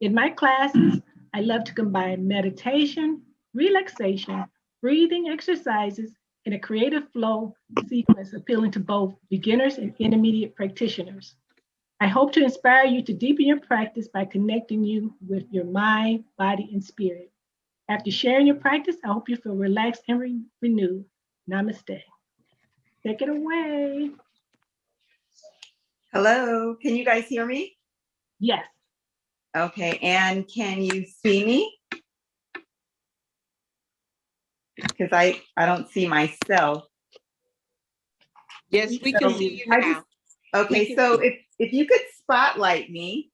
In my classes, I love to combine meditation, relaxation, breathing exercises, and a creative flow sequence appealing to both beginners and intermediate practitioners. I hope to inspire you to deepen your practice by connecting you with your mind, body, and spirit. After sharing your practice, I hope you feel relaxed and renewed. Namaste. Take it away. Hello, can you guys hear me? Yes. Okay, and can you see me? Because I don't see myself. Yes, we can see you now. Okay, so if you could spotlight me,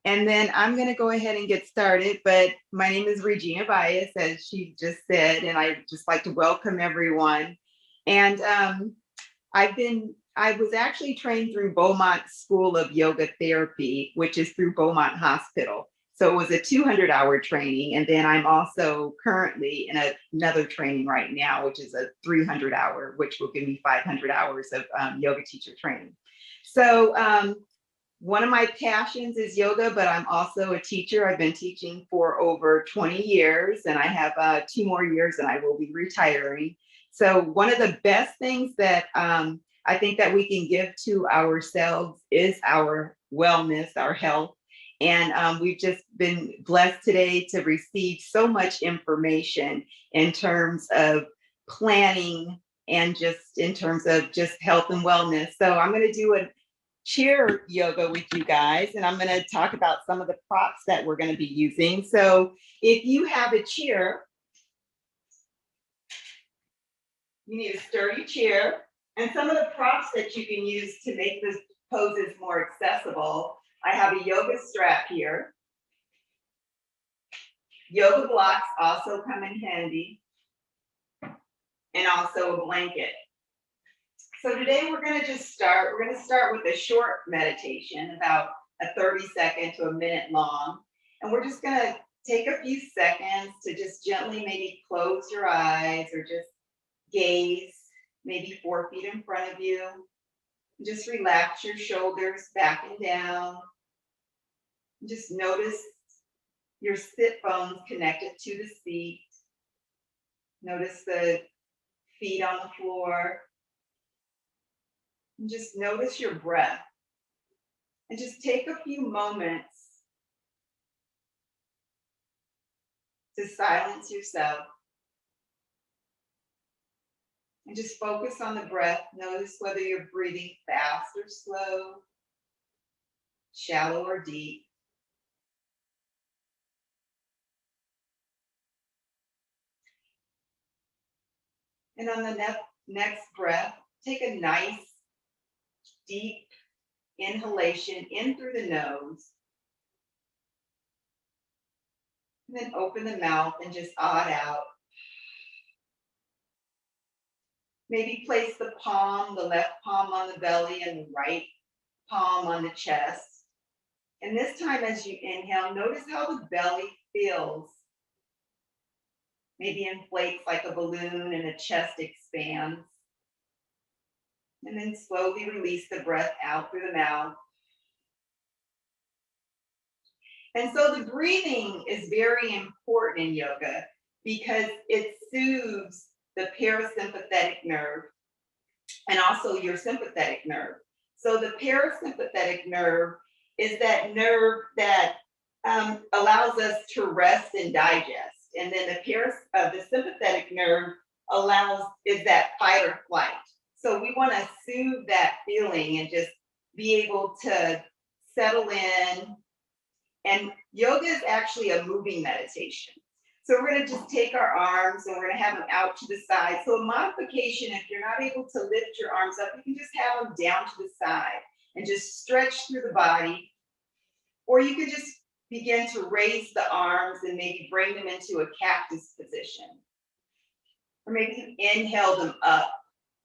and then I'm going to go ahead and get started. But my name is Regina Bias, as she just said, and I'd just like to welcome everyone. And I was actually trained through Beaumont School of Yoga Therapy, which is through Beaumont Hospital. So it was a 200-hour training. And then I'm also currently in another training right now, which is a 300-hour, which will give me 500 hours of yoga teacher training. So one of my passions is yoga, but I'm also a teacher. I've been teaching for over 20 years, and I have 2 more years and I will be retiring. So one of the best things that I think that we can give to ourselves is our wellness, our health. And we've just been blessed today to receive so much information in terms of planning and just in terms of just health and wellness. So I'm going to do a chair yoga with you guys, and I'm going to talk about some of the props that we're going to be using. So if you have a chair, you need a sturdy chair, and some of the props that you can use to make this poses more accessible. I have a yoga strap here. Yoga blocks also come in handy, and also a blanket. So today we're going to start with a short meditation, about a 30-second to a minute long. And we're just going to take a few seconds to just gently maybe close your eyes or just gaze maybe 4 feet in front of you. Just relax your shoulders back and down. Just notice your sit bones connected to the seat. Notice the feet on the floor. And just notice your breath. And just take a few moments to silence yourself. And just focus on the breath. Notice whether you're breathing fast or slow, shallow or deep. And on the next breath, take a nice, deep inhalation in through the nose. And then open the mouth and just ah it out. Maybe place the palm, the left palm on the belly and the right palm on the chest. And this time as you inhale, notice how the belly feels. Maybe inflates like a balloon and the chest expands. And then slowly release the breath out through the mouth. And so the breathing is very important in yoga because it soothes the parasympathetic nerve and also your sympathetic nerve. So the parasympathetic nerve is that nerve that allows us to rest and digest. And then the sympathetic nerve is that fight or flight. So we want to soothe that feeling and just be able to settle in. And yoga is actually a moving meditation. So we're going to just take our arms and we're going to have them out to the side. So a modification, if you're not able to lift your arms up, you can just have them down to the side and just stretch through the body. Or you could just begin to raise the arms and maybe bring them into a cactus position. Or maybe inhale them up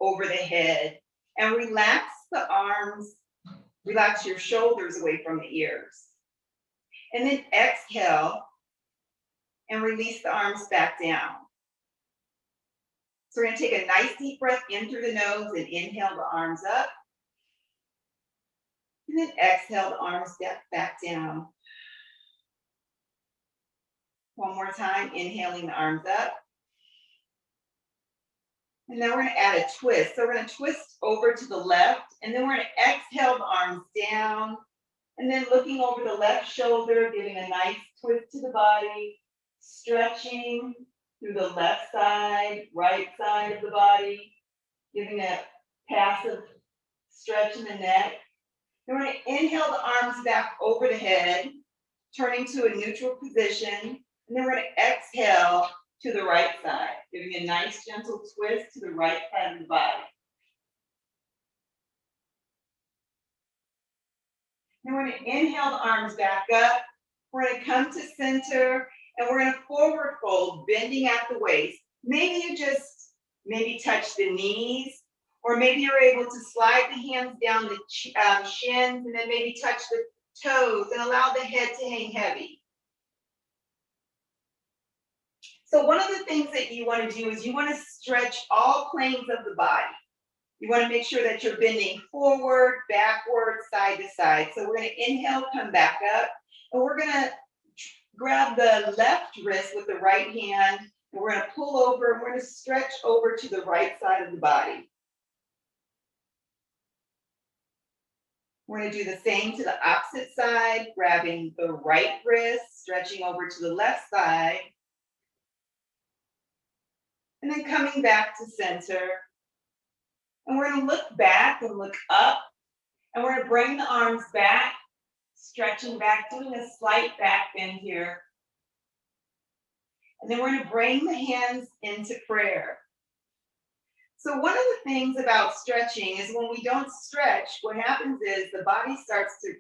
over the head and relax the arms, relax your shoulders away from the ears. And then exhale and release the arms back down. So we're going to take a nice deep breath in through the nose and inhale the arms up. And then exhale the arms back down. One more time, inhaling the arms up. And now we're going to add a twist. So we're going to twist over to the left, and then we're going to exhale the arms down, and then looking over the left shoulder, giving a nice twist to the body, stretching through the left side, right side of the body, giving a passive stretch in the neck. Then we're going to inhale the arms back over the head, turning to a neutral position. And then we're going to exhale to the right side, giving a nice gentle twist to the right side of the body. Then we're going to inhale the arms back up. We're going to come to center and we're going to forward fold, bending at the waist. Maybe you just touch the knees, or maybe you're able to slide the hands down the shins and then maybe touch the toes and allow the head to hang heavy. So one of the things that you want to do is you want to stretch all planes of the body. You want to make sure that you're bending forward, backward, side to side. So we're going to inhale, come back up, and we're going to grab the left wrist with the right hand, and we're going to pull over, and we're going to stretch over to the right side of the body. We're going to do the same to the opposite side, grabbing the right wrist, stretching over to the left side, and then coming back to center. And we're going to look back and look up, and we're going to bring the arms back, stretching back, doing a slight back bend here. And then we're going to bring the hands into prayer. So one of the things about stretching is when we don't stretch, what happens is the body starts to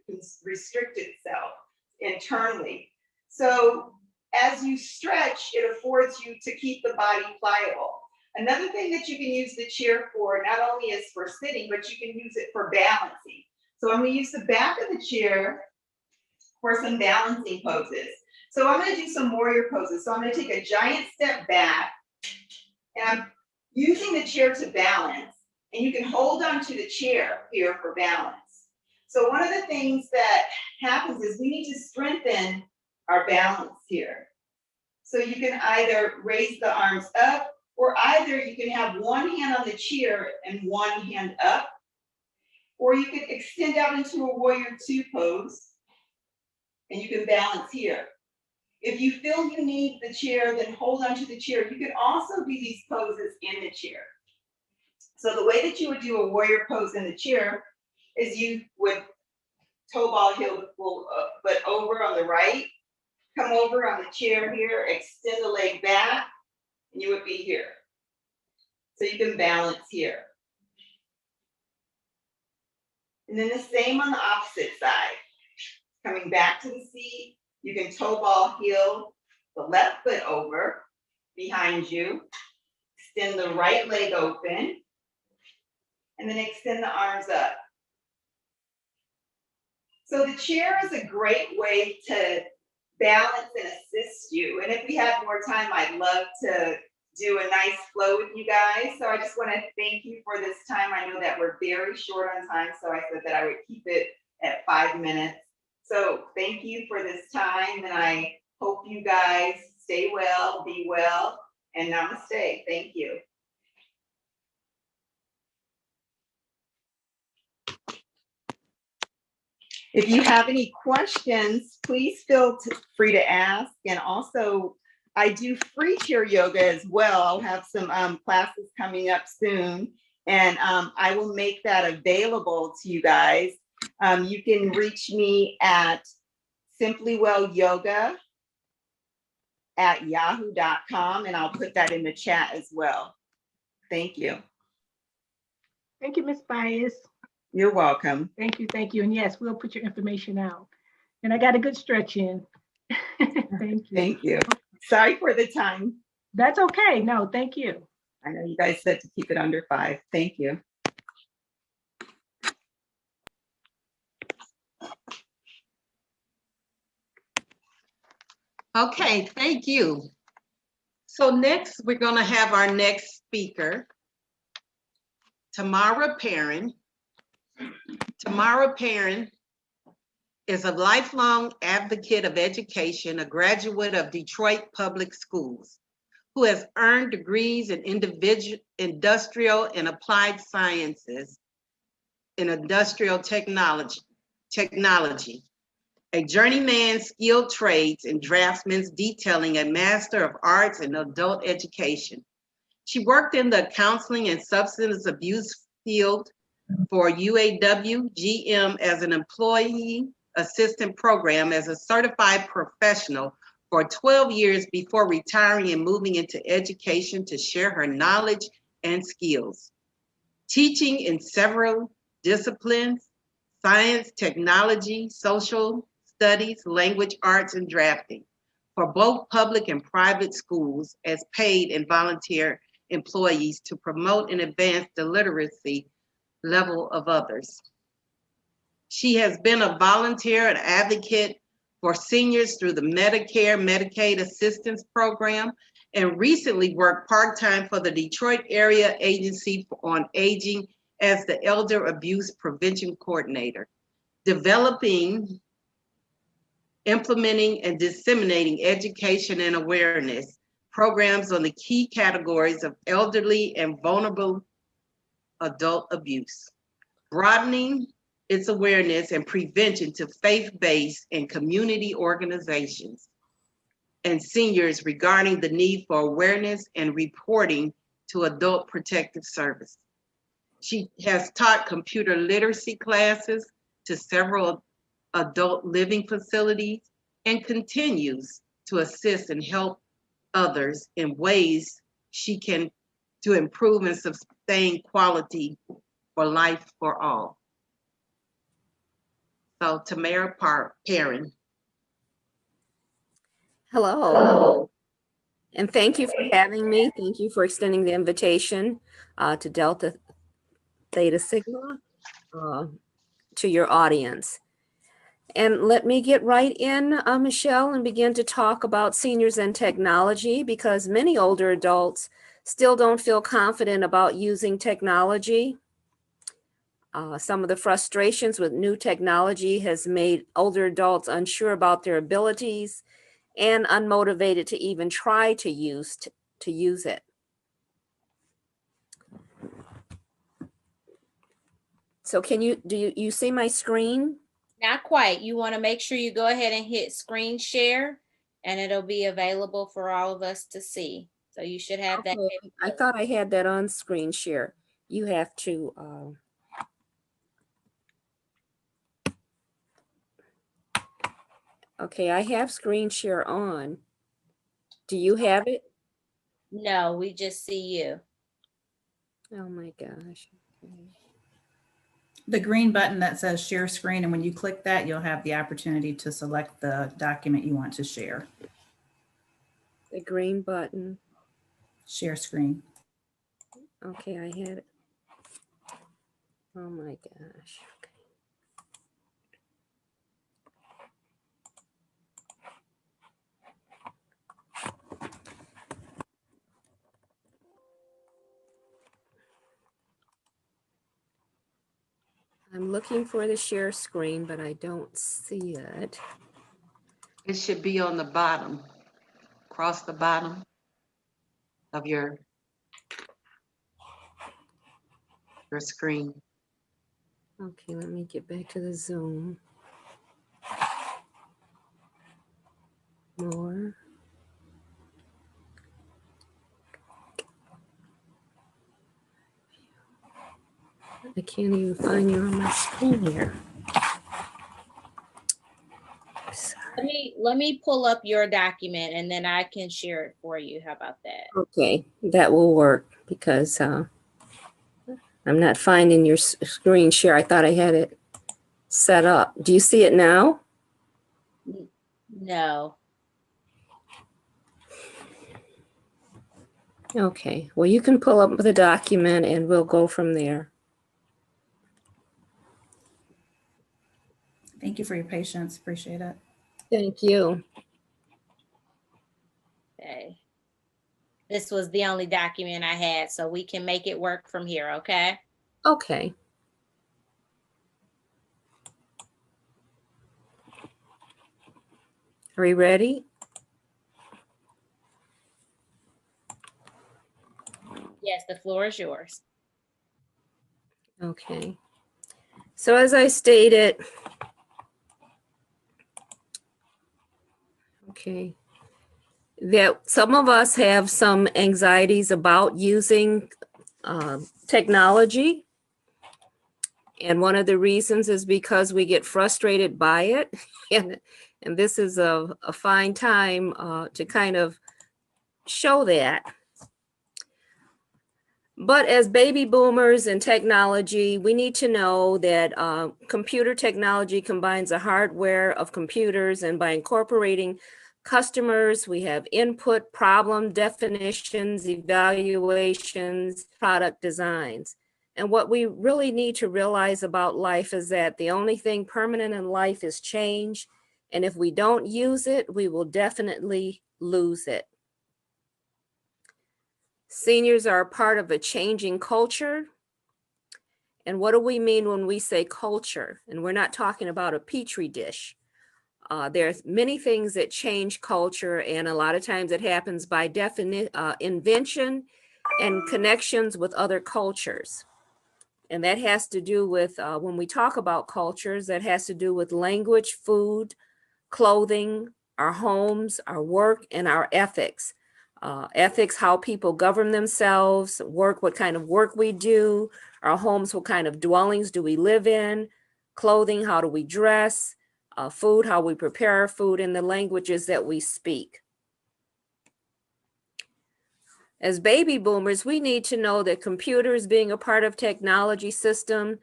restrict itself internally. So as you stretch, it affords you to keep the body pliable. Another thing that you can use the chair for, not only is for sitting, but you can use it for balancing. So I'm going to use the back of the chair for some balancing poses. So I'm going to do some warrior poses. So I'm going to take a giant step back, and I'm using the chair to balance, and you can hold on to the chair here for balance. So one of the things that happens is we need to strengthen our balance here. So you can either raise the arms up, or either you can have one hand on the chair and one hand up, or you could extend out into a warrior two pose, and you can balance here. If you feel you need the chair, then hold onto the chair. You can also do these poses in the chair. So the way that you would do a warrior pose in the chair is you would toe ball heel the full foot over on the right, come over on the chair here, extend the leg back, and you would be here. So you can balance here. And then the same on the opposite side. Coming back to the seat, you can toe ball heel the left foot over behind you. Extend the right leg open. And then extend the arms up. So the chair is a great way to balance and assist you. And if we have more time, I'd love to do a nice flow with you guys. So I just want to thank you for this time. I know that we're very short on time, so I said that I would keep it at 5 minutes. So thank you for this time, and I hope you guys stay well, be well, and namaste. Thank you. If you have any questions, please feel free to ask. And also, I do free chair yoga as well. I'll have some classes coming up soon, and I will make that available to you guys. You can reach me at simplywellyoga@yahoo.com, and I'll put that in the chat as well. Thank you. Thank you, Ms. Bias. You're welcome. Thank you, thank you. And yes, we'll put your information out. And I got a good stretch in. Thank you. Thank you. Sorry for the time. That's okay. No, thank you. I know you guys said to keep it under 5. Thank you. Okay, thank you. So next, we're going to have our next speaker, Tamara Perrin. Tamara Perrin is a lifelong advocate of education, a graduate of Detroit Public Schools, who has earned degrees in industrial and applied sciences in industrial technology, a journeyman skilled trades and draftsman's detailing a Master of Arts in Adult Education. She worked in the counseling and substance abuse field for UAW GM as an employee assistant program as a certified professional for 12 years before retiring and moving into education to share her knowledge and skills. Teaching in several disciplines, science, technology, social studies, language arts, and drafting for both public and private schools as paid and volunteer employees to promote and advance the literacy level of others. She has been a volunteer and advocate for seniors through the Medicare, Medicaid Assistance Program, and recently worked part-time for the Detroit Area Agency on Aging as the Elder Abuse Prevention Coordinator, developing, implementing, and disseminating education and awareness programs on the key categories of elderly and vulnerable adult abuse, broadening its awareness and prevention to faith-based and community organizations and seniors regarding the need for awareness and reporting to Adult Protective Service. She has taught computer literacy classes to several adult living facilities and continues to assist and help others in ways she can to improve and sustain quality for life for all. So Tamara Perrin. Hello. And thank you for having me. Thank you for extending the invitation to Delta Theta Sigma to your audience. And let me get right in, Michelle, and begin to talk about seniors and technology, because many older adults still don't feel confident about using technology. Some of the frustrations with new technology has made older adults unsure about their abilities and unmotivated to even try to use it. So do you see my screen? Not quite. You want to make sure you go ahead and hit screen share, and it'll be available for all of us to see. So you should have that. I thought I had that on screen share. You have to. Okay, I have screen share on. Do you have it? No, we just see you. Oh my gosh. Okay. The green button that says share screen, and when you click that, you'll have the opportunity to select the document you want to share. The green button. Share screen. Okay, I had it. Oh my gosh. I'm looking for the share screen, but I don't see it. It should be on the bottom, across the bottom of your screen. Okay, let me get back to the Zoom. More. I can't even find you on my screen here. Let me pull up your document and then I can share it for you. How about that? Okay, that will work because I'm not finding your screen share. I thought I had it set up. Do you see it now? No. Okay, well, you can pull up the document and we'll go from there. Thank you for your patience. Appreciate it. Thank you. Okay. This was the only document I had, so we can make it work from here, okay? Okay. Are we ready? Yes, the floor is yours. Okay. So as I stated, okay, that some of us have some anxieties about using technology. And one of the reasons is because we get frustrated by it. And this is a fine time to kind of show that. But as baby boomers in technology, we need to know that computer technology combines the hardware of computers, and by incorporating customers, we have input, problem definitions, evaluations, product designs. And what we really need to realize about life is that the only thing permanent in life is change. And if we don't use it, we will definitely lose it. Seniors are a part of a changing culture. And what do we mean when we say culture? And we're not talking about a petri dish. There's many things that change culture, and a lot of times it happens by invention and connections with other cultures. And that has to do with, when we talk about cultures, that has to do with language, food, clothing, our homes, our work, and our ethics. Ethics, how people govern themselves, work, what kind of work we do, our homes, what kind of dwellings do we live in, clothing, how do we dress, food, how we prepare our food, and the languages that we speak. As baby boomers, we need to know that computers being a part of technology system,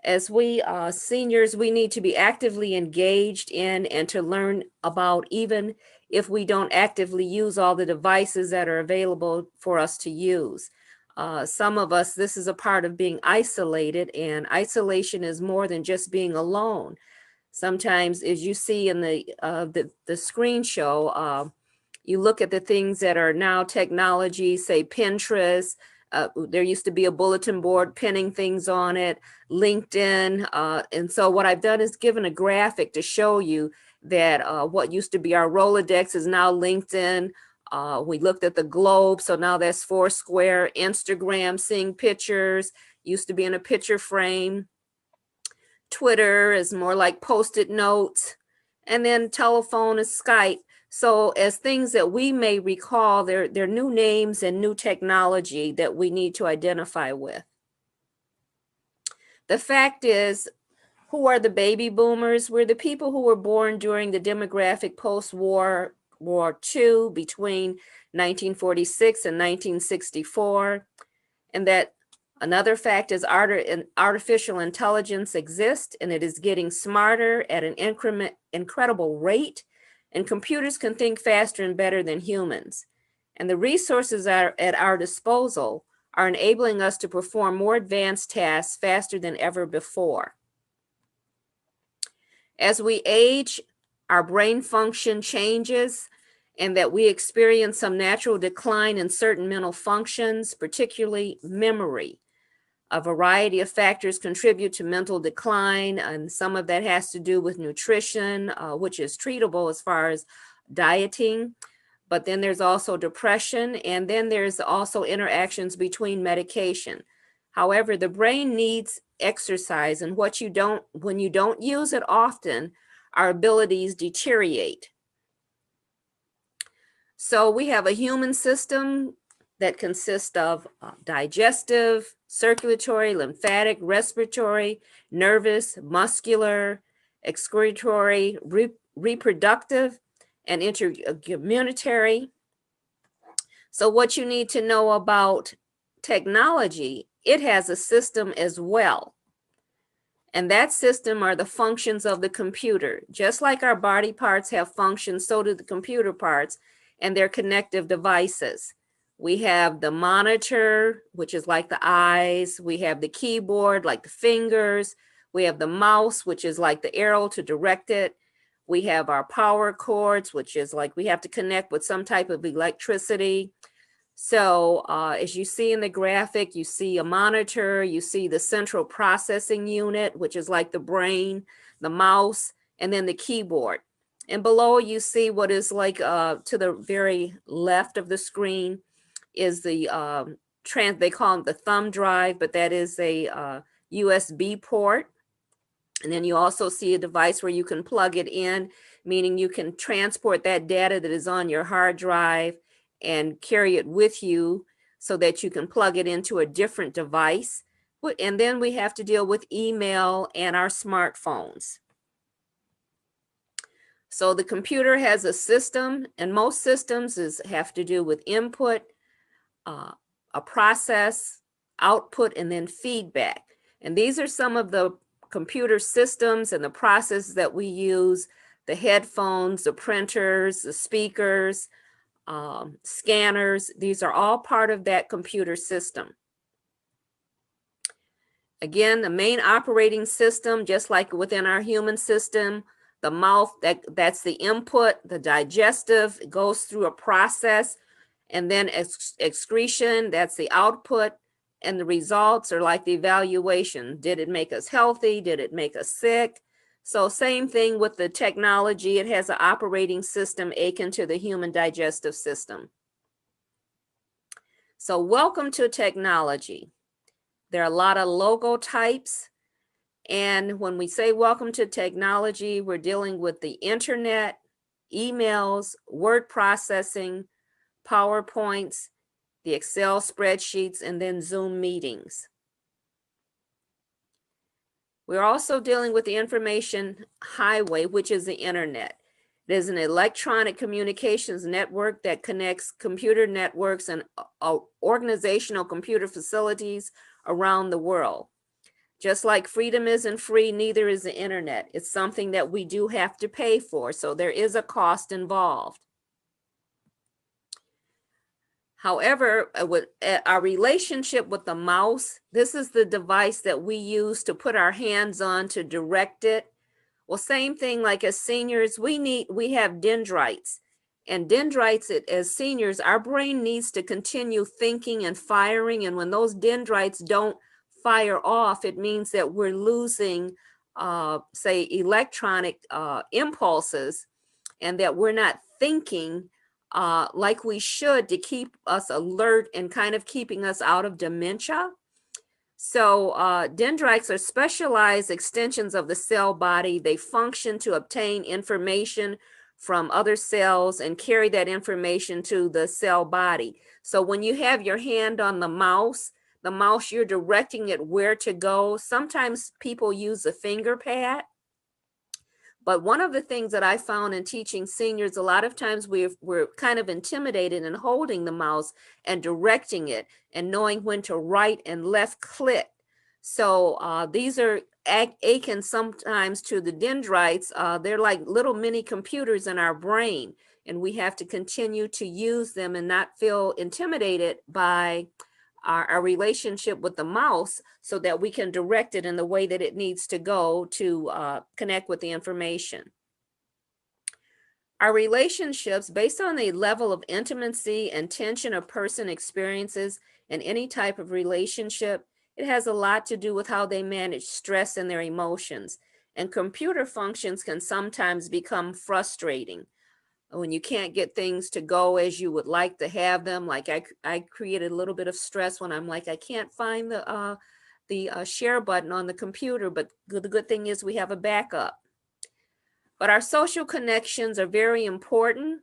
as we seniors, we need to be actively engaged in and to learn about, even if we don't actively use all the devices that are available for us to use. Some of us, this is a part of being isolated, and isolation is more than just being alone. Sometimes, as you see in the screen show, you look at the things that are now technology, say Pinterest. There used to be a bulletin board pinning things on it, LinkedIn. And so what I've done is given a graphic to show you that what used to be our Rolodex is now LinkedIn. We looked at the globe, so now that's Foursquare. Instagram, seeing pictures, used to be in a picture frame. Twitter is more like Post-it notes. And then telephone is Skype. So as things that we may recall, they're new names and new technology that we need to identify with. The fact is, who are the baby boomers? We're the people who were born during the demographic post-War II between 1946 and 1964. And that another fact is artificial intelligence exists, and it is getting smarter at an incredible rate. And computers can think faster and better than humans. And the resources are at our disposal are enabling us to perform more advanced tasks faster than ever before. As we age, our brain function changes, and that we experience some natural decline in certain mental functions, particularly memory. A variety of factors contribute to mental decline, and some of that has to do with nutrition, which is treatable as far as dieting. But then there's also depression, and then there's also interactions between medication. However, the brain needs exercise, and when you don't use it often, our abilities deteriorate. So we have a human system that consists of digestive, circulatory, lymphatic, respiratory, nervous, muscular, excretory, reproductive, and intercommunitary. So what you need to know about technology, it has a system as well. And that system are the functions of the computer. Just like our body parts have functions, so do the computer parts and their connective devices. We have the monitor, which is like the eyes. We have the keyboard, like the fingers. We have the mouse, which is like the arrow to direct it. We have our power cords, which is like we have to connect with some type of electricity. So as you see in the graphic, you see a monitor, you see the central processing unit, which is like the brain, the mouse, and then the keyboard. And below you see what is like to the very left of the screen is the they call it the thumb drive, but that is a USB port. And then you also see a device where you can plug it in, meaning you can transport that data that is on your hard drive and carry it with you so that you can plug it into a different device. And then we have to deal with email and our smartphones. So the computer has a system, and most systems have to do with input, a process, output, and then feedback. And these are some of the computer systems and the processes that we use: the headphones, the printers, the speakers, scanners. These are all part of that computer system. Again, the main operating system, just like within our human system, the mouth, that's the input, the digestive, it goes through a process, and then excretion, that's the output, and the results are like the evaluation. Did it make us healthy? Did it make us sick? So same thing with the technology. It has an operating system akin to the human digestive system. So welcome to technology. There are a lot of logo types. And when we say welcome to technology, we're dealing with the internet, emails, word processing, PowerPoints, the Excel spreadsheets, and then Zoom meetings. We're also dealing with the information highway, which is the internet. It is an electronic communications network that connects computer networks and organizational computer facilities around the world. Just like freedom isn't free, neither is the internet. It's something that we do have to pay for, so there is a cost involved. However, with our relationship with the mouse, this is the device that we use to put our hands on to direct it. Well, same thing, like as seniors, we have dendrites. And dendrites, as seniors, our brain needs to continue thinking and firing. And when those dendrites don't fire off, it means that we're losing, say, electronic impulses, and that we're not thinking like we should to keep us alert and kind of keeping us out of dementia. So dendrites are specialized extensions of the cell body. They function to obtain information from other cells and carry that information to the cell body. So when you have your hand on the mouse, you're directing it where to go. Sometimes people use a finger pad. But one of the things that I found in teaching seniors, a lot of times we're kind of intimidated in holding the mouse and directing it and knowing when to right and left click. So these are akin sometimes to the dendrites. They're like little mini computers in our brain, and we have to continue to use them and not feel intimidated by our relationship with the mouse, so that we can direct it in the way that it needs to go to connect with the information. Our relationships, based on the level of intimacy and tension a person experiences in any type of relationship, it has a lot to do with how they manage stress and their emotions. And computer functions can sometimes become frustrating when you can't get things to go as you would like to have them. Like I created a little bit of stress when I'm like, I can't find the share button on the computer, but the good thing is we have a backup. But our social connections are very important.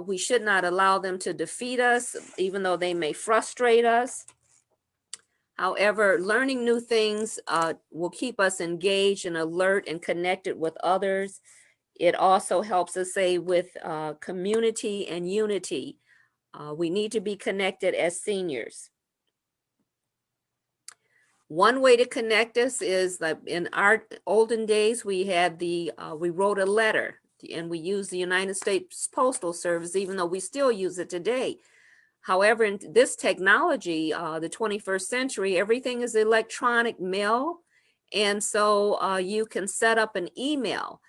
We should not allow them to defeat us, even though they may frustrate us. However, learning new things will keep us engaged and alert and connected with others. It also helps us say with community and unity. We need to be connected as seniors. One way to connect us is that in our olden days, we had we wrote a letter, and we used the United States Postal Service, even though we still use it today. However, in this technology, the 21st century, everything is electronic mail. And so you can set up an email.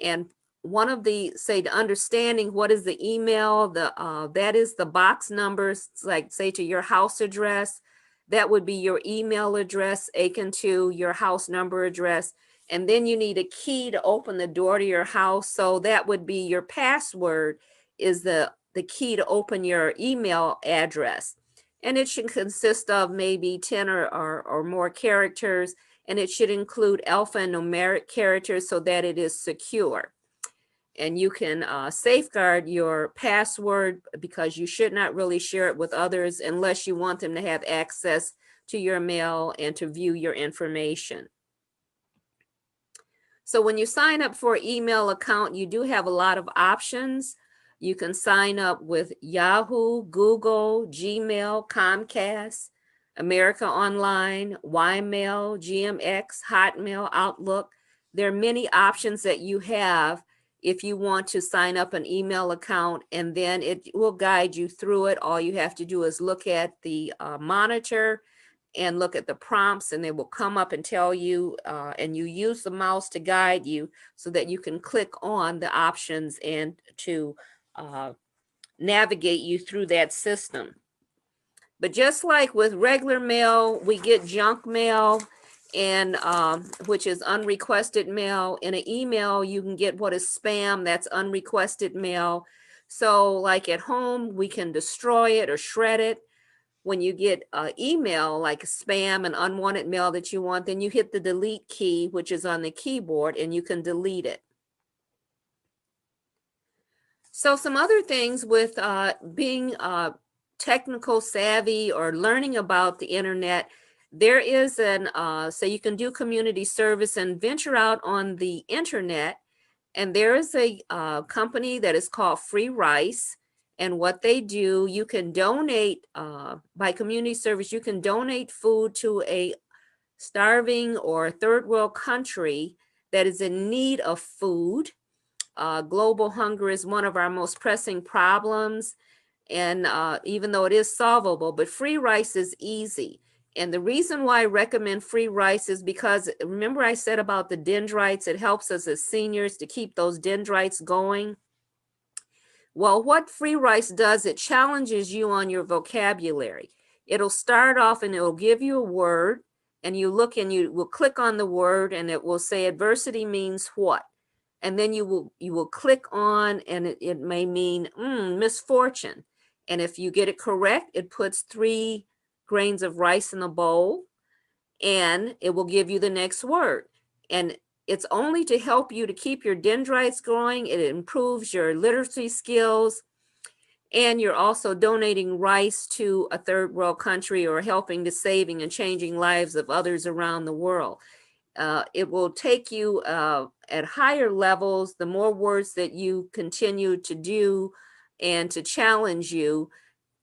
And one of the, say, the understanding what is the email, that is the box numbers, like say to your house address. That would be your email address, akin to your house number address. And then you need a key to open the door to your house. So that would be your password, is the key to open your email address. And it should consist of maybe 10 or more characters. And it should include alphanumeric characters so that it is secure. And you can safeguard your password, because you should not really share it with others unless you want them to have access to your mail and to view your information. So when you sign up for an email account, you do have a lot of options. You can sign up with Yahoo, Google, Gmail, Comcast, America Online, Ymail, GMX, Hotmail, Outlook. There are many options that you have if you want to sign up an email account, and then it will guide you through it. All you have to do is look at the monitor and look at the prompts, and they will come up and tell you, and you use the mouse to guide you so that you can click on the options and to navigate you through that system. But just like with regular mail, we get junk mail, and which is unrequested mail. In an email, you can get what is spam, that's unrequested mail. So like at home, we can destroy it or shred it. When you get email like spam and unwanted mail that you want, then you hit the delete key, which is on the keyboard, and you can delete it. So some other things with being technical savvy or learning about the internet, there is so you can do community service and venture out on the internet. And there is a company that is called Free Rice. And what they do, you can donate by community service, you can donate food to a starving or third world country that is in need of food. Global hunger is one of our most pressing problems. And even though it is solvable, but free rice is easy. And the reason why I recommend free rice is because, remember I said about the dendrites, it helps us as seniors to keep those dendrites going. Well, what free rice does, it challenges you on your vocabulary. It'll start off and it'll give you a word, and you look and you will click on the word, and it will say adversity means what? And then you will click on, and it may mean misfortune. And if you get it correct, it puts 3 grains of rice in a bowl, and it will give you the next word. And it's only to help you to keep your dendrites growing. It improves your literacy skills, and you're also donating rice to a third world country or helping to saving and changing lives of others around the world. It will take you at higher levels, the more words that you continue to do and to challenge you.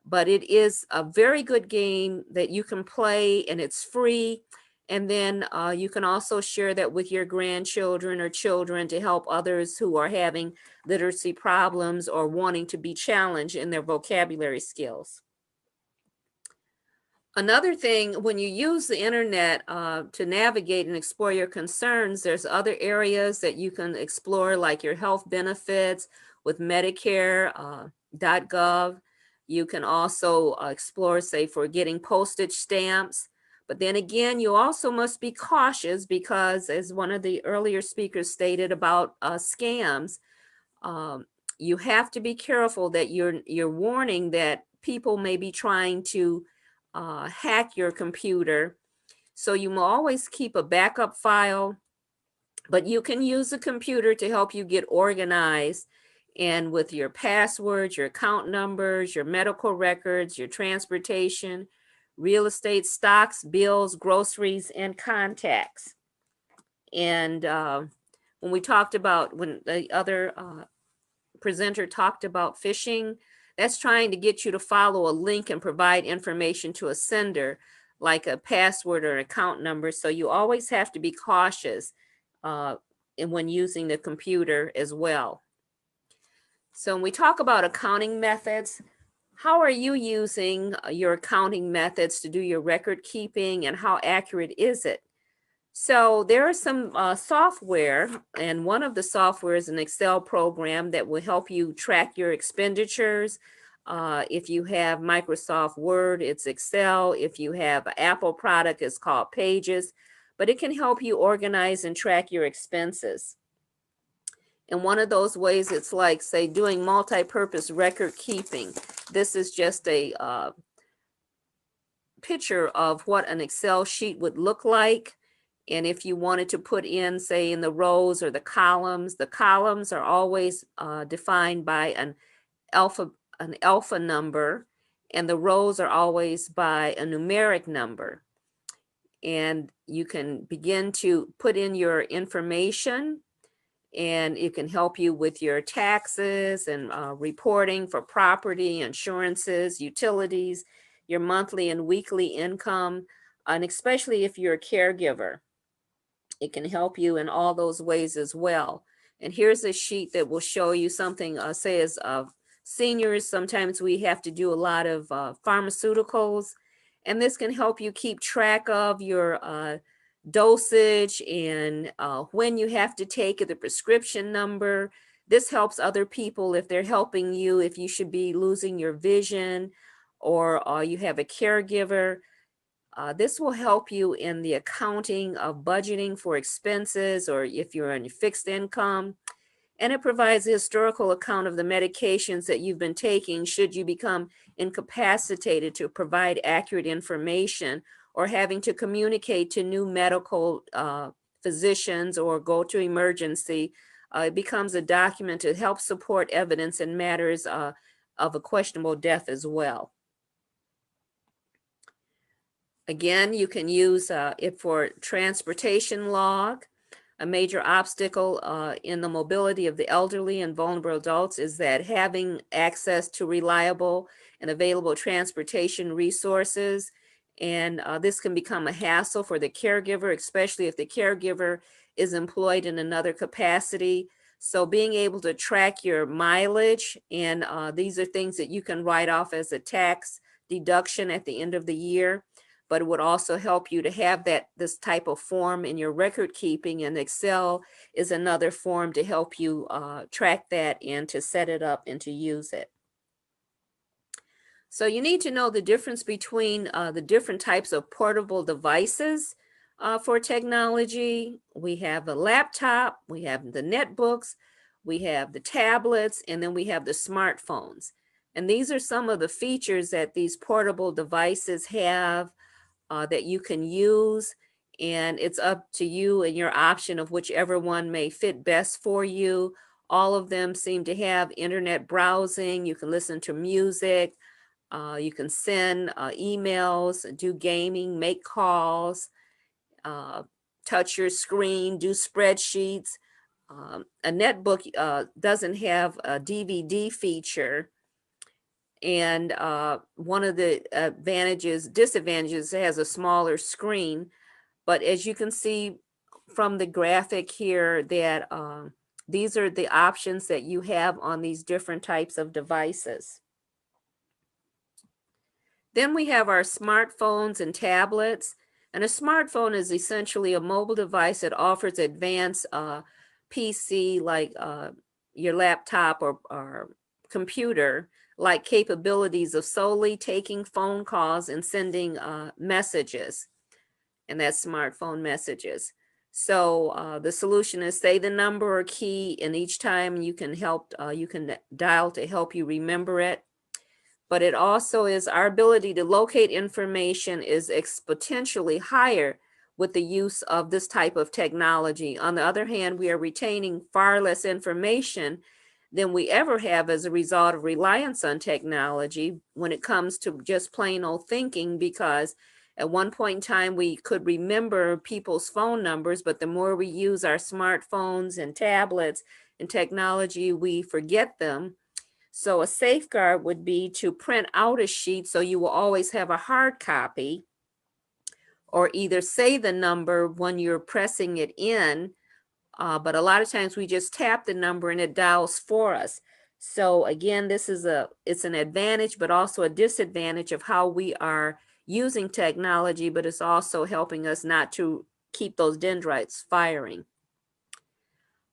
But it is a very good game that you can play, and it's free. And then you can also share that with your grandchildren or children to help others who are having literacy problems or wanting to be challenged in their vocabulary skills. Another thing, when you use the internet to navigate and explore your concerns, there's other areas that you can explore, like your health benefits with Medicare.gov. You can also explore, say, for getting postage stamps. But then again, you also must be cautious because, as one of the earlier speakers stated about scams, you have to be careful that you're warning that people may be trying to hack your computer. So you will always keep a backup file, but you can use the computer to help you get organized, and with your passwords, your account numbers, your medical records, your transportation, real estate, stocks, bills, groceries, and contacts. And when we talked about, when the other presenter talked about phishing, that's trying to get you to follow a link and provide information to a sender, like a password or account number. So you always have to be cautious when using the computer as well. So when we talk about accounting methods, how are you using your accounting methods to do your record keeping, and how accurate is it? So there are some software, and one of the software is an Excel program that will help you track your expenditures. If you have Microsoft Word, it's Excel. If you have an Apple product, it's called Pages, but it can help you organize and track your expenses. And one of those ways, it's like, say, doing multi-purpose record keeping. This is just a picture of what an Excel sheet would look like. And if you wanted to put in, say, in the rows or the columns are always defined by an alpha number, and the rows are always by a numeric number. And you can begin to put in your information, and it can help you with your taxes and reporting for property, insurances, utilities, your monthly and weekly income, and especially if you're a caregiver. It can help you in all those ways as well. And here's a sheet that will show you something, say as seniors, sometimes we have to do a lot of pharmaceuticals, and this can help you keep track of your dosage and when you have to take it, the prescription number. This helps other people if they're helping you, if you should be losing your vision, or you have a caregiver. This will help you in the accounting of budgeting for expenses, or if you're on fixed income. And it provides a historical account of the medications that you've been taking should you become incapacitated to provide accurate information, or having to communicate to new medical physicians or go to emergency. It becomes a document to help support evidence in matters of a questionable death as well. Again, you can use it for transportation log. A major obstacle in the mobility of the elderly and vulnerable adults is that having access to reliable and available transportation resources. And this can become a hassle for the caregiver, especially if the caregiver is employed in another capacity. So being able to track your mileage, and these are things that you can write off as a tax deduction at the end of the year. But it would also help you to have this type of form in your record keeping, and Excel is another form to help you track that and to set it up and to use it. So you need to know the difference between the different types of portable devices for technology. We have a laptop, we have the netbooks, we have the tablets, and then we have the smartphones. And these are some of the features that these portable devices have that you can use, and it's up to you and your option of whichever one may fit best for you. All of them seem to have internet browsing. You can listen to music, you can send emails, do gaming, make calls, touch your screen, do spreadsheets. A netbook doesn't have a DVD feature. And one of the disadvantages, it has a smaller screen. But as you can see from the graphic here, that these are the options that you have on these different types of devices. Then we have our smartphones and tablets. And a smartphone is essentially a mobile device that offers advanced PC, like your laptop or computer, like capabilities of solely taking phone calls and sending messages, and that's smartphone messages. So the solution is say the number or key, and each time you can dial to help you remember it. But it also is our ability to locate information is exponentially higher with the use of this type of technology. On the other hand, we are retaining far less information than we ever have as a result of reliance on technology when it comes to just plain old thinking, because at one point in time we could remember people's phone numbers, but the more we use our smartphones and tablets and technology, we forget them. So a safeguard would be to print out a sheet so you will always have a hard copy, or either say the number when you're pressing it in, but a lot of times we just tap the number and it dials for us. So again, it's an advantage, but also a disadvantage of how we are using technology, but it's also helping us not to keep those dendrites firing.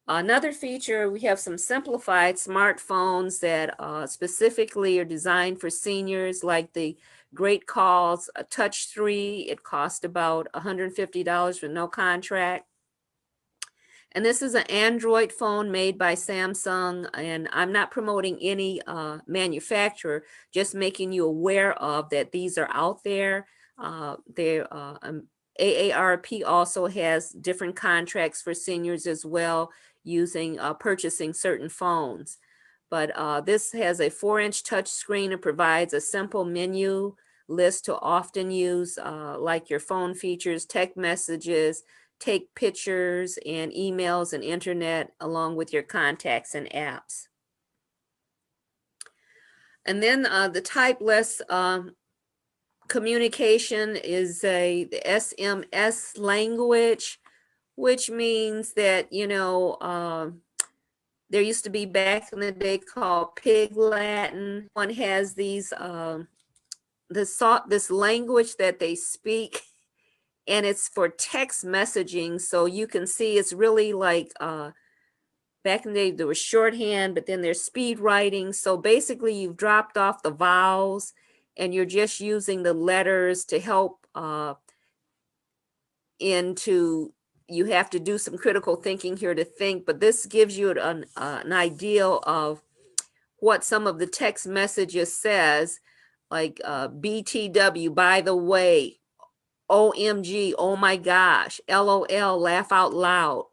Another feature, we have some simplified smartphones that specifically are designed for seniors, like the Great Calls Touch 3. It cost about $150 with no contract. And this is an Android phone made by Samsung, and I'm not promoting any manufacturer, just making you aware of that these are out there. AARP also has different contracts for seniors as well, using purchasing certain phones. But this has a 4-inch touch screen and provides a simple menu list to often use like your phone features, text messages, take pictures and emails and internet, along with your contacts and apps. And then the typeless communication is the SMS language, which means that, there used to be back in the day called Pig Latin. One has these this language that they speak, and it's for text messaging. So you can see it's really like back in the day there was shorthand, but then there's speed writing. So basically you've dropped off the vowels and you're just using the letters to help you have to do some critical thinking here to think, but this gives you an idea of what some of the text messages says, like BTW, by the way, OMG, oh my gosh, LOL, laugh out loud.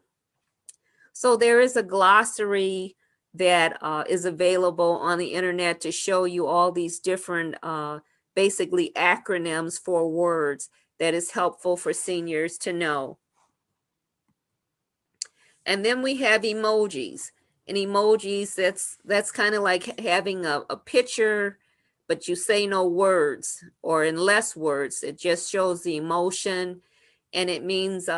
So there is a glossary that is available on the internet to show you all these different basically acronyms for words that is helpful for seniors to know. And then we have emojis. And emojis, that's kind of like having a picture, but you say no words, or in less words. It just shows the emotion. And it means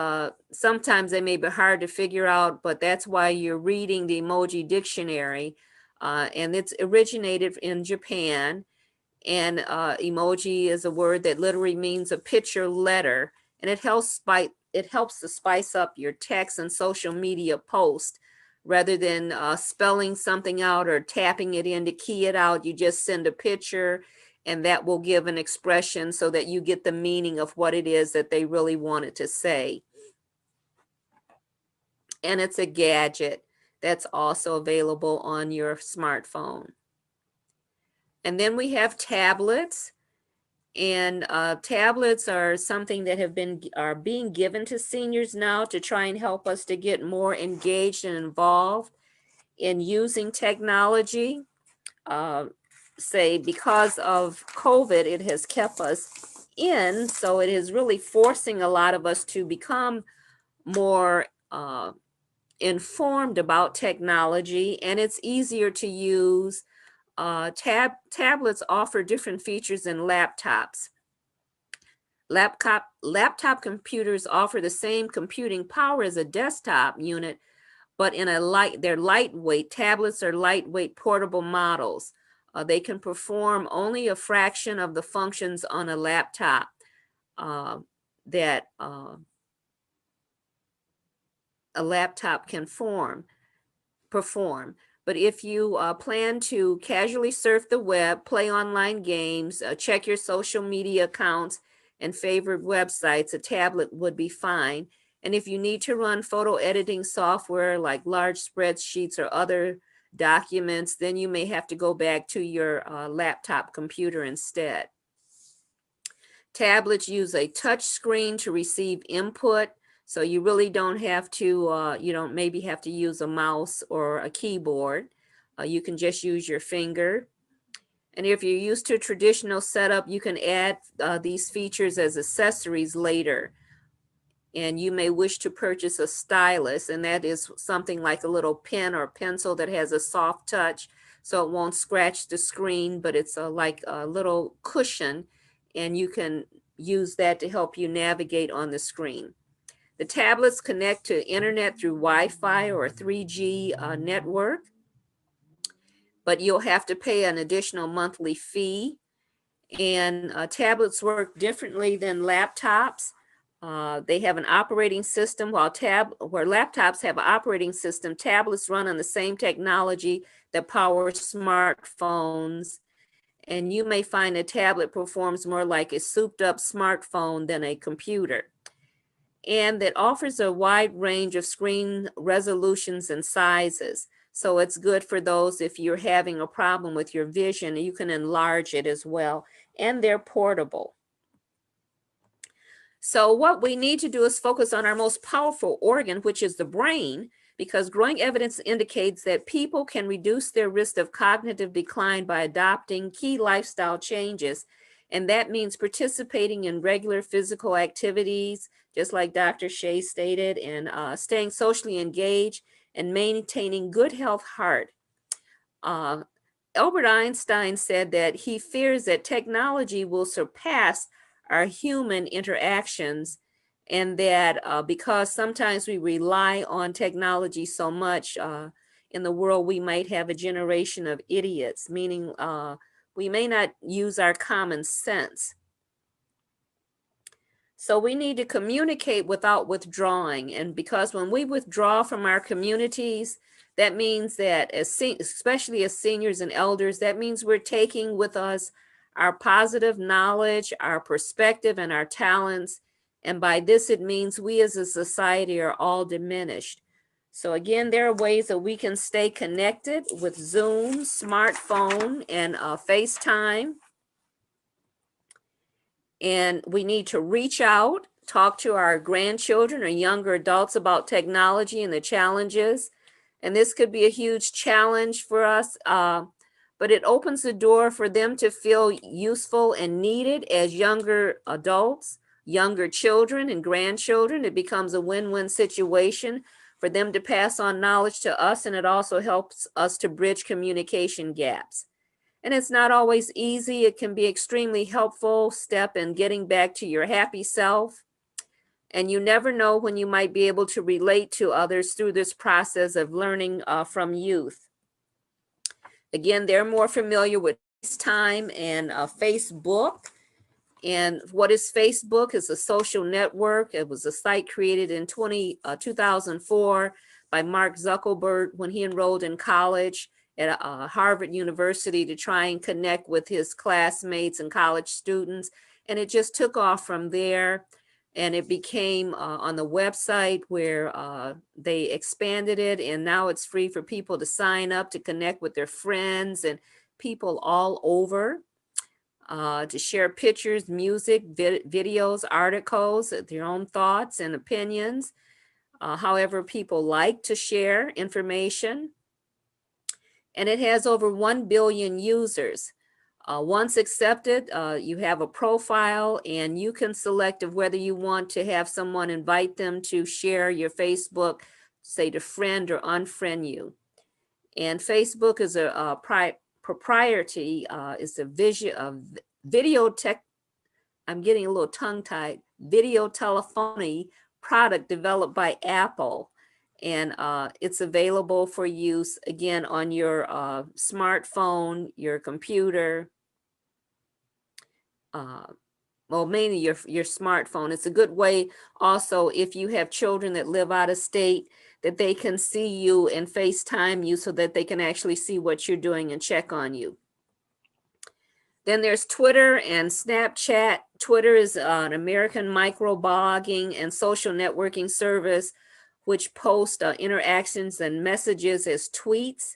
sometimes they may be hard to figure out, but that's why you're reading the emoji dictionary. And it's originated in Japan. And emoji is a word that literally means a picture letter. And it helps to spice up your text and social media post. Rather than spelling something out or tapping it in to key it out, you just send a picture, and that will give an expression so that you get the meaning of what it is that they really wanted to say. And it's a gadget that's also available on your smartphone. And then we have tablets. And tablets are something that are being given to seniors now to try and help us to get more engaged and involved in using technology. Say because of COVID, it has kept us in, so it is really forcing a lot of us to become more informed about technology, and it's easier to use. Tablets offer different features than laptops. laptop computers offer the same computing power as a desktop unit, but they're lightweight. Tablets are lightweight portable models. They can perform only a fraction of the functions on a laptop that a laptop can perform. But if you plan to casually surf the web, play online games, check your social media accounts and favorite websites, a tablet would be fine. And if you need to run photo editing software like large spreadsheets or other documents, then you may have to go back to your laptop computer instead. Tablets use a touch screen to receive input. So you really don't have to, you don't maybe have to use a mouse or a keyboard. You can just use your finger. And if you're used to a traditional setup, you can add these features as accessories later. And you may wish to purchase a stylus, and that is something like a little pen or pencil that has a soft touch, so it won't scratch the screen, but it's like a little cushion, and you can use that to help you navigate on the screen. The tablets connect to internet through Wi-Fi or a 3G network, but you'll have to pay an additional monthly fee. And tablets work differently than laptops. They have an operating system. Where laptops have an operating system, tablets run on the same technology that powers smartphones. And you may find a tablet performs more like a souped up smartphone than a computer. And that offers a wide range of screen resolutions and sizes. So it's good for those if you're having a problem with your vision, you can enlarge it as well. And they're portable. So what we need to do is focus on our most powerful organ, which is the brain, because growing evidence indicates that people can reduce their risk of cognitive decline by adopting key lifestyle changes. And that means participating in regular physical activities, just like Dr. Shea stated, and staying socially engaged and maintaining good health heart. Albert Einstein said that he fears that technology will surpass our human interactions, and that because sometimes we rely on technology so much in the world, we might have a generation of idiots, meaning we may not use our common sense. So we need to communicate without withdrawing. And because when we withdraw from our communities, that means that especially as seniors and elders, that means we're taking with us our positive knowledge, our perspective, and our talents. And by this, it means we as a society are all diminished. So again, there are ways that we can stay connected with Zoom, smartphone, and FaceTime. And we need to reach out, talk to our grandchildren or younger adults about technology and the challenges. And this could be a huge challenge for us, but it opens the door for them to feel useful and needed as younger adults, younger children and grandchildren. It becomes a win-win situation for them to pass on knowledge to us, and it also helps us to bridge communication gaps. And it's not always easy. It can be extremely helpful step in getting back to your happy self. And you never know when you might be able to relate to others through this process of learning from youth. Again, they're more familiar with FaceTime and Facebook. And what is Facebook? It's a social network. It was a site created in 2004 by Mark Zuckerberg when he enrolled in college at Harvard University to try and connect with his classmates and college students. And it just took off from there. And it became on the website where they expanded it. And now it's free for people to sign up to connect with their friends and people all over, to share pictures, music, videos, articles, their own thoughts and opinions. However, people like to share information. And it has over 1 billion users. Once accepted, you have a profile, and you can select of whether you want to have someone invite them to share your Facebook, say to friend or unfriend you. And Facebook is a proprietary, is a video I'm getting a little tongue-tied, video telephony product developed by Apple. And it's available for use, again, on your smartphone, your computer, well, mainly your smartphone. It's a good way also if you have children that live out of state, that they can see you and FaceTime you so that they can actually see what you're doing and check on you. Then there's Twitter and Snapchat. Twitter is an American microblogging and social networking service which posts interactions and messages as tweets.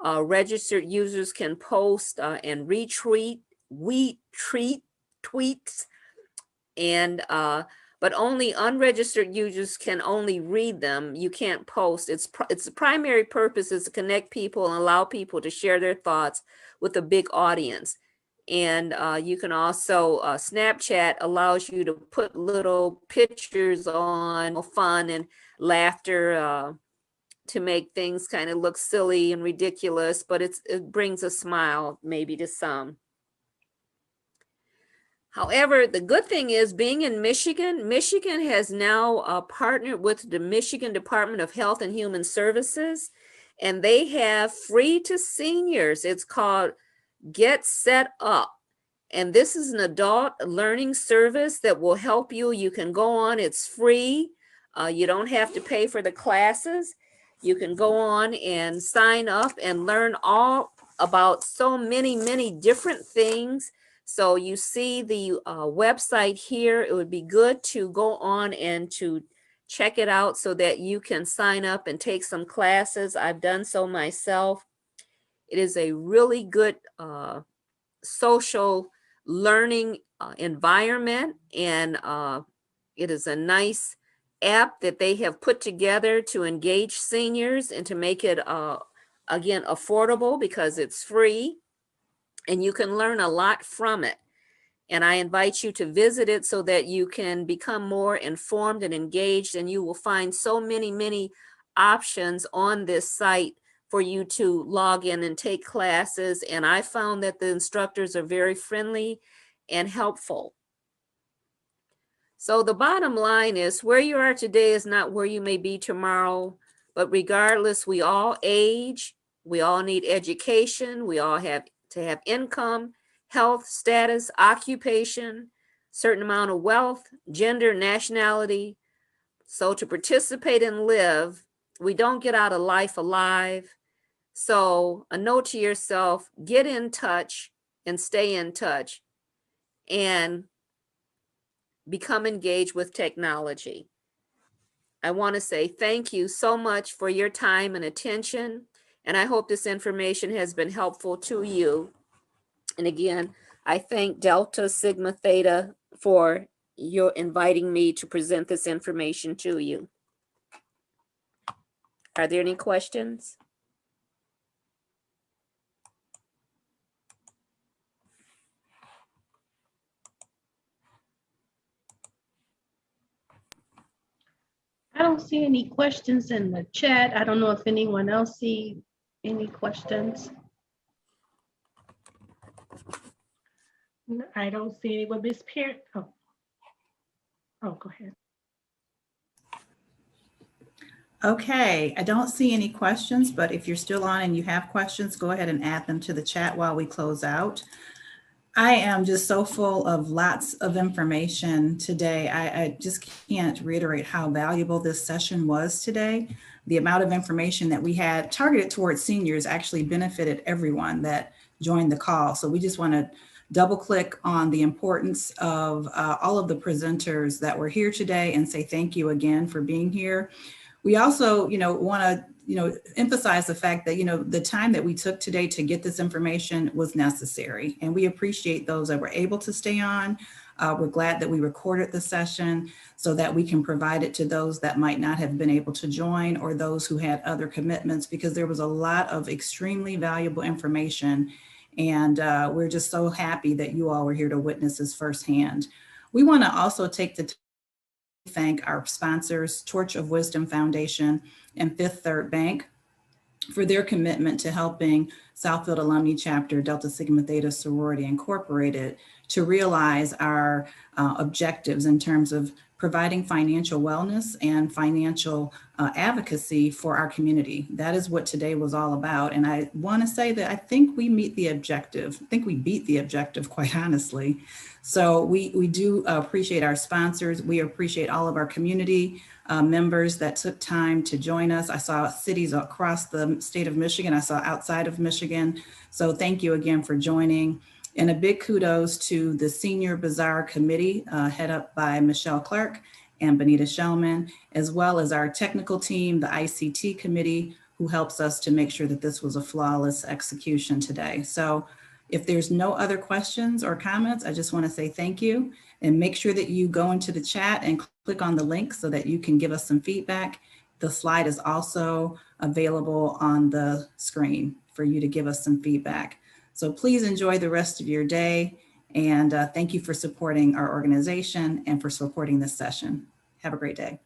Registered users can post and retweet tweets, and but only unregistered users can only read them. You can't post. Its primary purpose is to connect people and allow people to share their thoughts with a big audience. And you can also, Snapchat allows you to put little pictures on, fun and laughter to make things kind of look silly and ridiculous, but it brings a smile maybe to some. However, the good thing is being in Michigan, Michigan has now partnered with the Michigan Department of Health and Human Services, and they have free to seniors. It's called Get Set Up. And this is an adult learning service that will help you. You can go on, it's free. You don't have to pay for the classes. You can go on and sign up and learn all about so many different things. So you see the website here. It would be good to go on and to check it out so that you can sign up and take some classes. I've done so myself. It is a really good social learning environment, and it is a nice app that they have put together to engage seniors and to make it again affordable because it's free and you can learn a lot from it. And I invite you to visit it so that you can become more informed and engaged, and you will find so many options on this site for you to log in and take classes. And I found that the instructors are very friendly and helpful. So the bottom line is where you are today is not where you may be tomorrow, but regardless, we all age, we all need education, we all have to have income, health, status, occupation, certain amount of wealth, gender, nationality. So to participate and live, we don't get out of life alive. So a note to yourself, get in touch and stay in touch and become engaged with technology. I want to say thank you so much for your time and attention. And I hope this information has been helpful to you. And again, I thank Delta Sigma Theta for your inviting me to present this information to you. Are there any questions? I don't see any questions in the chat. I don't know if anyone else see any questions. No, I don't see anyone. Miss Parent. Oh, go ahead. Okay, I don't see any questions, but if you're still on and you have questions, go ahead and add them to the chat while we close out. I am just so full of lots of information today. I just can't reiterate how valuable this session was today. The amount of information that we had targeted towards seniors actually benefited everyone that joined the call. So we just want to double click on the importance of all of the presenters that were here today and say thank you again for being here. We also, want to, emphasize the fact that, the time that we took today to get this information was necessary. And we appreciate those that were able to stay on. We're glad that we recorded the session so that we can provide it to those that might not have been able to join or those who had other commitments, because there was a lot of extremely valuable information. And we're just so happy that you all were here to witness this firsthand. We want to also take the time to thank our sponsors, Torch of Wisdom Foundation and Fifth Third Bank. for their commitment to helping Southfield Alumni Chapter Delta Sigma Theta Sorority Incorporated to realize our objectives in terms of providing financial wellness and financial advocacy for our community. That is what today was all about. And I want to say that I think we meet the objective. I think we beat the objective, quite honestly. So we do appreciate our sponsors. We appreciate all of our community members that took time to join us. I saw cities across the state of Michigan. I saw outside of Michigan. So thank you again for joining. And a big kudos to the Senior Bazaar Committee, head up by Michelle Clark and Benita Shellman, as well as our technical team, the ICT committee, who helps us to make sure that this was a flawless execution today. So if there's no other questions or comments, I just want to say thank you, and make sure that you go into the chat and click on the link so that you can give us some feedback. The slide is also available on the screen for you to give us some feedback. So please enjoy the rest of your day, and thank you for supporting our organization and for supporting this session. Have a great day.